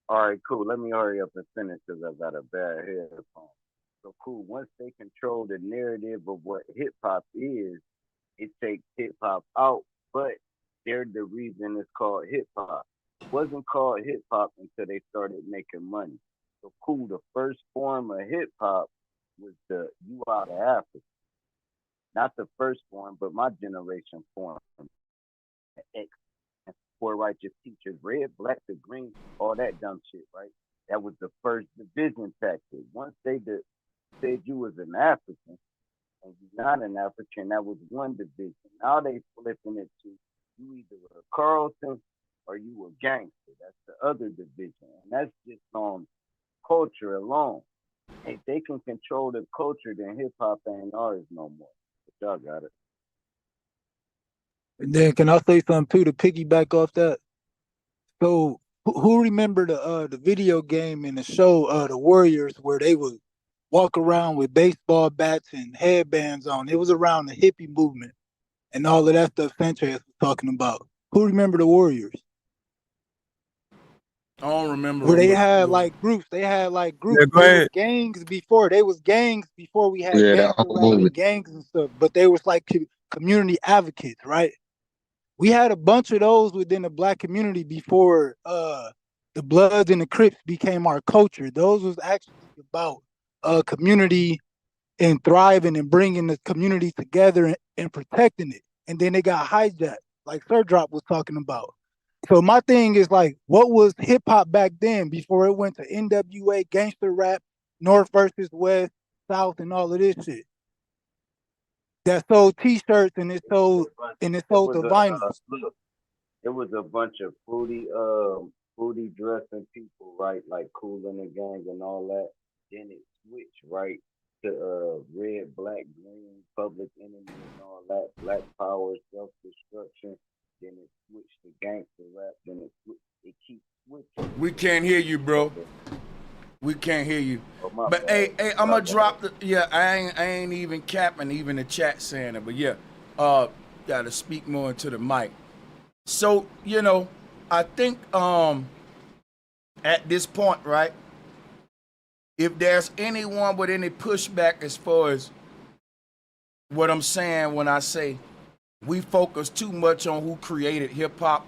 All right, cool. Let me hurry up and finish because I've got a bad headphone. So cool. Once they control the narrative of what hip hop is, it takes hip hop out, but they're the reason it's called hip hop. It wasn't called hip hop until they started making money. So cool. The first form of hip hop was the "You Out of Africa." Not the first form, but my generation form. X, poor righteous teachers, red, black, the green, all that dumb shit, right? That was the first division tactic. Once they said you was an African and you're not an African, that was one division. Now they flipping it to you either a Carlton or you a gangster. That's the other division. And that's just on culture alone. If they can control the culture, then hip hop ain't ours no more. But y'all got it. And then can I say something too to piggyback off that? So who remember the video game and the show the Warriors where they would walk around with baseball bats and headbands on? It was around the hippie movement and all of that stuff Sanchez was talking about. Who remember the Warriors? I don't remember. Where they had like groups. They had like groups. Yeah, go There was ahead. gangs before. They was gangs before we had Yeah, gangster that whole rap and movement. gangs and stuff. But they was like community advocates, right? We had a bunch of those within the black community before the Bloods and the Crips became our culture. Those was actually about community and thriving and bringing the community together and protecting it. And then they got hijacked, like Sir Drop was talking about. So my thing is like, what was hip hop back then before it went to NWA, gangster rap, North versus West, South, and all of this shit? That sold T-shirts and it sold the vinyl. Look, it was a bunch of fruity dressing people, right? Like Cool and the Gang and all that. Then it switched right to red, black, green, public enemy and all that, black power, self destruction. Then it switched to gangster rap. Then it keeps switching. We can't hear you, bro. We can't hear you. Oh, my But bad. hey, I'm My gonna drop the I ain't even capping even the chat saying it, but yeah, gotta speak more into the mic. So, you know, I think at this point, right, if there's anyone with any pushback as far as what I'm saying when I say we focus too much on who created hip hop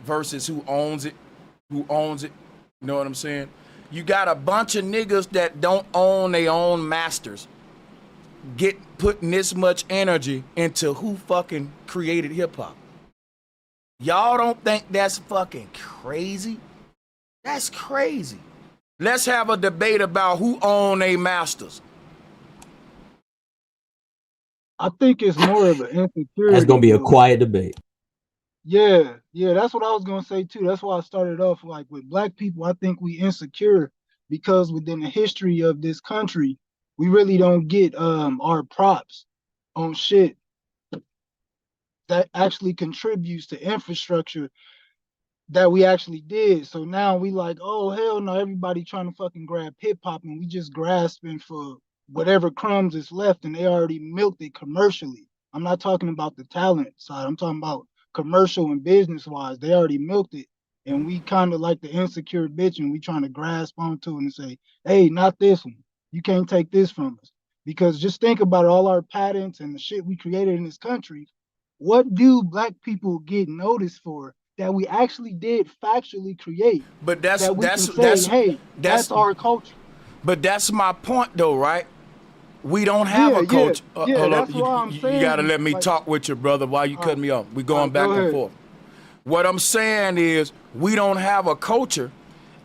versus who owns it, you know what I'm saying? You got a bunch of niggas that don't own their own masters putting this much energy into who fucking created hip hop. Y'all don't think that's fucking crazy? That's crazy. Let's have a debate about who own their masters. I think it's more of an insecurity. That's gonna be a though. quiet debate. Yeah, that's what I was gonna say too. That's why I started off like with black people. I think we insecure because within the history of this country, we really don't get our props on shit that actually contributes to infrastructure that we actually did. So now we like, oh hell no, everybody trying to fucking grab hip hop and we just grasping for whatever crumbs is left and they already milked it commercially. I'm not talking about the talent side. I'm talking about commercial and business wise. They already milked it. And we kind of like the insecure bitch and we trying to grasp onto it and say, hey, not this one. You can't take this from us. Because just think about all our patents and the shit we created in this country. What do black people get noticed for that we actually did factually create? But that's that we can say, hey, that's our culture. But that's my point though, right? We don't have a culture. Hold that's up. why I'm saying. You gotta let me talk with you, brother, while you cut me off. We going back and forth. What I'm saying is we don't have a culture,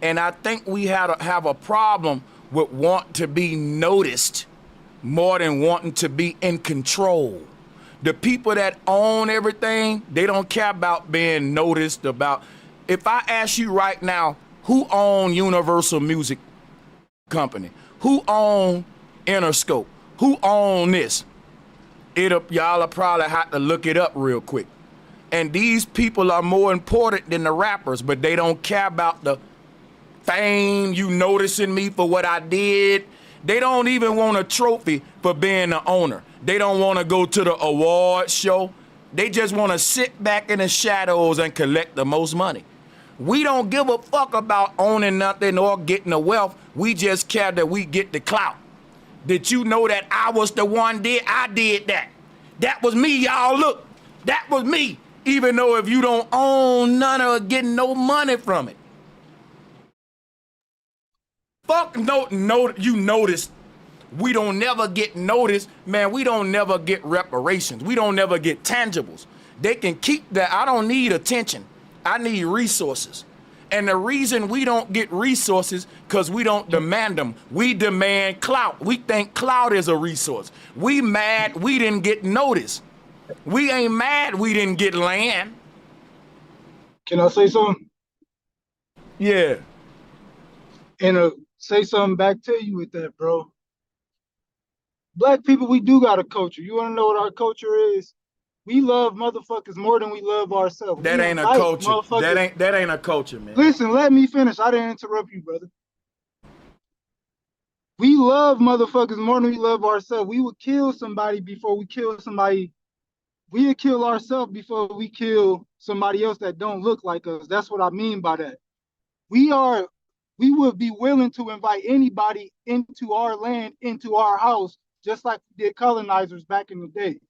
and I think we have a problem with want to be noticed more than wanting to be in control. The people that own everything, they don't care about being noticed about. If I ask you right now, who own Universal Music Company? Who own Interscope? Who own this? Y'all will probably have to look it up real quick. And these people are more important than the rappers, but they don't care about the fame, you noticing me for what I did. They don't even want a trophy for being the owner. They don't want to go to the award show. They just want to sit back in the shadows and collect the most money. We don't give a fuck about owning nothing or getting the wealth. We just care that we get the clout. Did you know that I was the one I did that? That was me, y'all. Look, that was me. Even though if you don't own none of getting no money from it. Fuck no, you notice we don't never get noticed, man. We don't never get reparations. We don't never get tangibles. They can keep that. I don't need attention. I need resources. And the reason we don't get resources because we don't demand them. We demand clout. We think clout is a resource. We mad we didn't get noticed. We ain't mad we didn't get land. Can I say something? Yeah. And say something back to you with that, bro. Black people, we do got a culture. You want to know what our culture is? We love motherfuckers more than we love ourselves. That ain't a culture. That ain't a culture, man. Listen, let me finish. I didn't interrupt you, brother. We love motherfuckers more than we love ourselves. We would kill somebody before we kill somebody. We would kill ourselves before we kill somebody else that don't look like us. That's what I mean by that. We would be willing to invite anybody into our land, into our house, just like we did colonizers back in the day.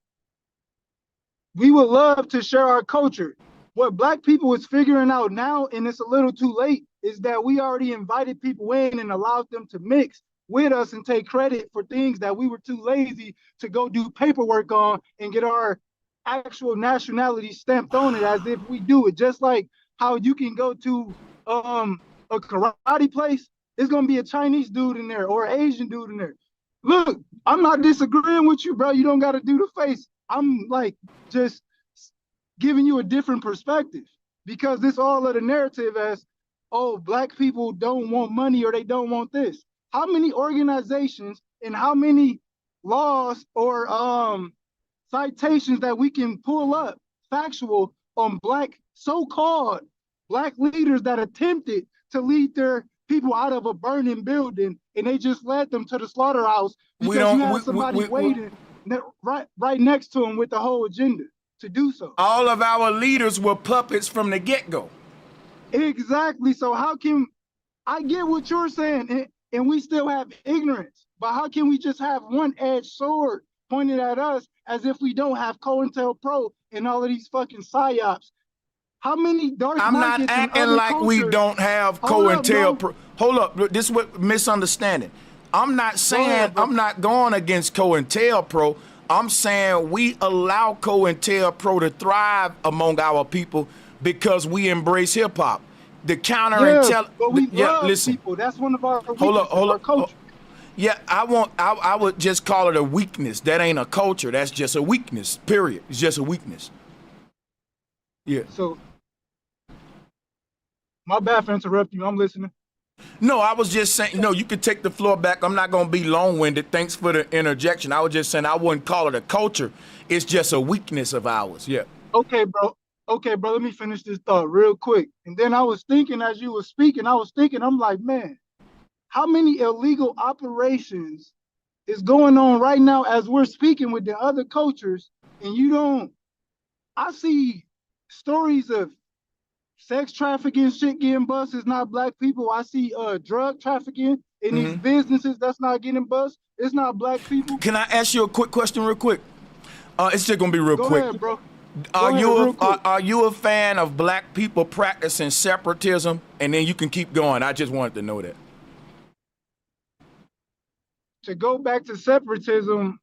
We would love to share our culture. What black people is figuring out now, and it's a little too late, is that we already invited people in and allowed them to mix with us and take credit for things that we were too lazy to go do paperwork on and get our actual nationality stamped on it as if we do it. Just like how you can go to a karate place, it's gonna be a Chinese dude in there or an Asian dude in there. Look, I'm not disagreeing with you, bro. You don't gotta do the face. I'm like just giving you a different perspective. because it's all of the narrative as, oh, black people don't want money or they don't want this. How many organizations and how many laws or citations that we can pull up factual on black, so-called black leaders that attempted to lead their people out of a burning building and they just led them to the slaughterhouse because you had somebody waiting right next to them with the whole agenda to do so. All of our leaders were puppets from the get-go. Exactly. So how can, I get what you're saying, and we still have ignorance, but how can we just have one-edged sword pointed at us as if we don't have COINTELPRO and all of these fucking psyops? How many dark I'm not markets and acting other like we cultures? don't have Hold up, COINTELPRO. Hold up, this is what misunderstanding. I'm not saying ahead, bro. I'm not going against COINTELPRO. I'm saying we allow COINTELPRO to thrive among our people because we embrace hip hop. The counterintelligence. But we love listen. people. That's one of our weaknesses, Hold up, hold our up. culture. Yeah, I would just call it a weakness. That ain't a culture. That's just a weakness. Period. It's just a weakness. Yeah. So, my bad for interrupting you. I'm listening. No, I was just saying, no, you can take the floor back. I'm not going to be long-winded. Thanks for the interjection. I was just saying I wouldn't call it a culture. It's just a weakness of ours. Yeah. Okay, bro. Okay, bro, let me finish this thought real quick. And then I was thinking as you were speaking, I'm like, man, how many illegal operations is going on right now as we're speaking with the other cultures? And I see stories of sex trafficking shit getting bust. It's not black people. I see drug trafficking in these businesses that's not getting bust. It's not black people. Can I ask you a quick question real quick? It's just going to be real quick. Go ahead, bro. Are you a fan of black people practicing separatism? And then you can keep going. I just wanted to know that. To go back to separatism,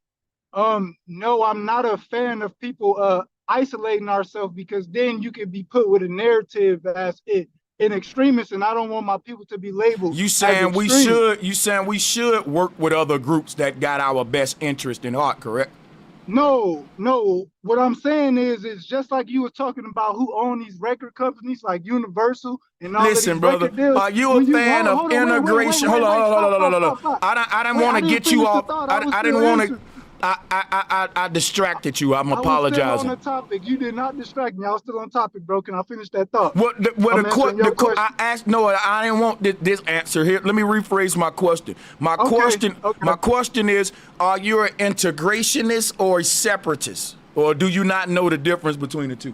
no, I'm not a fan of people isolating ourselves, because then you could be put with a narrative as an extremist, and I don't want my people to be labeled. You saying we should work with other groups that got our best interest in heart, correct? No. What I'm saying is, it's just like you were talking about who own these record companies like Universal and all Listen, of these brother, record deals. are you a fan of integration? Hold on. I didn't want to get you off. I didn't want to. I distracted you. I'm apologizing. I was still on the topic. You did not distract me. I was still on topic, bro. Can I finish that thought? I asked. No, I didn't want this answer here. Let me rephrase my question. My question is: are you an integrationist or a separatist, or do you not know the difference between the two?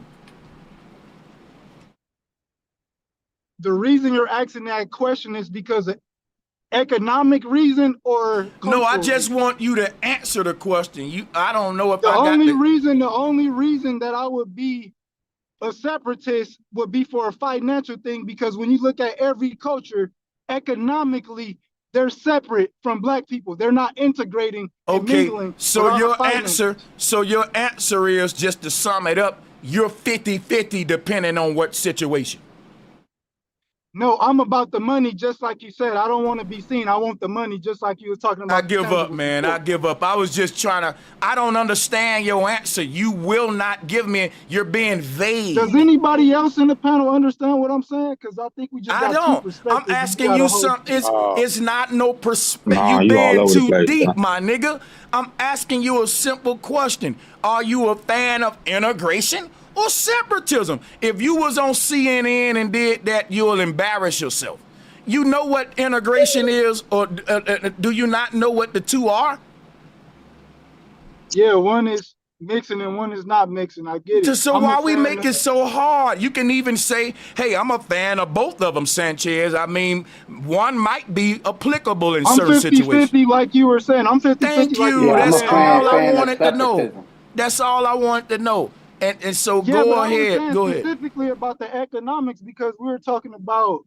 The reason you're asking that question is because of economic reason or no, I just want you to answer the question. I don't know if the only reason that I would be a separatist would be for a financial thing, because when you look at every culture economically, they're separate from black people. They're not integrating and mingling. So your answer is, just to sum it up, you're 50-50 depending on what situation. No, I'm about the money, just like you said. I don't want to be seen. I want the money, just like you were talking about. I give up, man. I give up. I was just trying to. I don't understand your answer. You will not give me. You're being vague. Does anybody else in the panel understand what I'm saying? Because I think we just got two perspectives. I'm asking you something. It's not no perspective. You being too deep, my nigga. I'm asking you a simple question. Are you a fan of integration or separatism? If you was on CNN and did that, you'll embarrass yourself. You know what integration is, or do you not know what the two are? Yeah, one is mixing and one is not mixing. I get it. So why we make it so hard? You can even say, hey, I'm a fan of both of them, Sanchez. I mean, one might be applicable in certain situations. I'm 50-50 like you were saying. I'm 50-50 Thank you. That's all I wanted to know. That's all I wanted to know. And so go ahead. Specifically about the economics, because we were talking about,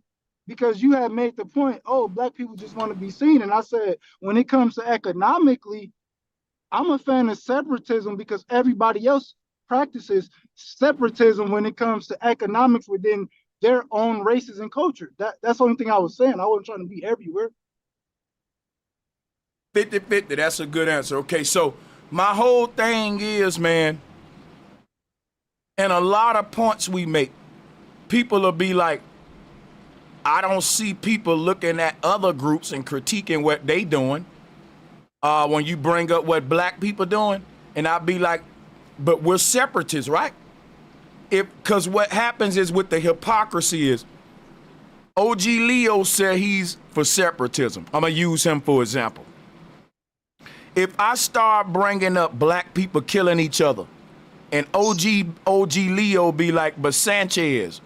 because you had made the point, oh, black people just want to be seen. And I said, when it comes to economically, I'm a fan of separatism because everybody else practices separatism when it comes to economics within their own races and culture. That's the only thing I was saying. I wasn't trying to be everywhere. 50-50, that's a good answer. Okay, so my whole thing is, man, and a lot of points we make, people will be like, I don't see people looking at other groups and critiquing what they doing when you bring up what black people doing. And I'll be like, but we're separatists, right? Because what happens is with the hypocrisy is, OG Leo said he's for separatism. I'm going to use him for example. If I start bringing up black people killing each other, and OG Leo be like, but Sanchez,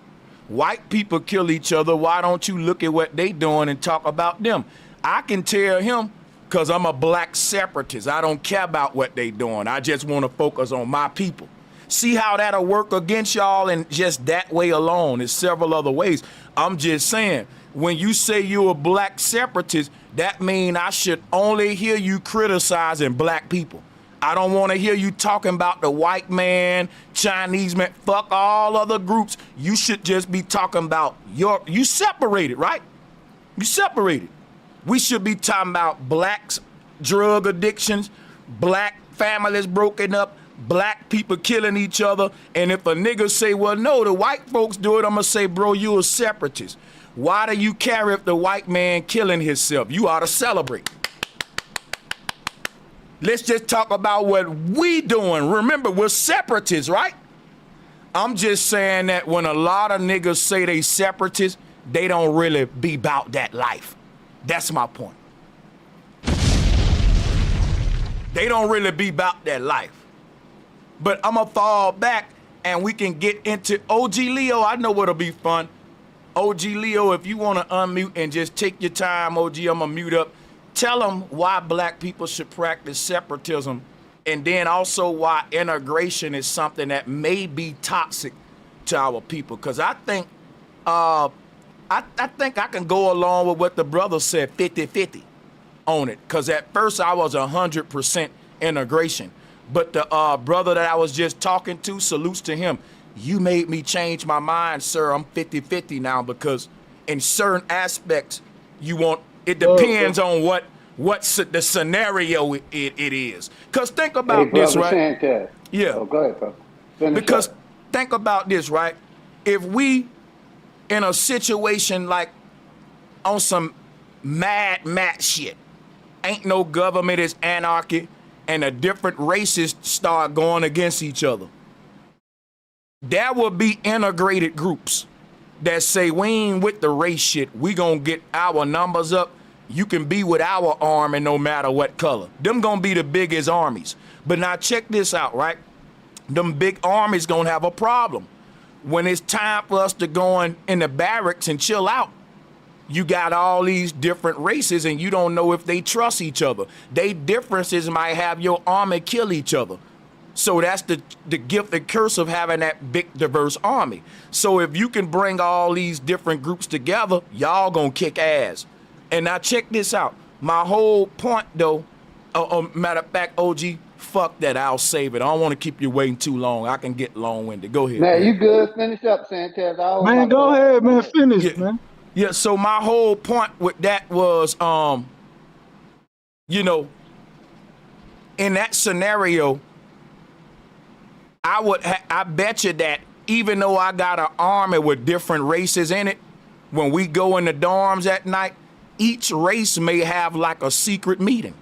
white people kill each other, why don't you look at what they doing and talk about them? I can tell him, because I'm a black separatist. I don't care about what they doing. I just want to focus on my people. See how that'll work against y'all and just that way alone. There's several other ways. I'm just saying, when you say you're a black separatist, that means I should only hear you criticizing black people. I don't want to hear you talking about the white man, Chinese man, fuck all other groups. You should just be talking about you separated, right? You separated. We should be talking about blacks, drug addictions, black families broken up, black people killing each other. And if a nigga say, well, no, the white folks do it, I'm gonna say, bro, you a separatist. Why do you care if the white man killing himself? You ought to celebrate. Let's just talk about what we doing. Remember, we're separatists, right? I'm just saying that when a lot of niggas say they separatists, they don't really be about that life. That's my point. They don't really be about that life. But I'm gonna fall back and we can get into OG Leo. I know what'll be fun. OG Leo, if you wanna unmute and just take your time, OG, I'm gonna mute up. Tell them why black people should practice separatism, and then also why integration is something that may be toxic to our people. Because I think I think I can go along with what the brother said, 50-50 on it. Because at first I was 100% integration. But the brother that I was just talking to, salutes to him. You made me change my mind, sir. I'm 50-50 now, because in certain aspects, it depends on what the scenario it is. Because think about this, right? Sanchez. Yeah. Oh, go ahead, bro. Because think about this, right? If we in a situation like on some mad shit, ain't no government, it's anarchy, and the different races start going against each other, there will be integrated groups that say, we ain't with the race shit, we gonna get our numbers up. You can be with our army no matter what color. Them gonna be the biggest armies. But now check this out, right? Them big armies gonna have a problem. When it's time for us to go in the barracks and chill out, you got all these different races and you don't know if they trust each other. They differences might have your army kill each other. So that's the gift and curse of having that big diverse army. So if you can bring all these different groups together, y'all gonna kick ass. And now check this out. My whole point though, matter of fact, OG, fuck that, I'll save it. I don't want to keep you waiting too long. I can get long-winded. Go ahead. Man, you good? Finish up, Sanchez. Man, go ahead, man. Finish, man. Yeah, so my whole point with that was, in that scenario, I bet you that even though I got an army with different races in it, when we go in the dorms at night, each race may have like a secret meeting.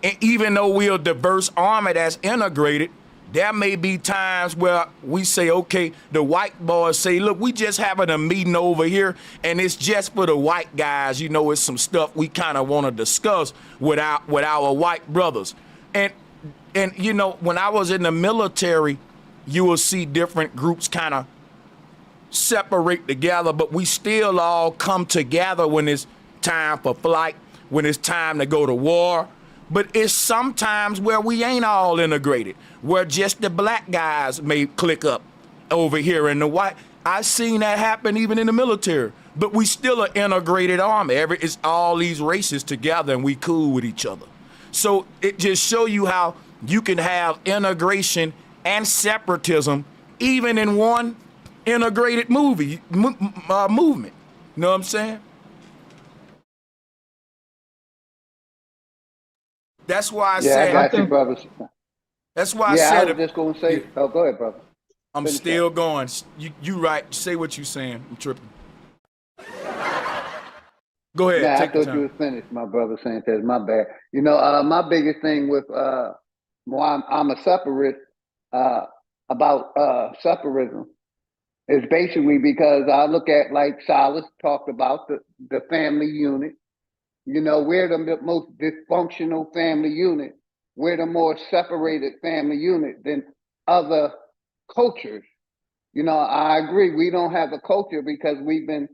And even though we're a diverse army that's integrated, there may be times where we say, okay, the white boys say, look, we just having a meeting over here and it's just for the white guys. It's some stuff we kind of want to discuss with our white brothers. And when I was in the military, you will see different groups kind of separate together, but we still all come together when it's time for flight, when it's time to go to war. But it's sometimes where we ain't all integrated, where just the black guys may click up over here in the white. I've seen that happen even in the military, but we still an integrated army. It's all these races together and we cool with each other. So it just show you how you can have integration and separatism even in one integrated movement. You know what I'm saying? That's why I said. I got you, brothers. That's why I said. I was just going to say. Oh, go ahead, brother. I'm still going. You right. Say what you saying. I'm tripping. Go ahead. Nah, I Take your thought you time. was finished, my brother Sanchez. My bad. You know, my biggest thing with well, I'm a separatist about separatism is basically because I look at, like Silas talked about, the family unit. You know, we're the most dysfunctional family unit. We're the more separated family unit than other cultures. You know, I agree. We don't have a culture because we've been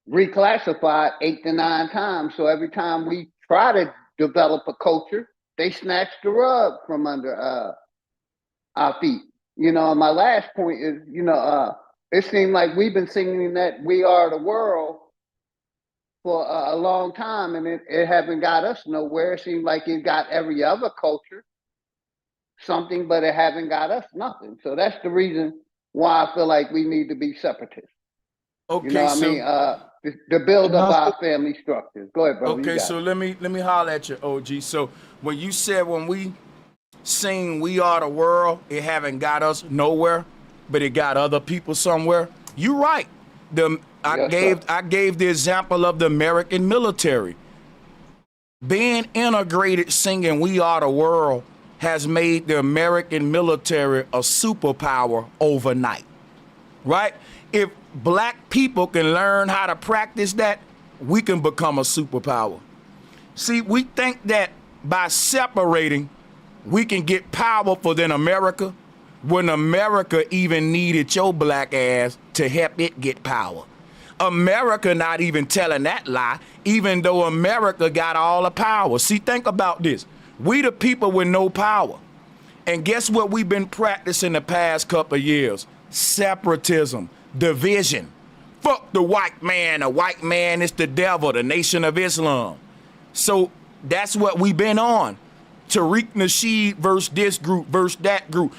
reclassified 8 to 9 times. So every time we try to develop a culture, they snatch the rug from under our feet. You know, and my last point is, you know, it seemed like we've been singing that "We Are the World" for a long time, and it haven't got us nowhere. It seems like it got every other culture something, but it haven't got us nothing. So that's the reason why I feel like we need to be separatists. Okay, you know what so I mean? To build up our family structures. Go ahead, brother. okay, You got so it. let me holler at you, OG. So when you said when we sing "We Are the World," it haven't got us nowhere, but it got other people somewhere. You right. I gave the example of the American military. Being integrated singing "We Are the World" has made the American military a superpower overnight. Right? If black people can learn how to practice that, we can become a superpower. See, we think that by separating, we can get powerful than America, when America even needed your black ass to help it get power. America not even telling that lie, even though America got all the power. See, think about this. We the people with no power. And guess what we've been practicing the past couple of years? Separatism, division. Fuck the white man. The white man is the devil, the Nation of Islam. So that's what we've been on. Tariq Nasheed versus this group versus that group.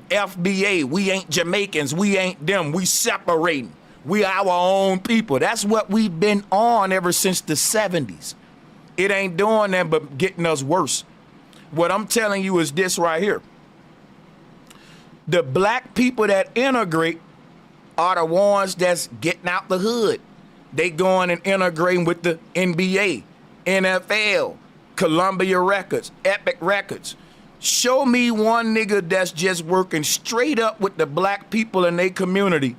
FBA, we ain't Jamaicans, we ain't them, we separating. We our own people. That's what we've been on ever since the 70s. It ain't doing that but getting us worse. What I'm telling you is this right here. The black people that integrate are the ones that's getting out the hood. They going and integrating with the NBA, NFL, Columbia Records, Epic Records. Show me one nigga that's just working straight up with the black people in their community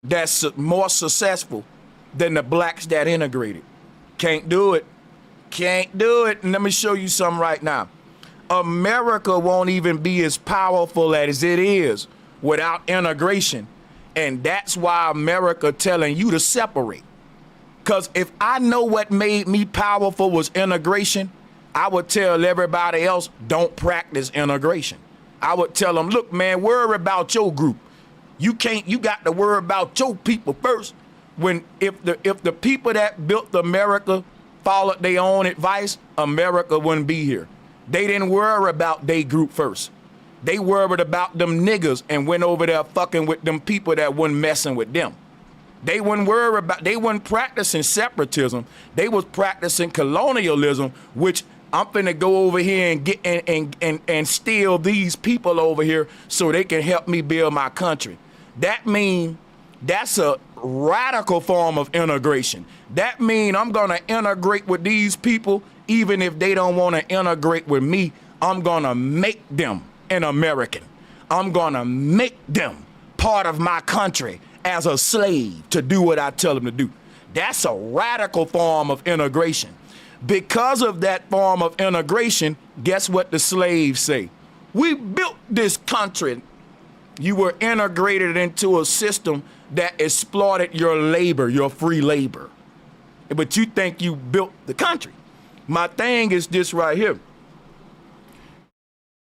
that's more successful than the blacks that integrated. Can't do it. Can't do it. And let me show you something right now. America won't even be as powerful as it is without integration. And that's why America telling you to separate. Because if I know what made me powerful was integration, I would tell everybody else, don't practice integration. I would tell them, look, man, worry about your group. You got to worry about your people first. If the people that built America followed their own advice, America wouldn't be here. They didn't worry about their group first. They worried about them niggas and went over there fucking with them people that wasn't messing with them. They wasn't practicing separatism. They was practicing colonialism, which I'm finna go over here and get and steal these people over here so they can help me build my country. That mean that's a radical form of integration. That mean I'm gonna integrate with these people even if they don't wanna integrate with me. I'm gonna make them an American. I'm gonna make them part of my country as a slave to do what I tell them to do. That's a radical form of integration. Because of that form of integration, guess what the slaves say? We built this country. You were integrated into a system that exploited your labor, your free labor. But you think you built the country. My thing is this right here.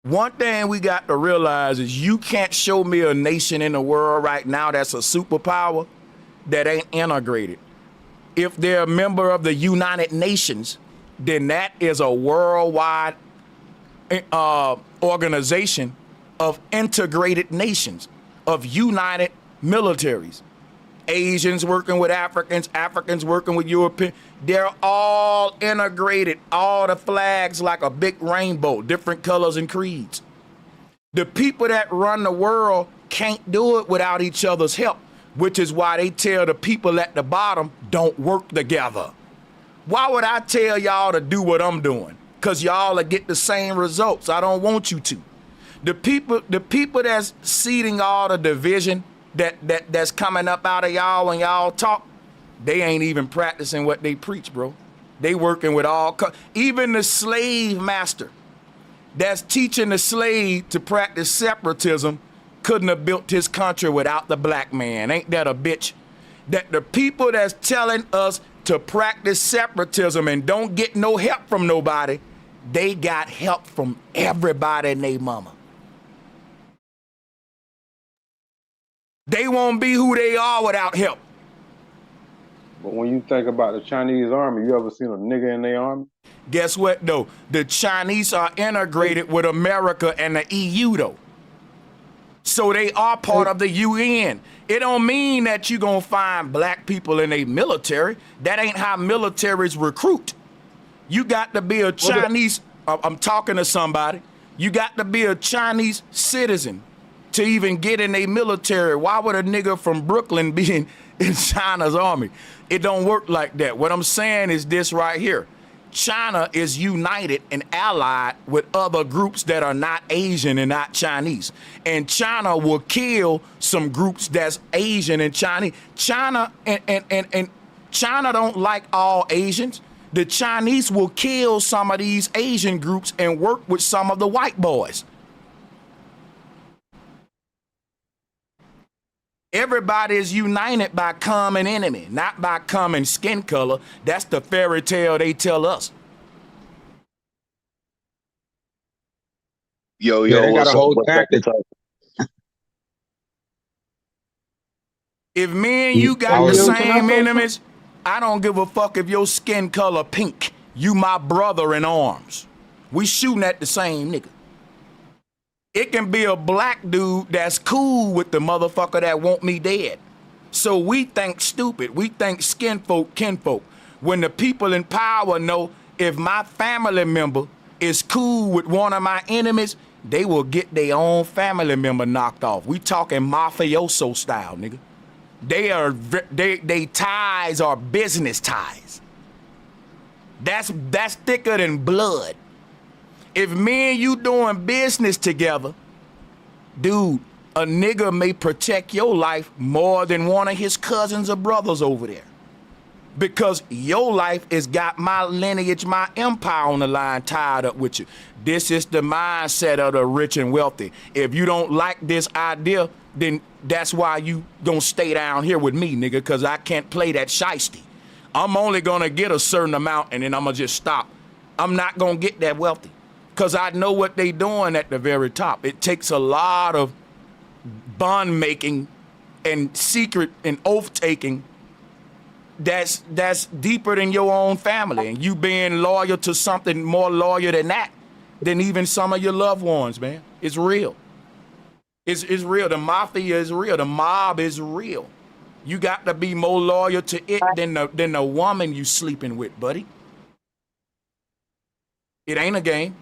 One thing we got to realize is you can't show me a nation in the world right now that's a superpower that ain't integrated. If they're a member of the United Nations, then that is a worldwide organization of integrated nations, of united militaries. Asians working with Africans, Africans working with Europeans. They're all integrated, all the flags like a big rainbow, different colors and creeds. The people that run the world can't do it without each other's help, which is why they tell the people at the bottom don't work together. Why would I tell y'all to do what I'm doing? Because y'all will get the same results. I don't want you to. The people that's seeding all the division that's coming up out of y'all when y'all talk, they ain't even practicing what they preach, bro. They working with even the slave master that's teaching the slave to practice separatism couldn't have built his country without the black man. Ain't that a bitch? That the people that's telling us to practice separatism and don't get no help from nobody, they got help from everybody and they mama. They won't be who they are without help. But when you think about the Chinese army, you ever seen a nigga in their army? Guess what, though? The Chinese are integrated with America and the EU, though. So they are part of the UN. It don't mean that you're going to find black people in a military. That ain't how militaries recruit. You got to be a Chinese, I'm talking to somebody. You got to be a Chinese citizen to even get in a military. Why would a nigga from Brooklyn be in China's army? It don't work like that. What I'm saying is this right here. China is united and allied with other groups that are not Asian and not Chinese. And China will kill some groups that's Asian and Chinese. China and China don't like all Asians. The Chinese will kill some of these Asian groups and work with some of the white boys. Everybody is united by common enemy, not by common skin color. That's the fairy tale they tell us. Yo, Yeah, they got what's a up? whole What's up? tactic. What's up? If me and you got the same enemies, I don't give a fuck if your skin color pink. You my brother in arms. We shooting at the same nigga. It can be a black dude that's cool with the motherfucker that want me dead. So we think stupid. We think skin folk, kinfolk. When the people in power know if my family member is cool with one of my enemies, they will get their own family member knocked off. We talking mafioso style, nigga. They ties are business ties. That's thicker than blood. If me and you doing business together, dude, a nigga may protect your life more than one of his cousins or brothers over there. Because your life has got my lineage, my empire on the line tied up with you. This is the mindset of the rich and wealthy. If you don't like this idea, then that's why you gonna stay down here with me, nigga, because I can't play that shiesty. I'm only gonna get a certain amount and then I'm gonna just stop. I'm not gonna get that wealthy. Because I know what they doing at the very top. It takes a lot of bond making and secret and oath taking that's deeper than your own family. And you being loyal to something more loyal than that, than even some of your loved ones, man. It's real. It's real. The mafia is real. The mob is real. You got to be more loyal to it than the woman you sleeping with, buddy. It ain't a game.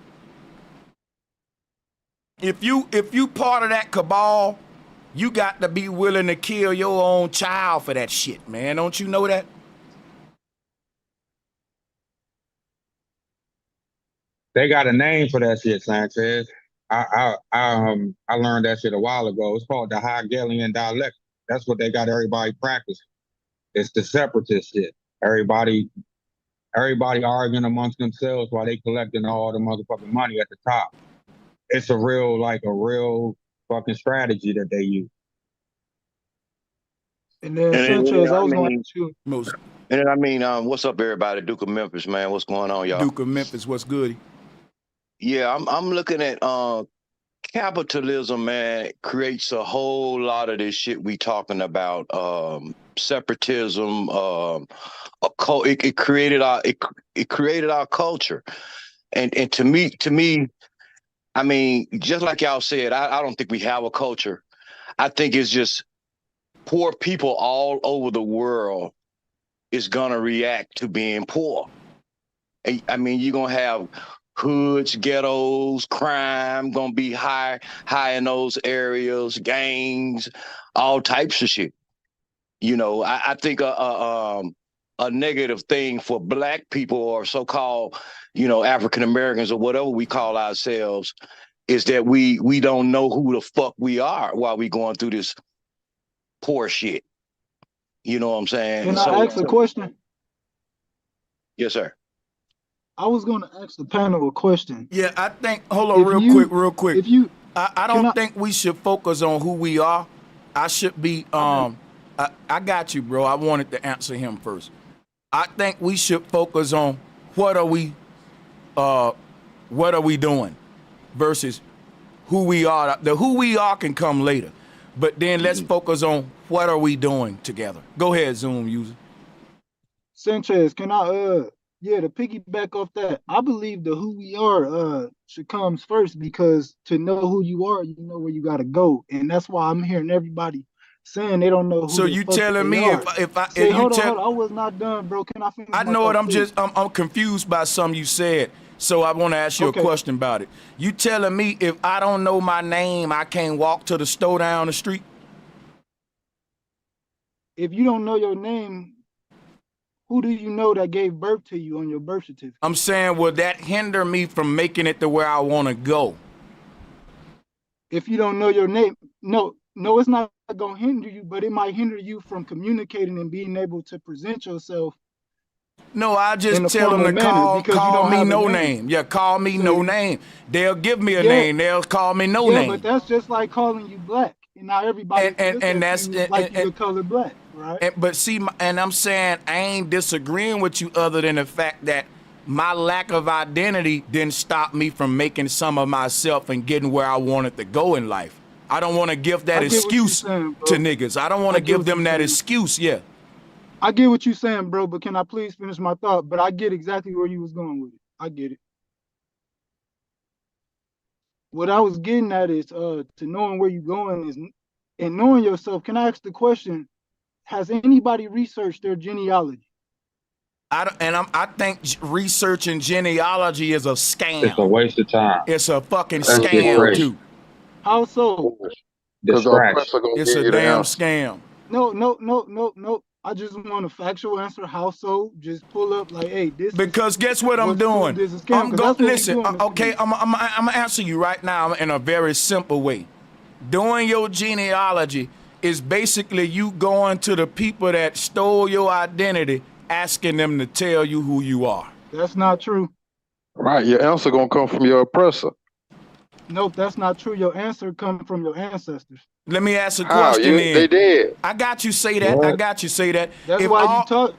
If you part of that cabal, you got to be willing to kill your own child for that shit, man. Don't you know that? They got a name for that shit, Sanchez. I learned that shit a while ago. It's called the Hegelian dialect. That's what they got everybody practicing. It's the separatist shit. Everybody arguing amongst themselves while they collecting all the motherfucking money at the top. It's a real fucking strategy that they use. And then Sanchez, I was going to ask you. And then what's up, everybody? Duke of Memphis, man. What's going on, y'all? Duke of Memphis, what's good? Yeah, I'm looking at capitalism, man. Creates a whole lot of this shit we talking about. Separatism. It created our culture, and to me. I mean, just like y'all said, I don't think we have a culture. I think it's just poor people all over the world is going to react to being poor. And, I mean, you're going to have hoods, ghettos, crime gonna be high in those areas, gangs, all types of shit. You know, I think a negative thing for black people or so-called, you know, African Americans or whatever we call ourselves is that we don't know who the fuck we are while we going through this poor shit. You know what I'm saying? Can I ask a question? Yes, sir. I was going to ask the panel a question. Yeah, I think, hold on real quick. If you, I don't think we should focus on who we are. I should be, I got you, bro. I wanted to answer him first. I think we should focus on what are we doing versus who we are. The who we are can come later, but then let's focus on what are we doing together. Go ahead, Zoom user. Sanchez, can I to piggyback off that, I believe the who we are should comes first, because to know who you are, you know where you gotta go. And that's why I'm hearing everybody saying they don't know who So the you fuck telling they me are. Hold on, I was not done, bro. Can I finish? I know it. I'm confused by something you said. So I want to ask you a question about it. You telling me if I don't know my name, I can't walk to the store down the street? If you don't know your name, who do you know that gave birth to you on your birth certificate? I'm saying, will that hinder me from making it to where I want to go? If you don't know your name, no, it's not going to hinder you, but it might hinder you from communicating and being able to present yourself. No, I just tell them to call me no name. Yeah, call me no name. They'll give me a name. They'll call me no name. Yeah, but that's just like calling you black. And now everybody and that's like you the color black, right? But see, and I'm saying I ain't disagreeing with you other than the fact that my lack of identity didn't stop me from making some of myself and getting where I wanted to go in life. I don't want to give that excuse to niggas. I don't want to give them that excuse. Yeah. I get what you're saying, bro, but can I please finish my thought? But I get exactly where you was going with it. I get it. What I was getting at is to knowing where you're going is, and knowing yourself. Can I ask the question, has anybody researched their genealogy? I think researching genealogy is a scam. It's a waste of time. It's a fucking scam, too. How so? It's a damn scam. No. I just want a factual answer. How so? Just pull up like, hey, this. Because guess what I'm doing? Listen, okay, I'm gonna answer you right now in a very simple way. Doing your genealogy is basically you going to the people that stole your identity, asking them to tell you who you are. That's not true. Right, your answer gonna come from your oppressor. Nope, that's not true. Your answer comes from your ancestors. Let me ask a question then. They did. I got you say that. What? I got you say that. That's why you talk.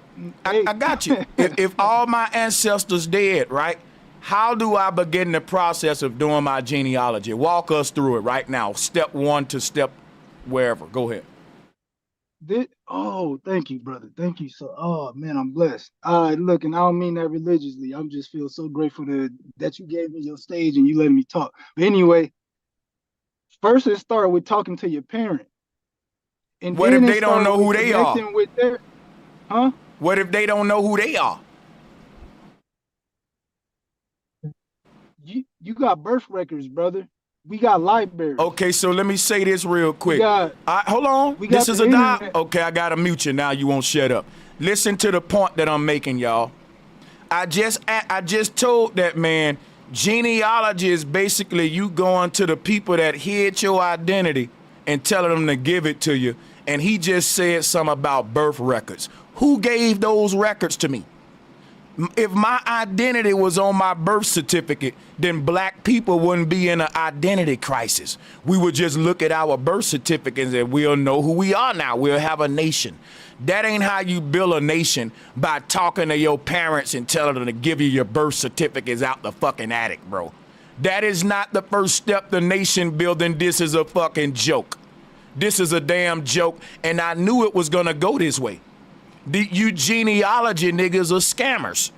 I got you. if all my ancestors dead, right? How do I begin the process of doing my genealogy? Walk us through it right now. Step one to step wherever. Go ahead. Thank you, brother. Thank you. So, man, I'm blessed. Look, and I don't mean that religiously. I'm just feel so grateful that you gave me your stage and you let me talk. But anyway, first it started with talking to your parent. And what if they don't know who they are? Huh? What if they don't know who they are? You got birth records, brother. We got libraries. Okay, so let me say this real quick. Hold on. This is a dial. Okay, I gotta mute you now. You won't shut up. Listen to the point that I'm making, y'all. I just told that man, genealogy is basically you going to the people that hid your identity and telling them to give it to you. And he just said something about birth records. Who gave those records to me? If my identity was on my birth certificate, then black people wouldn't be in an identity crisis. We would just look at our birth certificates and we'll know who we are now. We'll have a nation. That ain't how you build a nation, by talking to your parents and telling them to give you your birth certificates out the fucking attic, bro. That is not the first step to nation building. This is a fucking joke. This is a damn joke, and I knew it was gonna go this way. You genealogy niggas are scammers.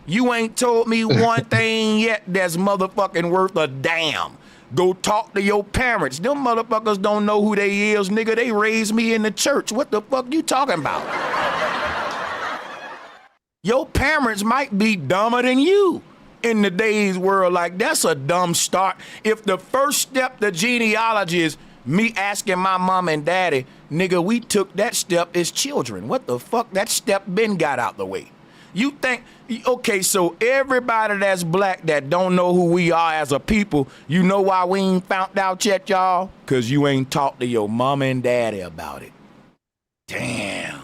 You ain't told me one thing yet that's motherfucking worth a damn. Go talk to your parents. Them motherfuckers don't know who they is, nigga. They raised me in the church. What the fuck you talking about? Your parents might be dumber than you. in today's world. Like, that's a dumb start. If the first step to genealogy is me asking my mom and daddy, nigga, we took that step as children. What the fuck? That step been got out the way. You think, okay, so everybody that's black that don't know who we are as a people, you know why we ain't found out yet, y'all? Because you ain't talked to your mama and daddy about it. Damn.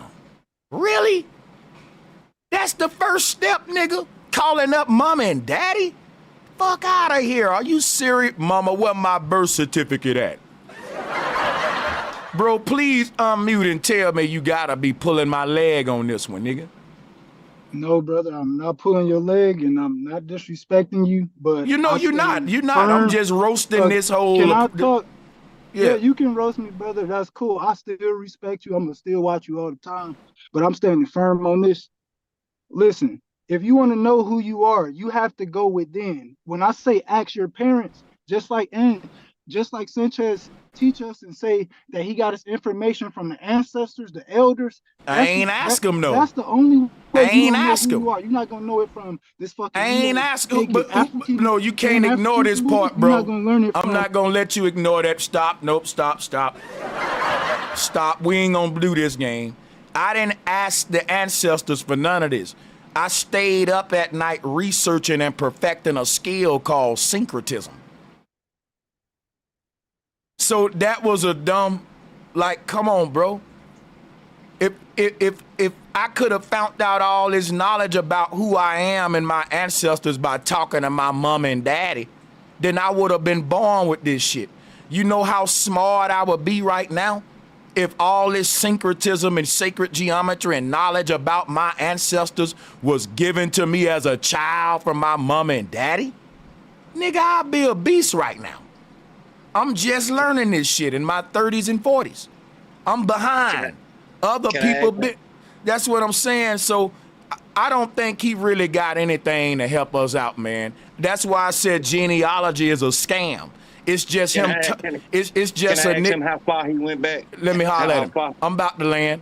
Really? That's the first step, nigga? Calling up mama and daddy? Fuck out of here. Are you serious? Mama, where my birth certificate at? Bro, please unmute and tell me you gotta be pulling my leg on this one, nigga. No, brother, I'm not pulling your leg, and I'm not disrespecting you. But you know you're not. You're not. I'm just roasting this whole. Can I talk? Yeah, you can roast me, brother. That's cool. I still respect you. I'm gonna still watch you all the time. But I'm standing firm on this. Listen, if you want to know who you are, you have to go within. When I say ask your parents, just like Sanchez teach us and say that he got his information from the ancestors, the elders. I ain't ask him though. That's the only way I ain't ask him. You are. You're not gonna know it from this fucking. I ain't ask him, but no, you can't ignore this part, bro. You're not gonna learn it. I'm not gonna let you ignore that. Stop. Nope. Stop. Stop. Stop. We ain't gonna do this game. I didn't ask the ancestors for none of this. I stayed up at night researching and perfecting a skill called syncretism. So that was a dumb, like, come on, bro. If I could have found out all this knowledge about who I am and my ancestors by talking to my mom and daddy, then I would have been born with this shit. You know how smart I would be right now if all this syncretism and sacred geometry and knowledge about my ancestors was given to me as a child from my mom and daddy? Nigga, I'd be a beast right now. I'm just learning this shit in my 30s and 40s. I'm behind. Other people, that's what I'm saying. So I don't think he really got anything to help us out, man. That's why I said genealogy is a scam. It's just him. It's just can I ask him how far he went back? Let me holler at him. I'm about to land.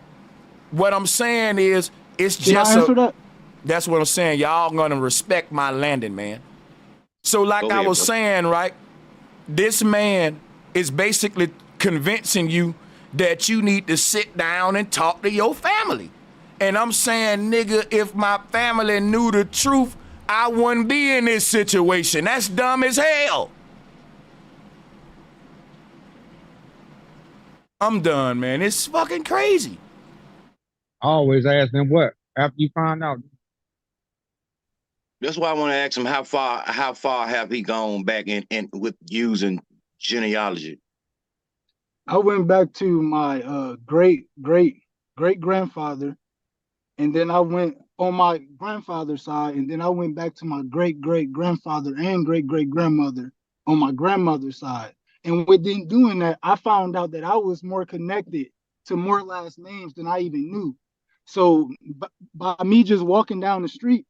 What I'm saying is, it's Can just I answer that? That's what I'm saying. Y'all gonna respect my landing, man. So like I was saying, right? This man is basically convincing you that you need to sit down and talk to your family. And I'm saying, nigga, if my family knew the truth, I wouldn't be in this situation. That's dumb as hell. I'm done, man. It's fucking crazy. I always ask them what after you find out. That's why I want to ask him how far have he gone back in with using genealogy? I went back to my great grandfather, and then I went on my grandfather's side, and then I went back to my great grandfather and great grandmother on my grandmother's side. And within doing that, I found out that I was more connected to more last names than I even knew. So by me just walking down the street,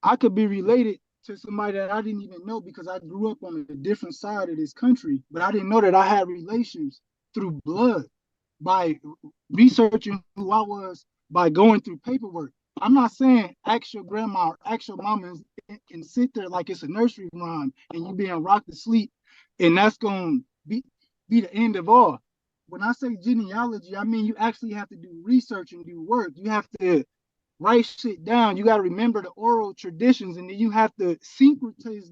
I could be related to somebody that I didn't even know because I grew up on a different side of this country, but I didn't know that I had relations through blood by researching who I was by going through paperwork. I'm not saying ask your grandma or ask your mama and sit there like it's a nursery rhyme and you being rocked to sleep and that's going to be the end of all. When I say genealogy, I mean you actually have to do research and do work. You have to write shit down. You got to remember the oral traditions, and then you have to synchronize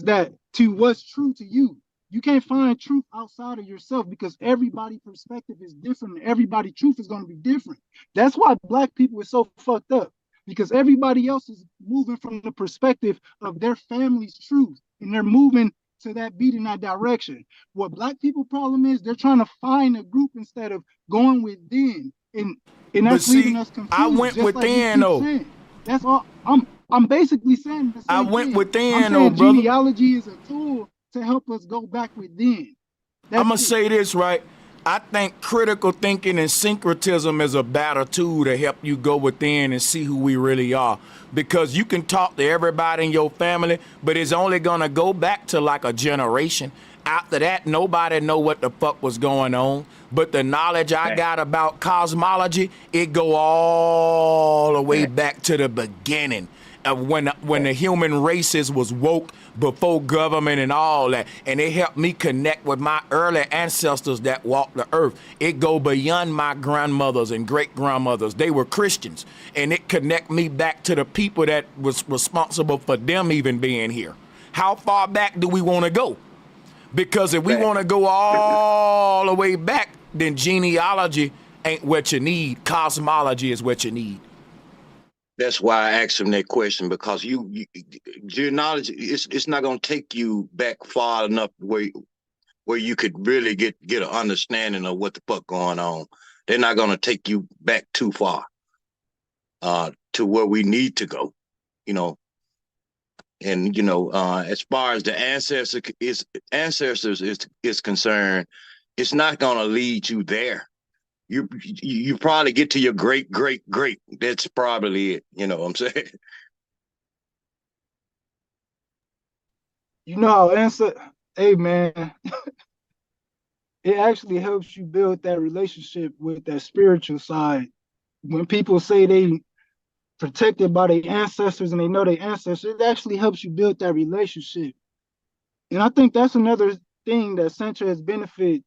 that to what's true to you. You can't find truth outside of yourself because everybody's perspective is different. And everybody's truth is going to be different. That's why black people are so fucked up, because everybody else is moving from the perspective of their family's truth, and they're moving to that beat in that direction. What black people problem is they're trying to find a group instead of going within. And that's leaving us confused. I went within though. That's all. I'm basically saying the same I went thing. within though, brother. Genealogy is a tool to help us go back within. I'm gonna say this, right? I think critical thinking and syncretism is a better tool to help you go within and see who we really are. Because you can talk to everybody in your family, but it's only gonna go back to like a generation. After that, nobody know what the fuck was going on. But the knowledge I got about cosmology, it go all the way way back to the beginning of when the human races was woke before government and all that, and it helped me connect with my early ancestors that walked the earth. It go beyond my grandmothers and great grandmothers. They were Christians, and it connect me back to the people that was responsible for them even being here. How far back do we want to go? Because if we want to go all the way back, then genealogy ain't what you need. Cosmology is what you need. That's why I asked him that question, because your knowledge, it's not going to take you back far enough where you could really get an understanding of what the fuck going on. They're not going to take you back too far to where we need to go, you know. And, you know, as far as the ancestors is concerned, it's not going to lead you there. You probably get to your great. That's probably it. You know what I'm saying? You know how hey man, it actually helps you build that relationship with that spiritual side. When people say they protected by their ancestors and they know their ancestors, it actually helps you build that relationship. And I think that's another thing that Central has benefited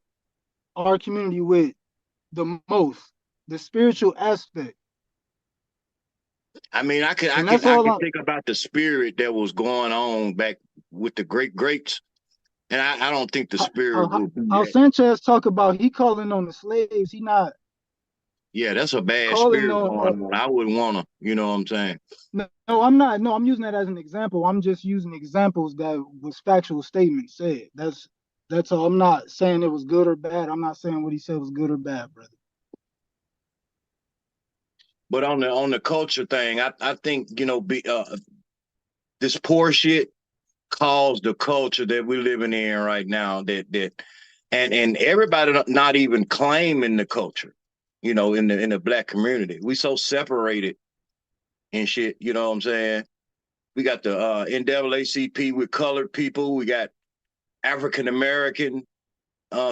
our community with the most, the spiritual aspect. I mean, I can think about the spirit that was going on back with the greats, and I don't think the spirit will be how that. Sanchez talk about he calling on the slaves, he not. Yeah, that's a bad calling spirit on, going on. I wouldn't want to, you know what I'm saying? No, I'm not. No, I'm using that as an example. I'm just using examples that was factual statements said. That's all. I'm not saying it was good or bad. I'm not saying what he said was good or bad, brother. But on the culture thing, I think, you know, this poor shit caused the culture that we're living in right now. And everybody not even claiming the culture, you know, in the black community. We so separated and shit. You know what I'm saying? We got the NAACP with colored people. We got African American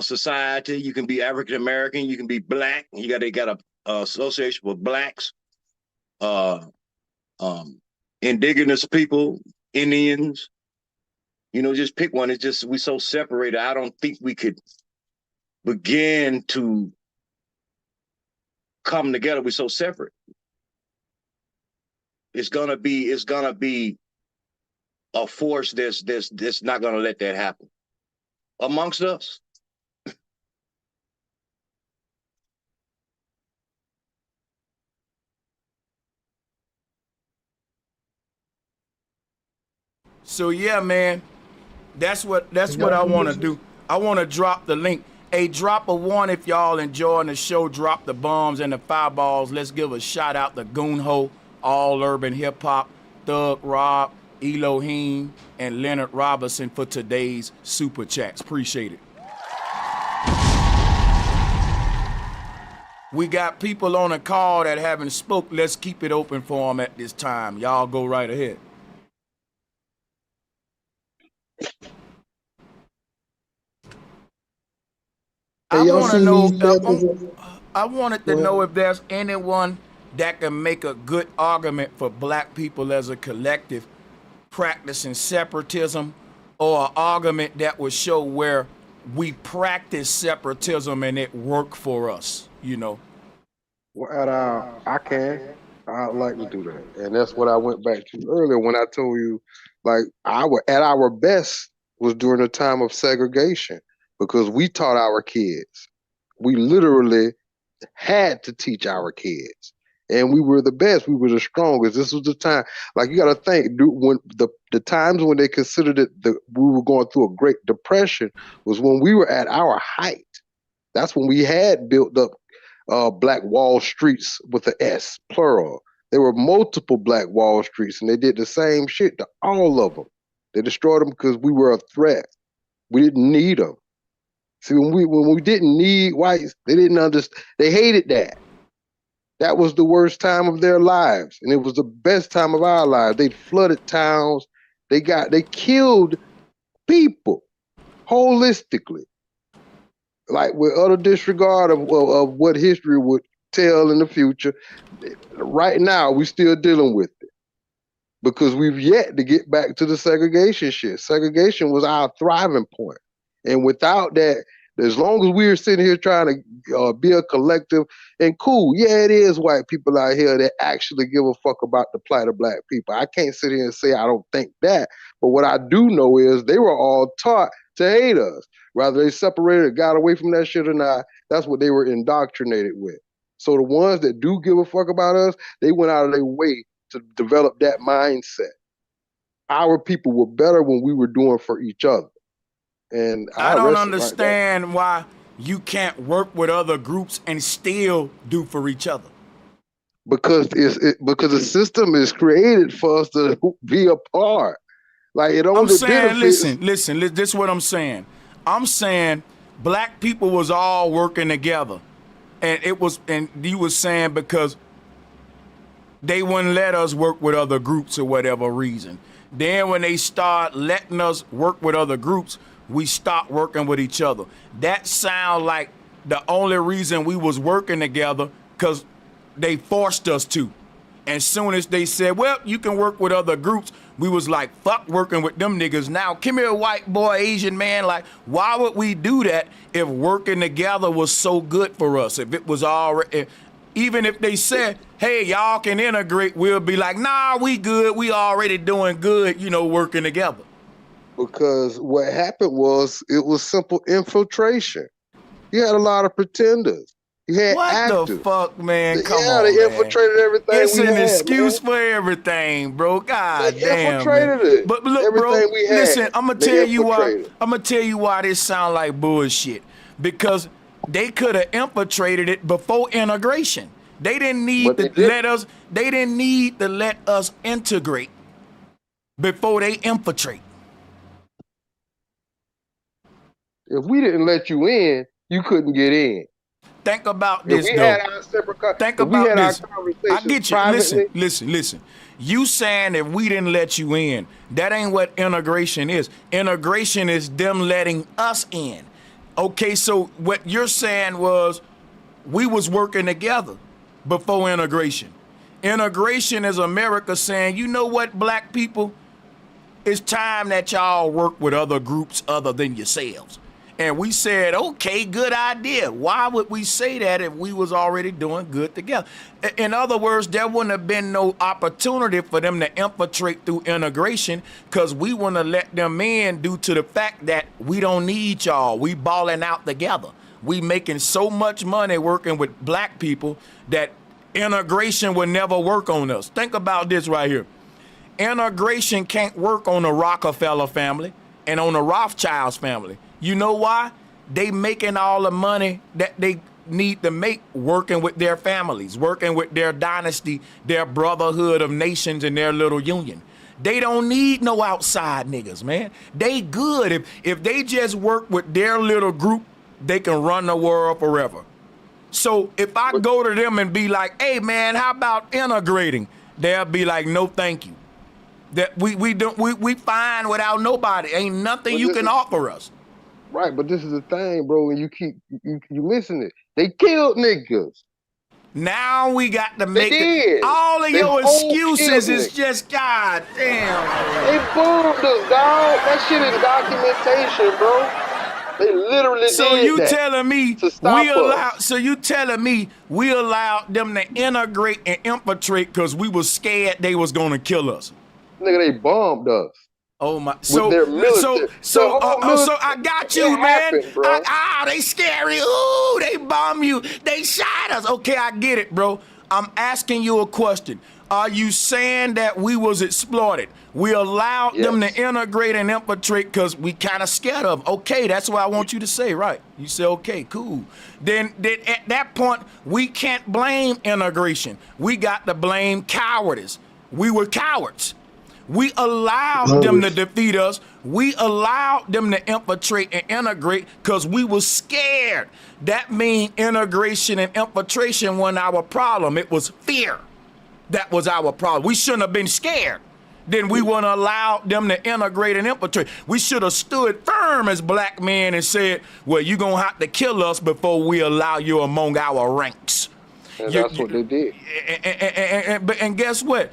society. You can be African American. You can be black. They got a association with blacks, indigenous people, Indians. You know, just pick one. It's just we so separated. I don't think we could begin to come together. We're so separate. It's gonna be a force that's not gonna let that happen amongst us. So yeah, man, that's what I want to do. I want to drop the link. Hey, drop a one if y'all enjoying the show. Drop the bombs and the fireballs. Let's give a shout out to Goonho, All Urban Hip Hop, Thug Rob, Elohim, and Leonard Robinson for today's super chats. Appreciate it. We got people on a call that haven't spoke. Let's keep it open for them at this time. Y'all go right ahead. I want to know. I wanted to know if there's anyone that can make a good argument for black people as a collective practicing separatism, or an argument that would show where we practice separatism and it worked for us, you know. Well, I'd like to do that, and that's what I went back to earlier when I told you, like, at our best was during the time of segregation, because we taught our kids. We literally had to teach our kids, and we were the best. We were the strongest. This was the time. Like, you got to think, when the times when they considered it, we were going through a Great Depression, was when we were at our height. That's when we had built up Black Wall Streets with an S, plural. There were multiple Black Wall Streets, and they did the same shit to all of them. They destroyed them because we were a threat. We didn't need them. See, when we didn't need whites, they didn't understand. They hated that. That was the worst time of their lives, and it was the best time of our lives. They flooded towns. They killed people holistically, like with utter disregard of what history would tell in the future. Right now, we're still dealing with it because we've yet to get back to the segregation shit. Segregation was our thriving point. And without that, as long as we're sitting here trying to be a collective, and cool, yeah, it is white people out here that actually give a fuck about the plight of black people. I can't sit here and say I don't think that. But what I do know is they were all taught to hate us. Whether they separated or got away from that shit or not, that's what they were indoctrinated with. So the ones that do give a fuck about us, they went out of their way to develop that mindset. Our people were better when we were doing for each other. And I don't understand why you can't work with other groups and still do for each other. Because because the system is created for us to be apart. Like it only I'm saying, benefits. listen, this is what I'm saying. I'm saying black people was all working together. And you was saying because they wouldn't let us work with other groups or whatever reason. Then when they start letting us work with other groups, we stopped working with each other. That sounds like the only reason we was working together because they forced us to. And soon as they said, well, you can work with other groups, we was like, fuck working with them niggas. Now, come here, white boy, Asian man. Like, why would we do that if working together was so good for us? If it was already, even if they said, hey, y'all can integrate, we'll be like, nah, we good. We already doing good, working together. Because what happened was it was simple infiltration. You had a lot of pretenders. You had actors. The fuck, man? Come yeah, on, they man. infiltrated everything. It's we an had, excuse man. for everything, bro. God they damn, infiltrated man. it. But look, everything bro. We had, listen, I'm gonna they tell you why. infiltrated. I'm gonna tell you why this sound like bullshit. Because they could have infiltrated it before integration. They didn't need to let us. They didn't need to let us integrate before they infiltrate. If we didn't let you in, you couldn't get in. Think about this, if we though. Had our separate, Think if about we had this. Our conversations I get you. privately, Listen. You saying if we didn't let you in, that ain't what integration is. Integration is them letting us in. Okay, so what you're saying was we was working together before integration. Integration is America saying, you know what, black people? It's time that y'all work with other groups other than yourselves. And we said, okay, good idea. Why would we say that if we was already doing good together? In other words, there wouldn't have been no opportunity for them to infiltrate through integration because we wouldn't have let them in due to the fact that we don't need y'all. We balling out together. We making so much money working with black people that integration would never work on us. Think about this right here. Integration can't work on the Rockefeller family and on the Rothschilds family. You know why? They making all the money that they need to make working with their families, working with their dynasty, their brotherhood of nations and their little union. They don't need no outside niggas, man. They good. If they just work with their little group, they can run the world forever. So if I go to them and be like, hey man, how about integrating? They'll be like, no, thank you. That we fine without nobody. Ain't nothing you can offer us. Right, but this is the thing, bro. When you keep you listen to it, they killed niggas. Now we got to make it. All of your excuses is just God damn. They bombed us, dog. That shit is documentation, bro. They literally so did you that telling me to stop we allowed? us. So you telling me we allowed them to integrate and infiltrate because we was scared they was gonna kill us? Nigga, they bombed us. Oh my! So I got you, man. They scary. Ooh, they bomb you. They shot us. Okay, I get it, bro. I'm asking you a question. Are you saying that we was exploited? We allowed them to integrate and infiltrate because we kind of scared of them. Okay, that's what I want you to say, right? You say, okay, cool. Then at that point, we can't blame integration. We got to blame cowardice. We were cowards. We allowed them to defeat us. We allowed them to infiltrate and integrate because we were scared. That means integration and infiltration wasn't our problem. It was fear. That was our problem. We shouldn't have been scared. Then we wouldn't allow them to integrate and infiltrate. We should have stood firm as black men and said, well, you're going to have to kill us before we allow you among our ranks. And that's what they did. And guess what?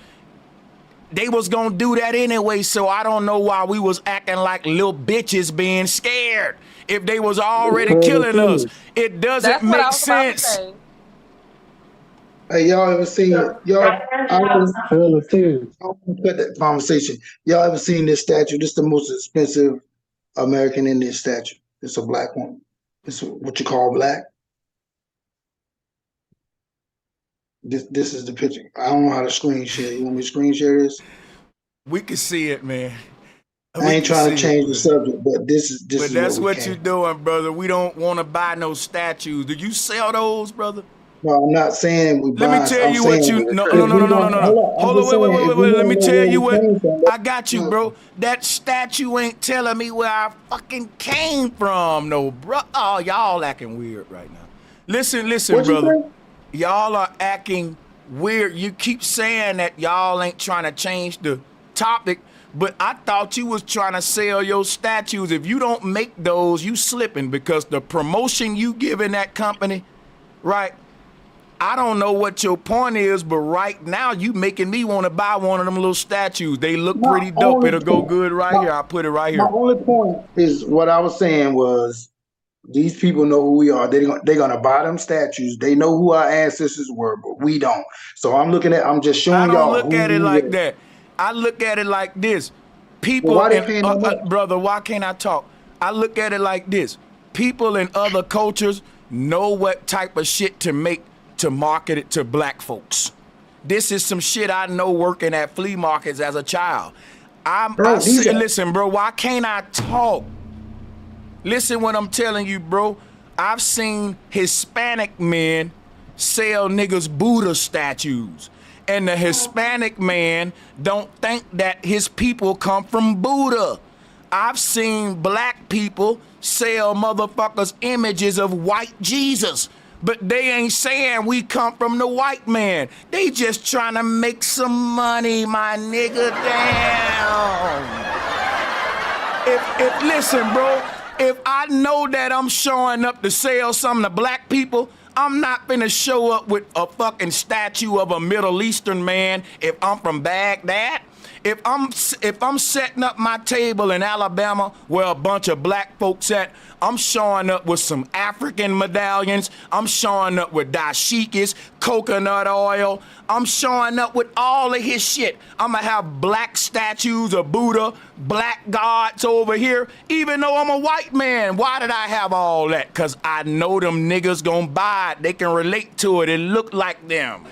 They was gonna do that anyway, so I don't know why we was acting like little bitches being scared. If they was already killing us, it doesn't make sense. Hey, y'all ever seen I want to cut that conversation. Y'all ever seen this statue? This is the most expensive American Indian statue. It's a black one. It's what you call black. This is the picture. I don't know how to screen share. You want me to screen share this? We can see it, man. I ain't trying to change the subject, but this is that's what you're doing, brother. We don't want to buy no statues. Do you sell those, brother? No, I'm not saying we buy. Let me tell you what you. No. Hold on, wait. Let me tell you what. I got you, bro. That statue ain't telling me where I fucking came from, no, bro. Oh, y'all acting weird right now. Listen, brother. Y'all are acting weird. You keep saying that y'all ain't trying to change the topic, but I thought you was trying to sell your statues. If you don't make those, you slipping, because the promotion you giving that company, right? I don't know what your point is, but right now you making me want to buy one of them little statues. They look pretty dope. It'll go good right here. I'll put it right here. My only point is what I was saying was these people know who we are. They're gonna buy them statues. They know who our ancestors were, but we don't. So I'm just showing y'all. I don't look at it like that. I look at it like this. People, why they paying that much? Brother, why can't I talk? I look at it like this. People in other cultures know what type of shit to make to market it to black folks. This is some shit I know working at flea markets as a child. Listen, bro, why can't I talk? Listen what I'm telling you, bro. I've seen Hispanic men sell niggas Buddha statues. And the Hispanic man don't think that his people come from Buddha. I've seen black people sell motherfuckers images of white Jesus. But they ain't saying we come from the white man. They just trying to make some money, my nigga. Damn. Listen, bro. If I know that I'm showing up to sell something to black people, I'm not finna show up with a fucking statue of a Middle Eastern man if I'm from Baghdad. If I'm setting up my table in Alabama where a bunch of black folks at, I'm showing up with some African medallions. I'm showing up with dashikis, coconut oil. I'm showing up with all of his shit. I'm gonna have black statues of Buddha, black gods over here, even though I'm a white man. Why did I have all that? Because I know them niggas gonna buy it. They can relate to it. It look like them.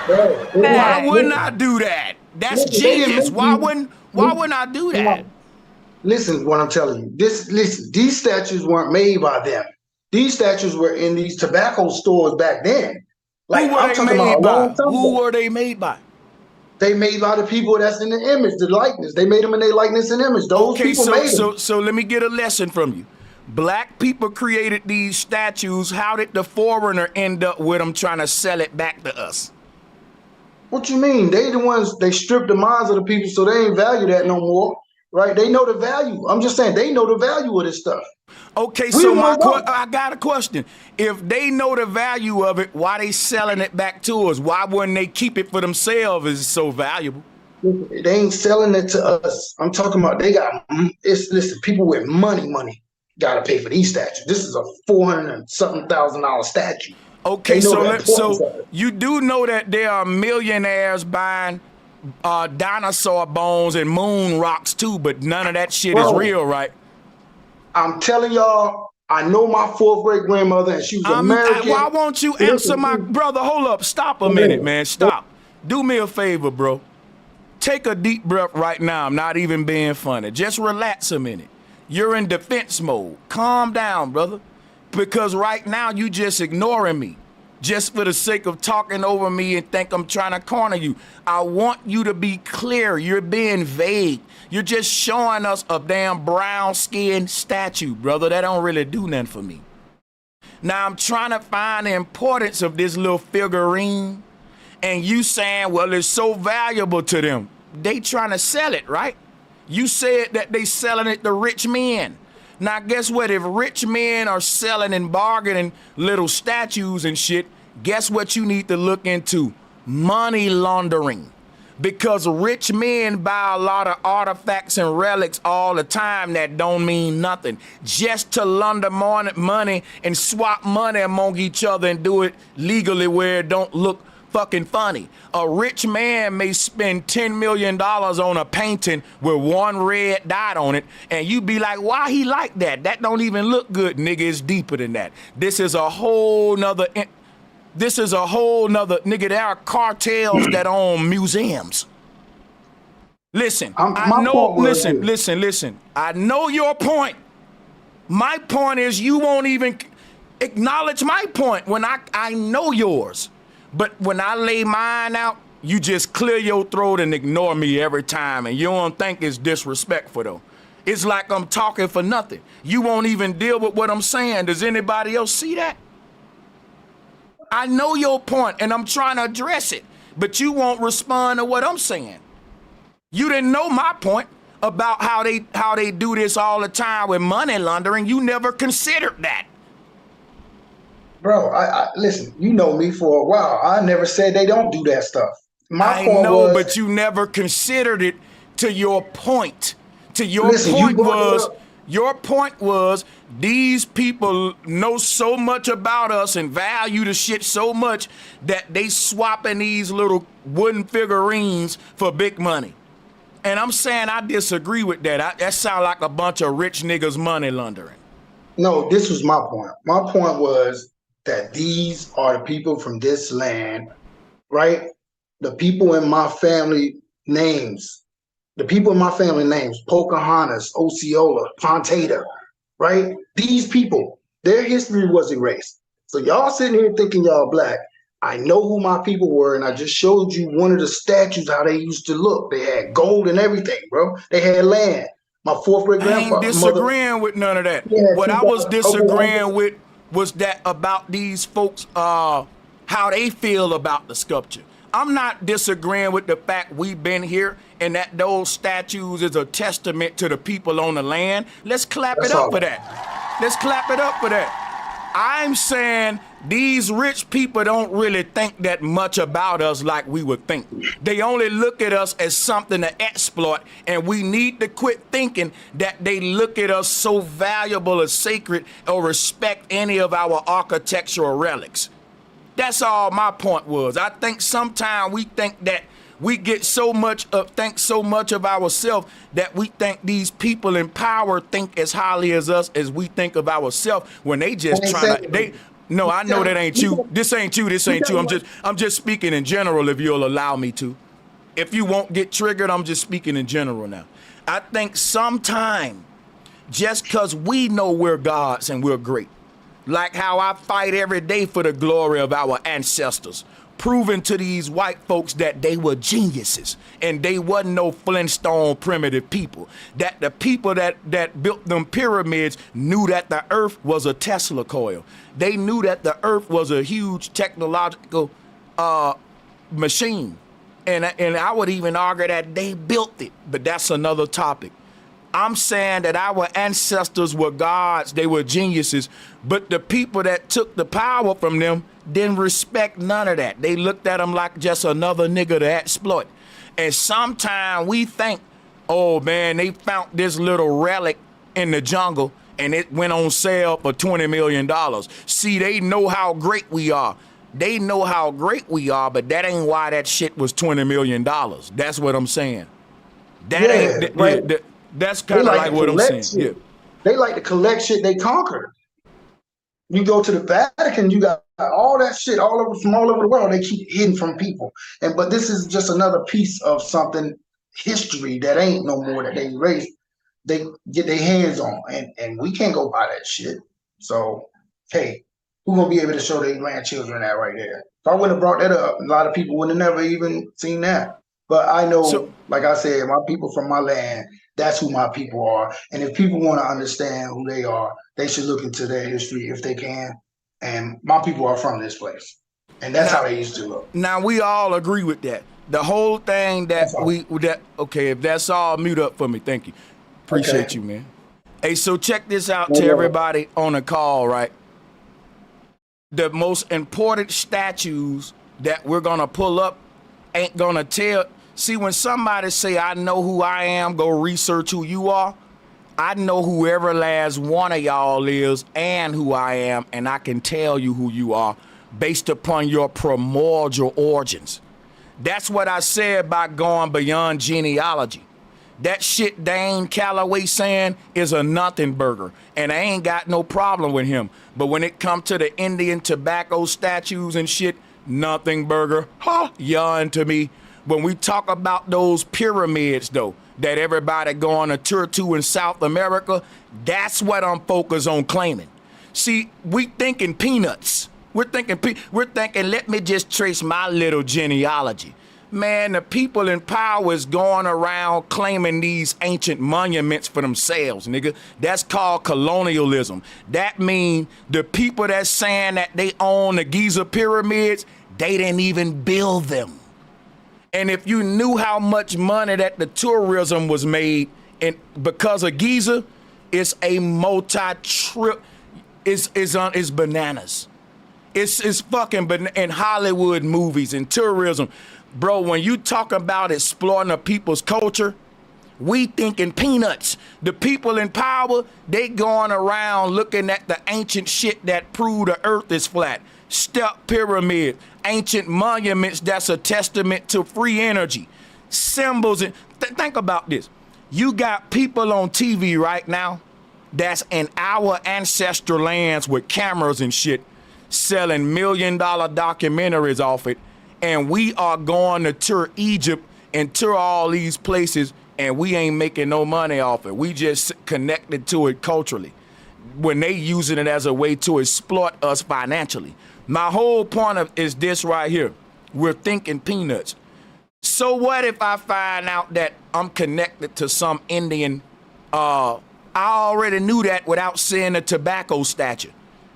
Why wouldn't I do that? That's genius. Why wouldn't I do that? Listen, what I'm telling you. These statues weren't made by them. These statues were in these tobacco stores back then. Like, Who were they made by? They made by the people that's in the image, the likeness. They made them in their likeness and image. Those people made them. So let me get a lesson from you. Black people created these statues. How did the foreigner end up with them trying to sell it back to us? What you mean? They the ones, they stripped the minds of the people so they ain't value that no more, right? They know the value. I'm just saying they know the value of this stuff. Okay, so I got a question. If they know the value of it, why they selling it back to us? Why wouldn't they keep it for themselves if it's so valuable? They ain't selling it to us. I'm talking about listen, people with money gotta pay for these statues. This is a $400 and something thousand statue. Okay, so you do know that there are millionaires buying dinosaur bones and moon rocks too, but none of that shit is real, right? I'm telling y'all, I know my fourth great grandmother, and she was American. Why won't you answer my brother? Hold up, stop a minute, man. Stop. Do me a favor, bro. Take a deep breath right now. I'm not even being funny. Just relax a minute. You're in defense mode. Calm down, brother. Because right now you just ignoring me. Just for the sake of talking over me and think I'm trying to corner you. I want you to be clear. You're being vague. You're just showing us a damn brown skinned statue, brother. That don't really do nothing for me. Now I'm trying to find the importance of this little figurine. And you saying, well, it's so valuable to them. They trying to sell it, right? You said that they selling it to rich men. Now, guess what? If rich men are selling and bargaining little statues and shit, Guess what you need to look into? Money laundering. Because rich men buy a lot of artifacts and relics all the time that don't mean nothing. Just to launder money and swap money among each other and do it legally where it don't look fucking funny. A rich man may spend $10 million on a painting with one red dot on it, and you be like, why he like that? That don't even look good, nigga. It's deeper than that. This is a whole nother... nigga, there are cartels that own museums. Listen, listen. I know your point. My point is you won't even acknowledge my point when I know yours. But when I lay mine out, you just clear your throat and ignore me every time, and you don't think it's disrespectful though. It's like I'm talking for nothing. You won't even deal with what I'm saying. Does anybody else see that? I know your point, and I'm trying to address it, but you won't respond to what I'm saying. You didn't know my point about how they do this all the time with money laundering. You never considered that. Bro, I listen, you know me for a while. I never said they don't do that stuff. I know, but you never considered it to your point. Your point was these people know so much about us and value the shit so much that they swapping these little wooden figurines for big money. And I'm saying I disagree with that. That sound like a bunch of rich niggas money laundering. No, this was my point. My point was that these are the people from this land, right? The people in my family names. Pocahontas, Osceola, Pontada, right? These people, their history was erased. So y'all sitting here thinking y'all black. I know who my people were, and I just showed you one of the statues, how they used to look. They had gold and everything, bro. They had land. My fourth great grandfather. I ain't disagreeing with none of that. What I was disagreeing with was that about these folks, how they feel about the sculpture. I'm not disagreeing with the fact we've been here and that those statues is a testament to the people on the land. Let's clap it up for that. Let's clap it up for that. I'm saying these rich people don't really think that much about us like we would think. They only look at us as something to exploit, and we need to quit thinking that they look at us so valuable or sacred or respect any of our architectural relics. That's all my point was. I think sometimes we think that we get so much of ourselves that we think these people in power think as highly as us as we think of ourselves when they just trying to. No, I know that ain't you. This ain't you. I'm just speaking in general. If you'll allow me to. If you won't get triggered, I'm just speaking in general now. I think sometime just because we know we're gods and we're great. Like how I fight every day for the glory of our ancestors, proving to these white folks that they were geniuses and they wasn't no Flintstone primitive people. That the people that built them pyramids knew that the earth was a Tesla coil. They knew that the earth was a huge technological machine. And I would even argue that they built it, but that's another topic. I'm saying that our ancestors were gods, they were geniuses, but the people that took the power from them didn't respect none of that. They looked at them like just another nigga to exploit. And sometimes we think, oh man, they found this little relic in the jungle and it went on sale for $20 million. See, they know how great we are. They know how great we are, but that ain't why that shit was $20 million. That's what I'm saying. That's kind of like what I'm saying. Yeah. They like to collect shit they conquered. You go to the Vatican, you got all that shit from all over the world. They keep hidden from people. But this is just another piece of something, history that ain't no more that they erased. They get their hands on, and we can't go buy that shit. So, hey, who gonna be able to show their grandchildren that right there? If I wouldn't have brought that up, a lot of people would have never even seen that. But I know, like I said, my people from my land, that's who my people are. And if people want to understand who they are, they should look into their history if they can. And my people are from this place. And that's how they used to look. Now, we all agree with that. The whole thing okay, if that's all, mute up for me. Thank you. Appreciate you, man. Hey, so check this out to everybody on the call, right? the most important statues that we're gonna pull up ain't gonna tell. See, when somebody say, I know who I am, go research who you are, I know who every last one of y'all is and who I am, and I can tell you who you are based upon your primordial origins. That's what I said by going beyond genealogy. That shit Dane Calloway saying is a nothing burger, and I ain't got no problem with him. But when it come to the Indian tobacco statues and shit, nothing burger, yawn to me. When we talk about those pyramids, though, that everybody go on a tour to in South America, that's what I'm focused on claiming. See, we thinking peanuts. We're thinking, let me just trace my little genealogy. Man, the people in power is going around claiming these ancient monuments for themselves, nigga. That's called colonialism. That means the people that's saying that they own the Giza pyramids, they didn't even build them. And if you knew how much money that the tourism was made and because of Giza, it's a multi-trip, it's bananas. It's fucking in Hollywood movies and tourism. Bro, when you talk about exploiting a people's culture, we thinking peanuts. The people in power, they going around looking at the ancient shit that prove the earth is flat. Step pyramid, ancient monuments that's a testament to free energy. Symbols. And think about this. You got people on TV right now that's in our ancestral lands with cameras and shit selling $1 million documentaries off it, and we are going to tour Egypt and tour all these places, and we ain't making no money off it. We just connected to it culturally when they using it as a way to exploit us financially. My whole point is this right here. We're thinking peanuts. So what if I find out that I'm connected to some Indian? I already knew that without seeing a tobacco statue.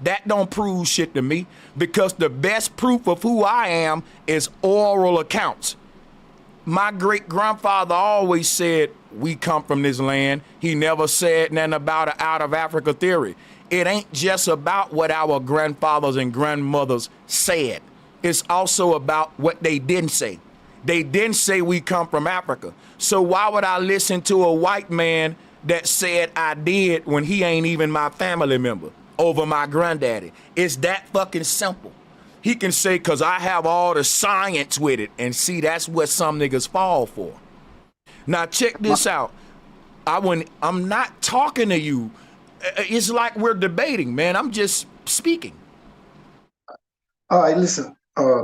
That don't prove shit to me, because the best proof of who I am is oral accounts. My great grandfather always said we come from this land. He never said nothing about an out of Africa theory. It ain't just about what our grandfathers and grandmothers said. It's also about what they didn't say. They didn't say we come from Africa. So why would I listen to a white man that said I did when he ain't even my family member over my granddaddy? It's that fucking simple. He can say, cause I have all the science with it, and see, that's what some niggas fall for. Now check this out. I'm not talking to you. It's like we're debating, man. I'm just speaking. All right, listen.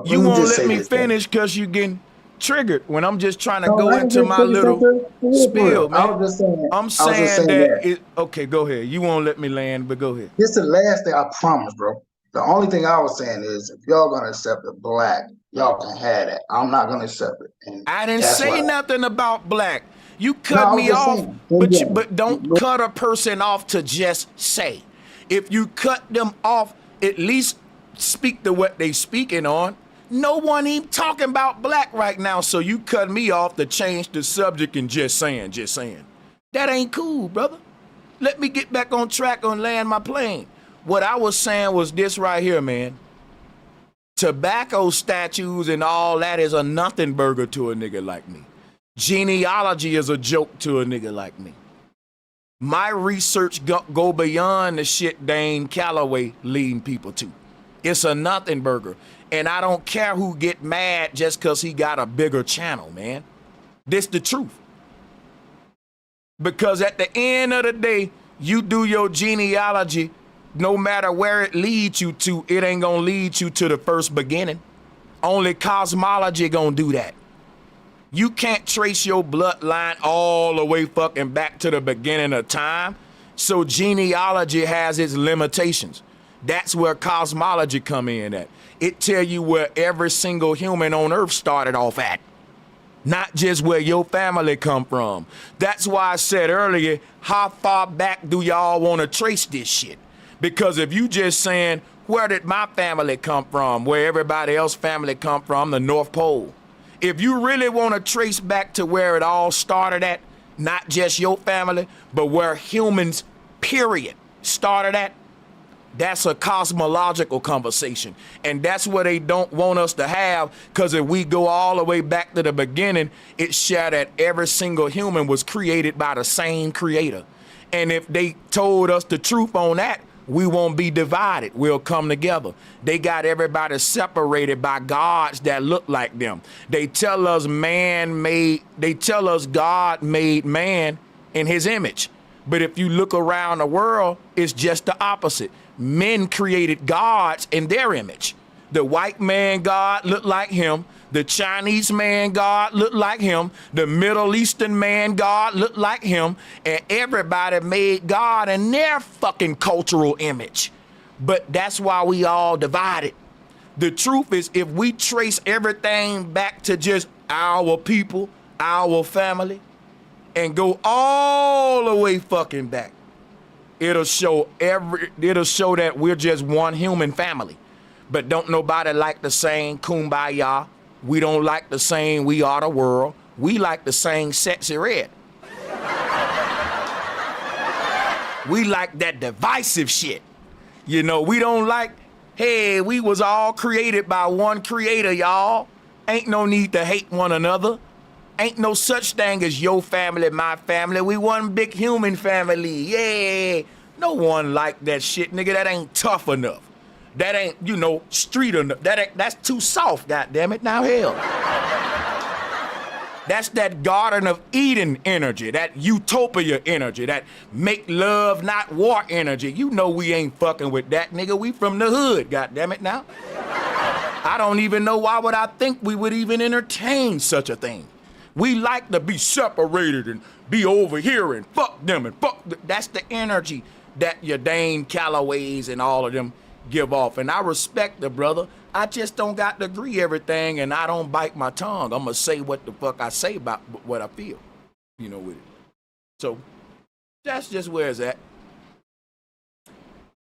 You won't let me finish because you getting triggered when I'm just trying to go into my little spiel, man. I'm saying that. Okay, go ahead. You won't let me land, but go ahead. This is the last thing, I promise, bro. The only thing I was saying is, if y'all gonna accept the black, y'all can have that. I'm not gonna accept it. And I didn't say nothing about black. You cut me off, but don't cut a person off to just say. If you cut them off, at least speak to what they speaking on. No one even talking about black right now, so you cut me off to change the subject and just saying. That ain't cool, brother. Let me get back on track and land my plane. What I was saying was this right here, man. Tobacco statues and all that is a nothing burger to a nigga like me. Genealogy is a joke to a nigga like me. My research go beyond the shit Dane Calloway leading people to. It's a nothing burger. And I don't care who get mad just because he got a bigger channel, man. This the truth. Because at the end of the day, you do your genealogy, no matter where it leads you to, it ain't gonna lead you to the first beginning. Only cosmology gonna do that. You can't trace your bloodline all the way fucking back to the beginning of time. So genealogy has its limitations. That's where cosmology come in at. It tell you where every single human on earth started off at. Not just where your family come from. That's why I said earlier, how far back do y'all want to trace this shit? Because if you just saying, where did my family come from? Where everybody else family come from, the North Pole. If you really want to trace back to where it all started at, not just your family, but where humans, period, started at, That's a cosmological conversation. And that's what they don't want us to have, because if we go all the way back to the beginning, it's shared that every single human was created by the same creator. And if they told us the truth on that, we won't be divided. We'll come together. They got everybody separated by gods that look like them. They tell us God made man in his image. But if you look around the world, it's just the opposite. Men created gods in their image. The white man God looked like him. The Chinese man God looked like him. The Middle Eastern man God looked like him. And everybody made God in their fucking cultural image. But that's why we all divided. The truth is, if we trace everything back to just our people, our family, and go all the way fucking back, it'll show that we're just one human family. But don't nobody like the same kumbaya. We don't like the same we are the world. We like the same sexy red. We like that divisive shit. You know, we don't like, hey, we was all created by one creator, y'all. Ain't no need to hate one another. Ain't no such thing as your family, my family. We one big human family. Yeah. No one like that shit, nigga. That ain't tough enough. That ain't, you know, street enough. That's too soft, goddammit. Now hell. That's that Garden of Eden energy, that utopia energy, that make love not war energy. You know we ain't fucking with that, nigga. We from the hood, goddammit now. I don't even know why would I think we would even entertain such a thing. We like to be separated and be over here and fuck them and fuck. That's the energy that your Dane Callaways and all of them give off. And I respect the brother. I just don't got to agree everything, and I don't bite my tongue. I'm going to say what the fuck I say about what I feel, you know, with it. So that's just where it's at.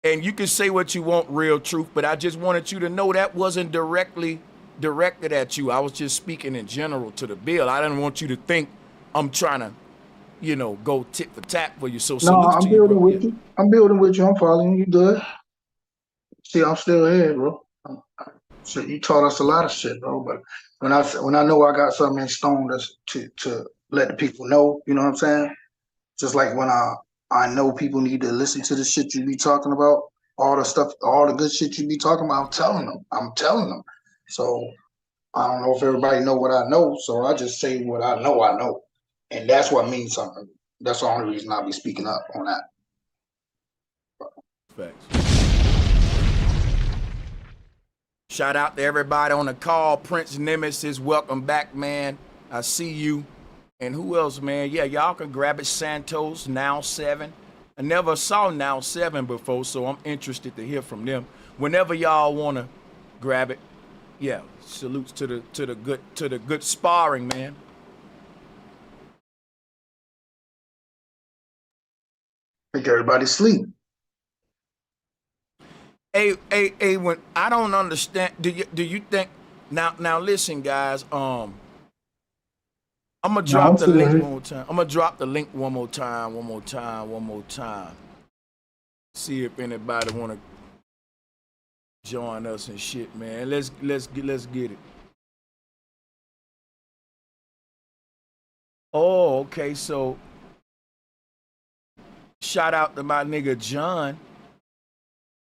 And you can say what you want, real truth, but I just wanted you to know that wasn't directly directed at you. I was just speaking in general to the bill. I didn't want you to think I'm trying to, you know, go tit for tat for you. So No, I'm building with you. I'm building with you. I'm following you good. See, I'm still here, bro. So you taught us a lot of shit, bro. But when I know I got something in stone to let the people know, you know what I'm saying? Just like when I know people need to listen to the shit you be talking about, all the stuff, all the good shit you be talking about, I'm telling them. So I don't know if everybody know what I know, so I just say what I know. And that's what means something. That's the only reason I'll be speaking up on that. Facts. Shout out to everybody on the call. Prince Nemesis, welcome back, man. I see you. And who else, man? Yeah, y'all can grab it. Santos, Now 7. I never saw Now 7 before, so I'm interested to hear from them. Whenever y'all want to grab it, yeah, salutes to the good sparring, man. I think everybody sleep. Hey, when I don't understand, do you think now listen, guys, I'm gonna drop the link one more time. I'm gonna drop the link one more time. See if anybody wanna join us and shit, man. Let's get it. Oh, okay, so shout out to my nigga John.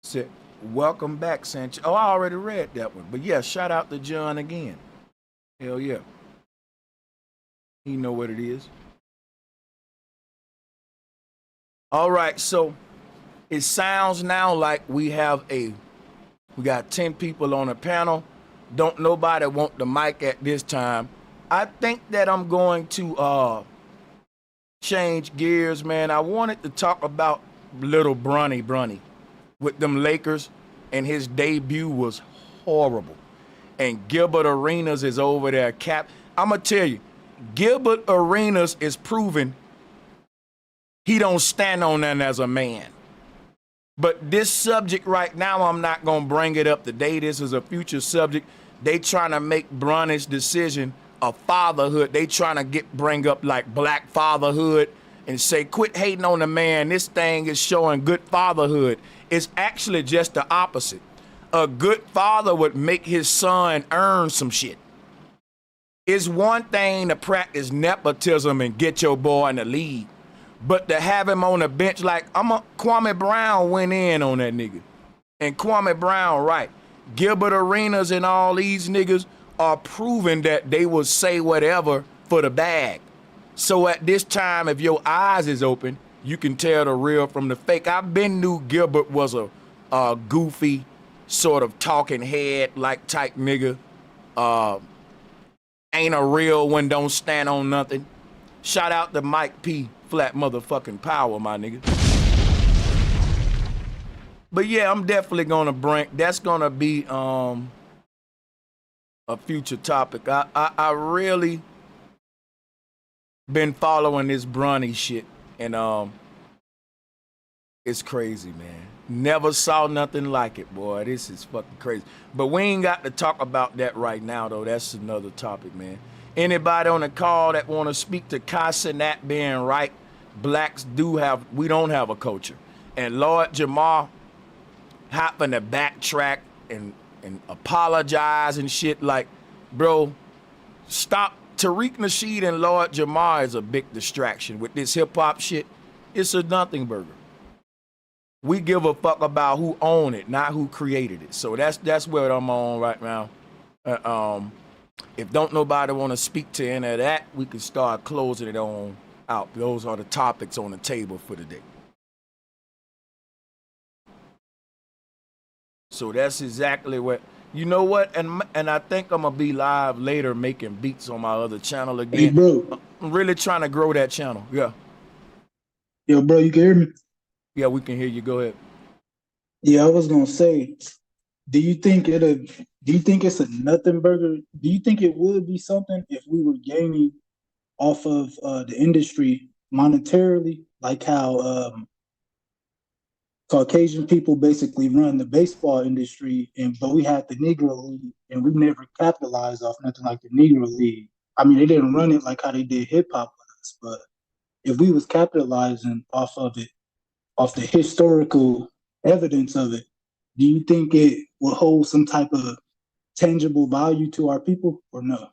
Said, welcome back, Sanchez. Oh, I already read that one. But yeah, shout out to John again. Hell yeah. He know what it is. All right, so it sounds now like we got 10 people on the panel. Don't nobody want the mic at this time. I think that I'm going to change gears, man. I wanted to talk about little Bronny with them Lakers, and his debut was horrible. And Gilbert Arenas is over there. I'm going to tell you, Gilbert Arenas is proving he don't stand on that as a man. But this subject right now, I'm not going to bring it up today. This is a future subject. They trying to make Bronny's decision of fatherhood. They trying to bring up like black fatherhood and say, quit hating on the man. This thing is showing good fatherhood. It's actually just the opposite. A good father would make his son earn some shit. It's one thing to practice nepotism and get your boy in the league, but to have him on the bench like Kwame Brown went in on that nigga. And Kwame Brown, right. Gilbert Arenas and all these niggas are proving that they will say whatever for the bag. So at this time, if your eyes is open, you can tell the real from the fake. I've been knew Gilbert was a goofy, sort of talking head like type nigga. Ain't a real one, don't stand on nothing. Shout out to Mike P, flat motherfucking power, my nigga. But yeah, I'm definitely gonna bring, that's gonna be a future topic. I really been following this Bronny shit, and it's crazy, man. Never saw nothing like it, boy. This is fucking crazy. But we ain't got to talk about that right now, though. That's another topic, man. Anybody on the call that want to speak to Cenat being right? Blacks we don't have a culture. And Lord Jamar happened to backtrack and apologize and shit. Like, bro, stop. Tariq Nasheed and Lord Jamar is a big distraction. With this hip-hop shit, it's a nothing burger. We give a fuck about who owned it, not who created it. So that's where I'm on right now. If don't nobody want to speak to any of that, we can start closing it on out. Those are the topics on the table for today. So that's exactly what, you know what? And I think I'm gonna be live later making beats on my other channel again. Hey, bro. I'm really trying to grow that channel. Yeah. Yo, bro, you can hear me? Yeah, we can hear you. Go ahead. Yeah, I was gonna say, do you think it's a nothing burger? Do you think it would be something if we were gaining off of the industry monetarily, like how Caucasian people basically run the baseball industry, but we had the Negro League, and we never capitalized off nothing like the Negro League. I mean, they didn't run it like how they did hip hop with us, but if we was capitalizing off of it, off the historical evidence of it, do you think it will hold some type of tangible value to our people or no?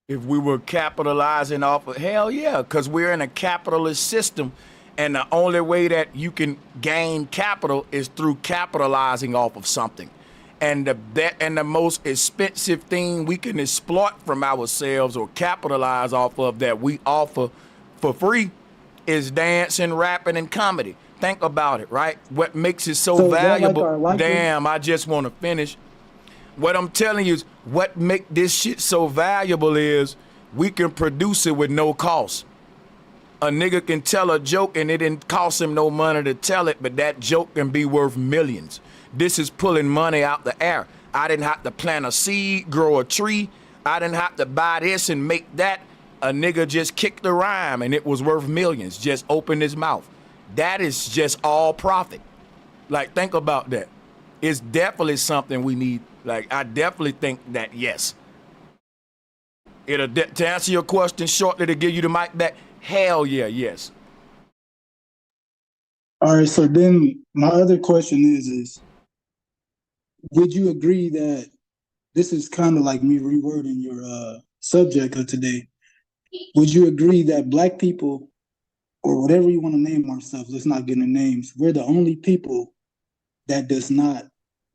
If we were capitalizing off of, hell yeah, because we're in a capitalist system, and the only way that you can gain capital is through capitalizing off of something. And the most expensive thing we can exploit from ourselves or capitalize off of that we offer for free is dancing, rapping, and comedy. Think about it, right? What makes it so valuable? Like damn, I just want to finish. What I'm telling you is what make this shit so valuable is we can produce it with no cost. A nigga can tell a joke and it didn't cost him no money to tell it, but that joke can be worth millions. This is pulling money out the air. I didn't have to plant a seed, grow a tree. I didn't have to buy this and make that. A nigga just kicked the rhyme and it was worth millions. Just open his mouth. That is just all profit. Like, think about that. It's definitely something we need. Like, I definitely think that, yes. To answer your question shortly, to give you the mic back, hell yeah, yes. All right, so then my other question is would you agree that this is kind of like me rewording your subject of today? Would you agree that Black people, or whatever you want to name ourselves, let's not get into names, we're the only people that does not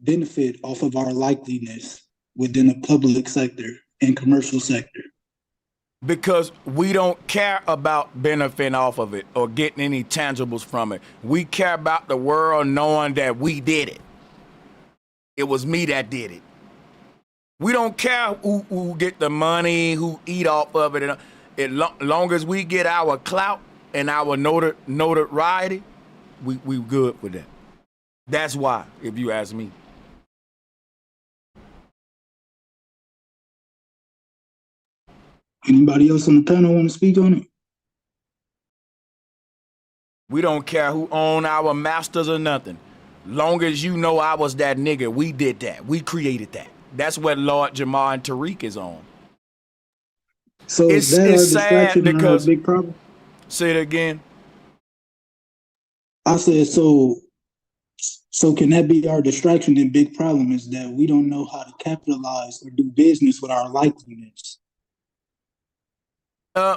benefit off of our likeliness within the public sector and commercial sector? Because we don't care about benefiting off of it or getting any tangibles from it. We care about the world knowing that we did it. It was me that did it. We don't care who get the money, who eat off of it. As long as we get our clout and our notoriety, we good with that. That's why, if you ask me. Anybody else on the panel want to speak on it? We don't care who own our masters or nothing. Long as you know I was that nigga, we did that. We created that. That's what Lord Jamar and Tariq is on. So it's that sad because a big problem? Say it again. I said so. So can that be our distraction and big problem is that we don't know how to capitalize or do business with our likeliness.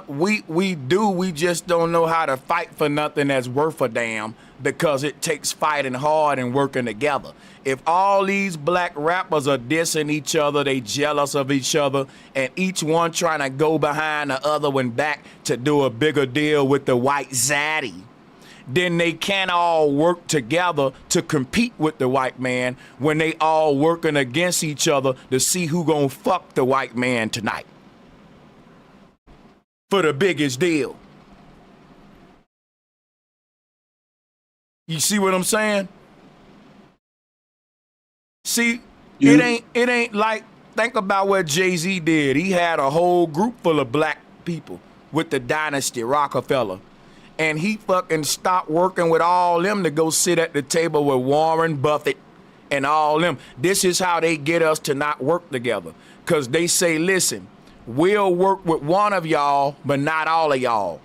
We do. We just don't know how to fight for nothing that's worth a damn because it takes fighting hard and working together. If all these black rappers are dissing each other, they jealous of each other, and each one trying to go behind the other one back to do a bigger deal with the white zaddy, then they can't all work together to compete with the white man when they all working against each other to see who gonna fuck the white man tonight for the biggest deal. You see what I'm saying? See, it ain't like, think about what Jay-Z did. He had a whole group full of black people with the dynasty, Rockefeller. And he fucking stopped working with all them to go sit at the table with Warren Buffett and all them. This is how they get us to not work together. Because they say, listen, we'll work with one of y'all, but not all of y'all.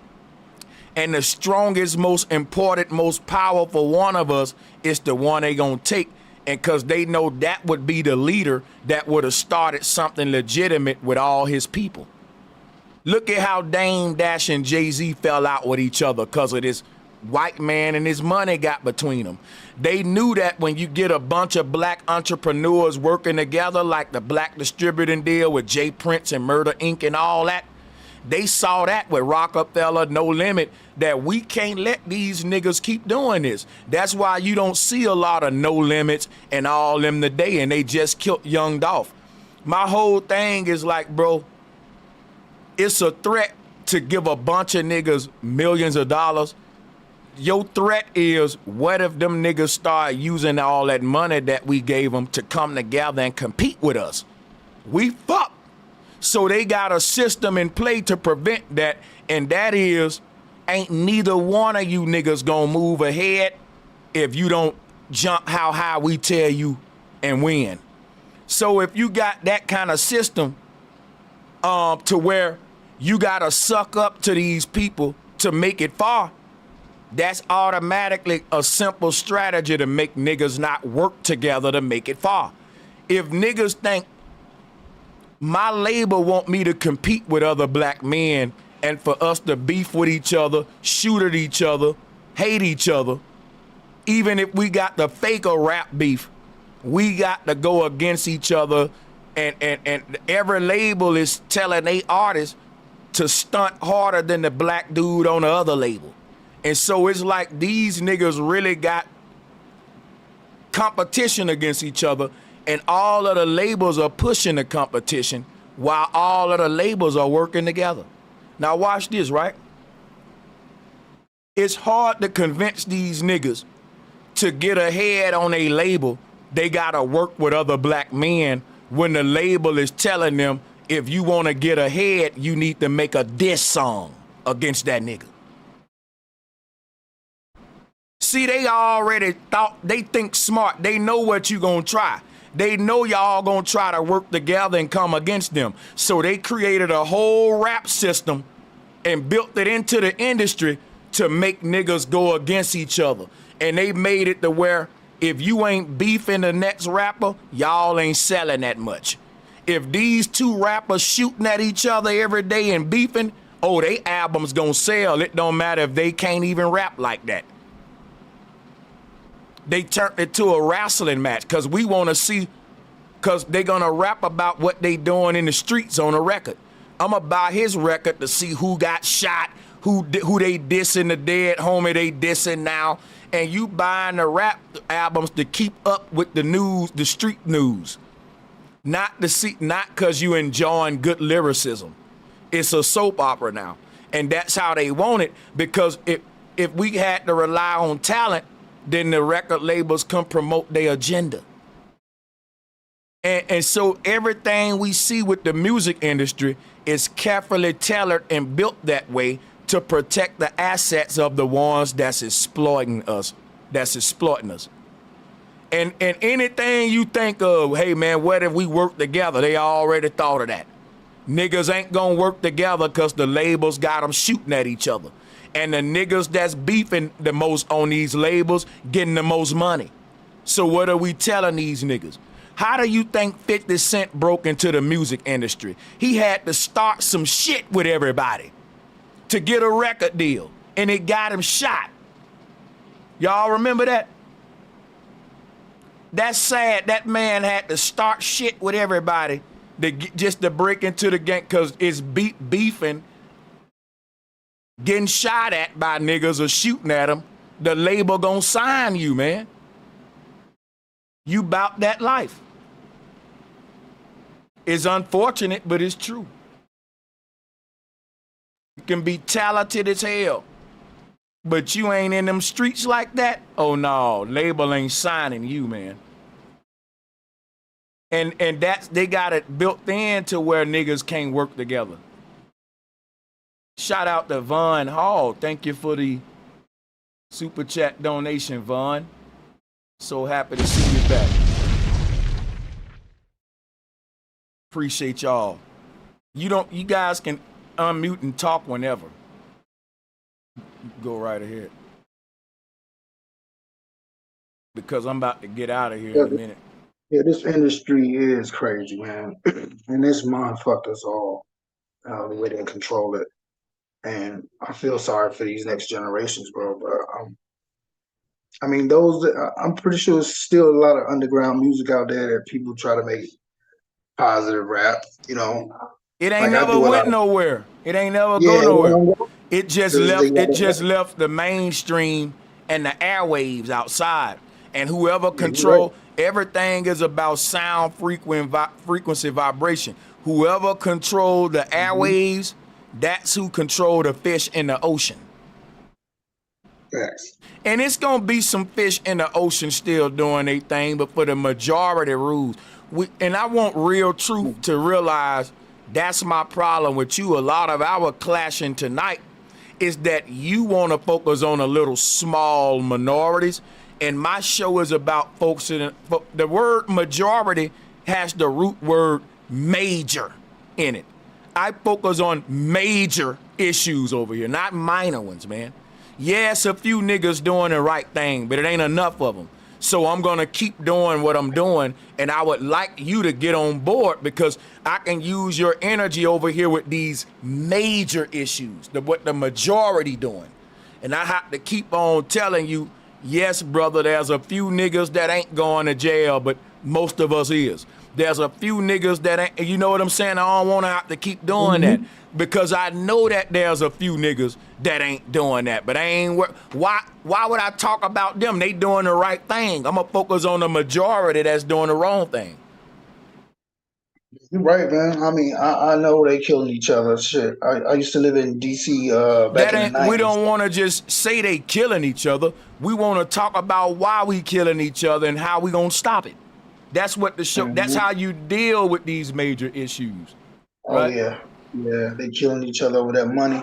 And the strongest, most important, most powerful one of us is the one they gonna take. And because they know that would be the leader that would have started something legitimate with all his people. Look at how Dame Dash and Jay-Z fell out with each other because of this white man and his money got between them. They knew that when you get a bunch of black entrepreneurs working together, like the black distributing deal with Jay Prince and Murder Inc. and all that, they saw that with Rockefeller, No Limit, that we can't let these niggas keep doing this. That's why you don't see a lot of No Limits and all them today, and they just killed Young Dolph. My whole thing is like, bro, it's a threat to give a bunch of niggas millions of dollars. Your threat is, what if them niggas start using all that money that we gave them to come together and compete with us? We fucked. So they got a system in play to prevent that, and that is, ain't neither one of you niggas gonna move ahead if you don't jump how high we tell you and win. So if you got that kind of system to where you gotta suck up to these people to make it far, that's automatically a simple strategy to make niggas not work together to make it far. If niggas think my label want me to compete with other black men and for us to beef with each other, shoot at each other, hate each other, even if we got the faker rap beef, we got to go against each other, and every label is telling they artists to stunt harder than the black dude on the other label. And so it's like these niggas really got competition against each other, and all of the labels are pushing the competition while all of the labels are working together. Now watch this, right? It's hard to convince these niggas to get ahead on a label. They gotta work with other black men when the label is telling them, if you want to get ahead, you need to make a diss song against that nigga. See, they already thought, they think smart. They know what you gonna try. They know y'all gonna try to work together and come against them. So they created a whole rap system and built it into the industry to make niggas go against each other. And they made it to where if you ain't beefing the next rapper, y'all ain't selling that much. If these two rappers shooting at each other every day and beefing, oh, they albums gonna sell. It don't matter if they can't even rap like that. They turned it to a wrestling match because we want to see, because they gonna rap about what they doing in the streets on a record. I'm gonna buy his record to see who got shot, who they dissing, the dead homie they dissing now, and you buying the rap albums to keep up with the news, the street news. Not to see, not because you enjoying good lyricism. It's a soap opera now. And that's how they want it, because if we had to rely on talent, then the record labels can promote their agenda. And so everything we see with the music industry is carefully tailored and built that way to protect the assets of the ones that's exploiting us. And anything you think of, hey man, what if we work together? They already thought of that. Niggas ain't gonna work together because the labels got them shooting at each other. And the niggas that's beefing the most on these labels getting the most money. So what are we telling these niggas? How do you think 50 Cent broke into the music industry? He had to start some shit with everybody to get a record deal, and it got him shot. Y'all remember that? That's sad. That man had to start shit with everybody just to break into the game because it's beefing, getting shot at by niggas or shooting at them. The label gonna sign you, man. You bout that life. It's unfortunate, but it's true. You can be talented as hell, but you ain't in them streets like that. Oh no, label ain't signing you, man. And that's, they got it built in to where niggas can't work together. Shout out to Vaughn Hall. Thank you for the super chat donation, Vaughn. So happy to see you back. Appreciate y'all. You guys can unmute and talk whenever. Go right ahead. Because I'm about to get out of here in a minute. Yeah, this industry is crazy, man. And this motherfucked us all, the way they control it. And I feel sorry for these next generations, bro. But I mean, I'm pretty sure there's still a lot of underground music out there that people try to make positive rap, you know. It ain't never went nowhere. It ain't never go nowhere. It just left the mainstream and the airwaves outside. And whoever control everything is about sound frequency vibration. Whoever control the airwaves, that's who control the fish in the ocean. Yes. And it's gonna be some fish in the ocean still doing their thing, but for the majority rules. And I want real truth to realize that's my problem with you. A lot of our clashing tonight is that you want to focus on a little small minorities, and my show is about focusing. The word majority has the root word major in it. I focus on major issues over here, not minor ones, man. Yes, a few niggas doing the right thing, but it ain't enough of them. So I'm going to keep doing what I'm doing, and I would like you to get on board because I can use your energy over here with these major issues, what the majority doing. And I have to keep on telling you, yes, brother, there's a few niggas that ain't going to jail, but most of us is. There's a few niggas that ain't, you know what I'm saying? I don't want to have to keep doing that because I know that there's a few niggas that ain't doing that, but I ain't, why would I talk about them? They doing the right thing. I'm gonna focus on the majority that's doing the wrong thing. You're right, man. I mean, I know they killing each other. Shit, I used to live in D.C. Back in the 90s. We don't want to just say they killing each other. We want to talk about why we killing each other and how we gonna stop it. That's what the show. That's how you deal with these major issues. Right? Oh yeah, they killing each other over that money,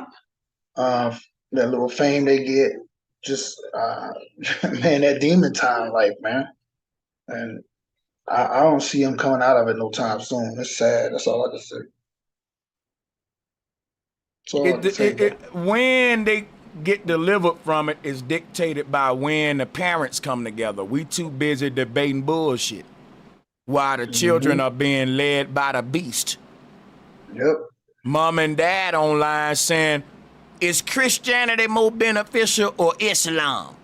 that little fame they get. Just man, that demon time life, man. And I don't see them coming out of it no time soon. It's sad. That's all I can say. That's all I can say. When they get delivered from it is dictated by when the parents come together. We too busy debating bullshit while the children are being led by the beast. Yep. Mom and dad online saying, is Christianity more beneficial or Islam?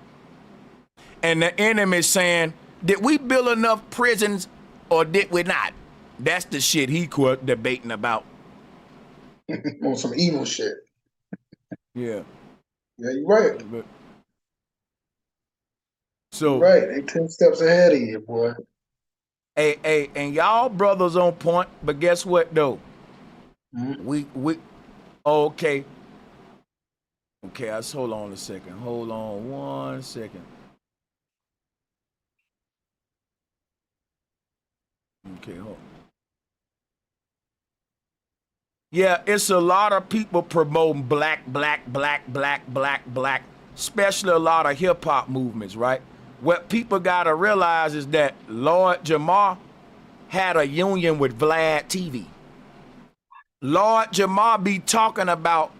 And the enemy saying, did we build enough prisons or did we not? That's the shit he quit debating about. On some evil shit. Yeah. Yeah, you're right. So you're right. They 10 steps ahead of you, boy. Hey, and y'all brothers on point, but guess what though? We okay. Okay, let's hold on a second. Hold on 1 second. Okay, hold on. Yeah, it's a lot of people promoting black, especially a lot of hip hop movements, right? What people gotta realize is that Lord Jamar had a union with Vlad TV. Lord Jamar be talking about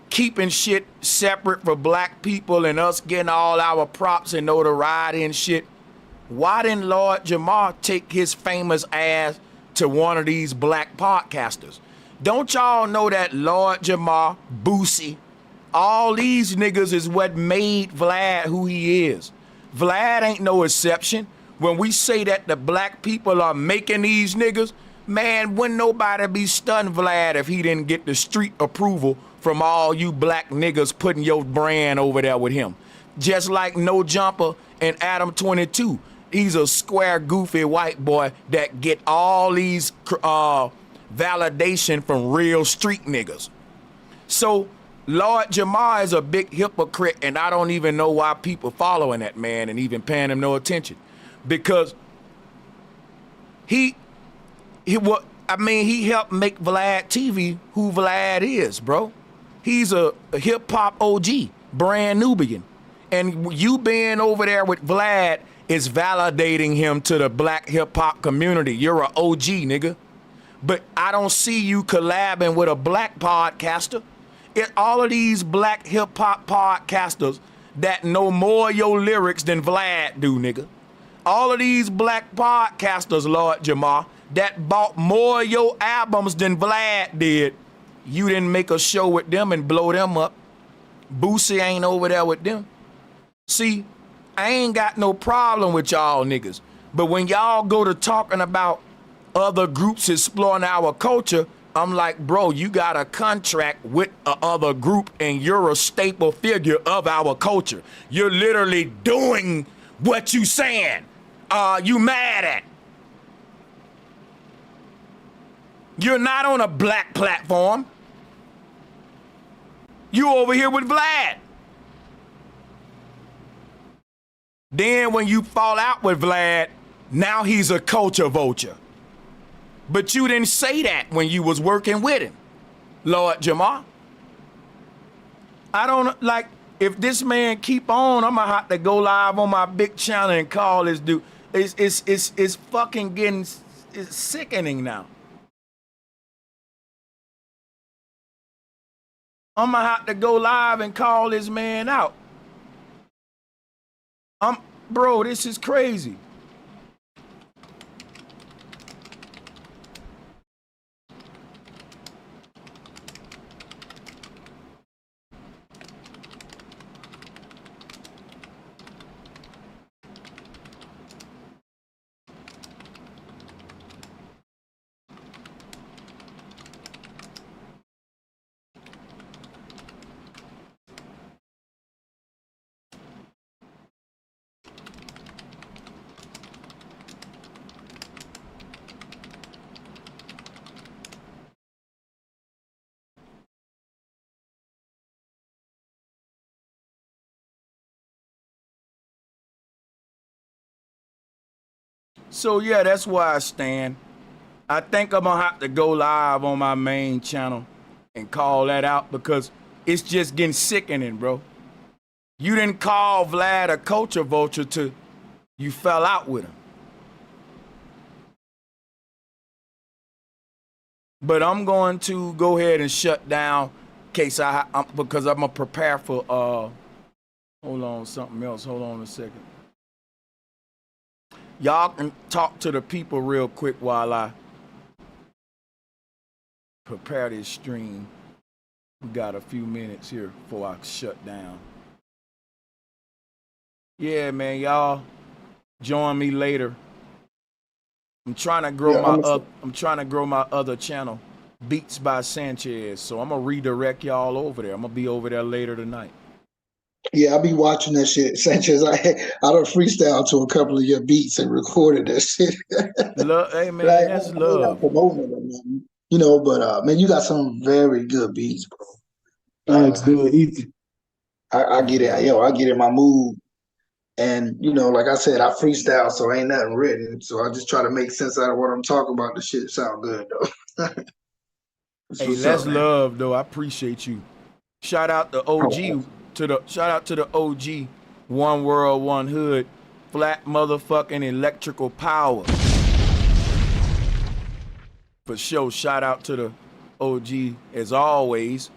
keeping shit separate for black people and us getting all our props and notoriety and shit. Why didn't Lord Jamar take his famous ass to one of these black podcasters? Don't y'all know that Lord Jamar, Boosie, all these niggas is what made Vlad who he is. Vlad ain't no exception. When we say that the black people are making these niggas, man, wouldn't nobody be stunned Vlad if he didn't get the street approval from all you black niggas putting your brand over there with him. Just like No Jumper and Adam 22. He's a square, goofy white boy that get all these validation from real street niggas. So Lord Jamar is a big hypocrite, and I don't even know why people following that man and even paying him no attention. Because he helped make Vlad TV who Vlad is, bro. He's a hip-hop OG, brand Nubian. And you being over there with Vlad is validating him to the black hip-hop community. You're an OG, nigga. But I don't see you collabing with a black podcaster. All of these black hip-hop podcasters that know more of your lyrics than Vlad do, nigga. All of these black podcasters, Lord Jamar, that bought more of your albums than Vlad did. You didn't make a show with them and blow them up. Boosie ain't over there with them. See, I ain't got no problem with y'all niggas. But when y'all go to talking about other groups exploring our culture, I'm like, bro, you got a contract with a other group and you're a staple figure of our culture. You're literally doing what you saying. You mad at? You're not on a black platform. You over here with Vlad. Then when you fall out with Vlad, now he's a culture vulture. But you didn't say that when you was working with him, Lord Jamar. I don't, like, if this man keep on, I'm gonna have to go live on my big channel and call this dude. It's fucking getting, it's sickening now. I'm gonna have to go live and call this man out. Bro, this is crazy. So yeah, that's where I stand. I think I'm gonna have to go live on my main channel and call that out because it's just getting sickening, bro. You didn't call Vlad a culture vulture till you fell out with him. But I'm going to go ahead and shut down in case because I'm gonna prepare for hold on, something else. Hold on a second. Y'all can talk to the people real quick while I prepare this stream. We got a few minutes here before I shut down. Yeah, man, y'all join me later. I'm trying to grow my other channel, Beats by Sanchez. So I'm gonna redirect y'all over there. I'm gonna be over there later tonight. Yeah, I'll be watching that shit. Sanchez, I done freestyle to a couple of your beats and recorded that shit. Hey man, that's love. Promoting it, man. You know, but man, you got some very good beats, bro. Thanks, good, easy. I get it, I get in my mood. And you know, like I said, I freestyle, so ain't nothing written. So I just try to make sense out of what I'm talking about. The shit sound good though. Hey, that's love though. I appreciate you. Shout out to OG shout out to the OG, One World, One Hood, flat motherfucking electrical power. For sure. Shout out to the OG as always.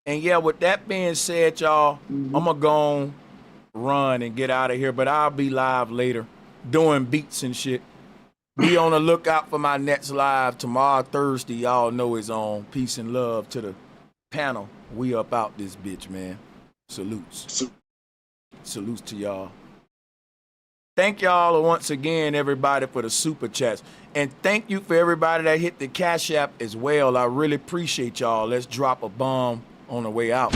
And yeah, with that being said, y'all, I'm gonna go on, run and get out of here, but I'll be live later doing beats and shit. Be on the lookout for my next live tomorrow, Thursday. Y'all know it's on. Peace and love to the panel. We up out this bitch, man. Salutes. Salutes to y'all. Thank y'all once again, everybody, for the super chats. And thank you for everybody that hit the Cash App as well. I really appreciate y'all. Let's drop a bomb on the way out.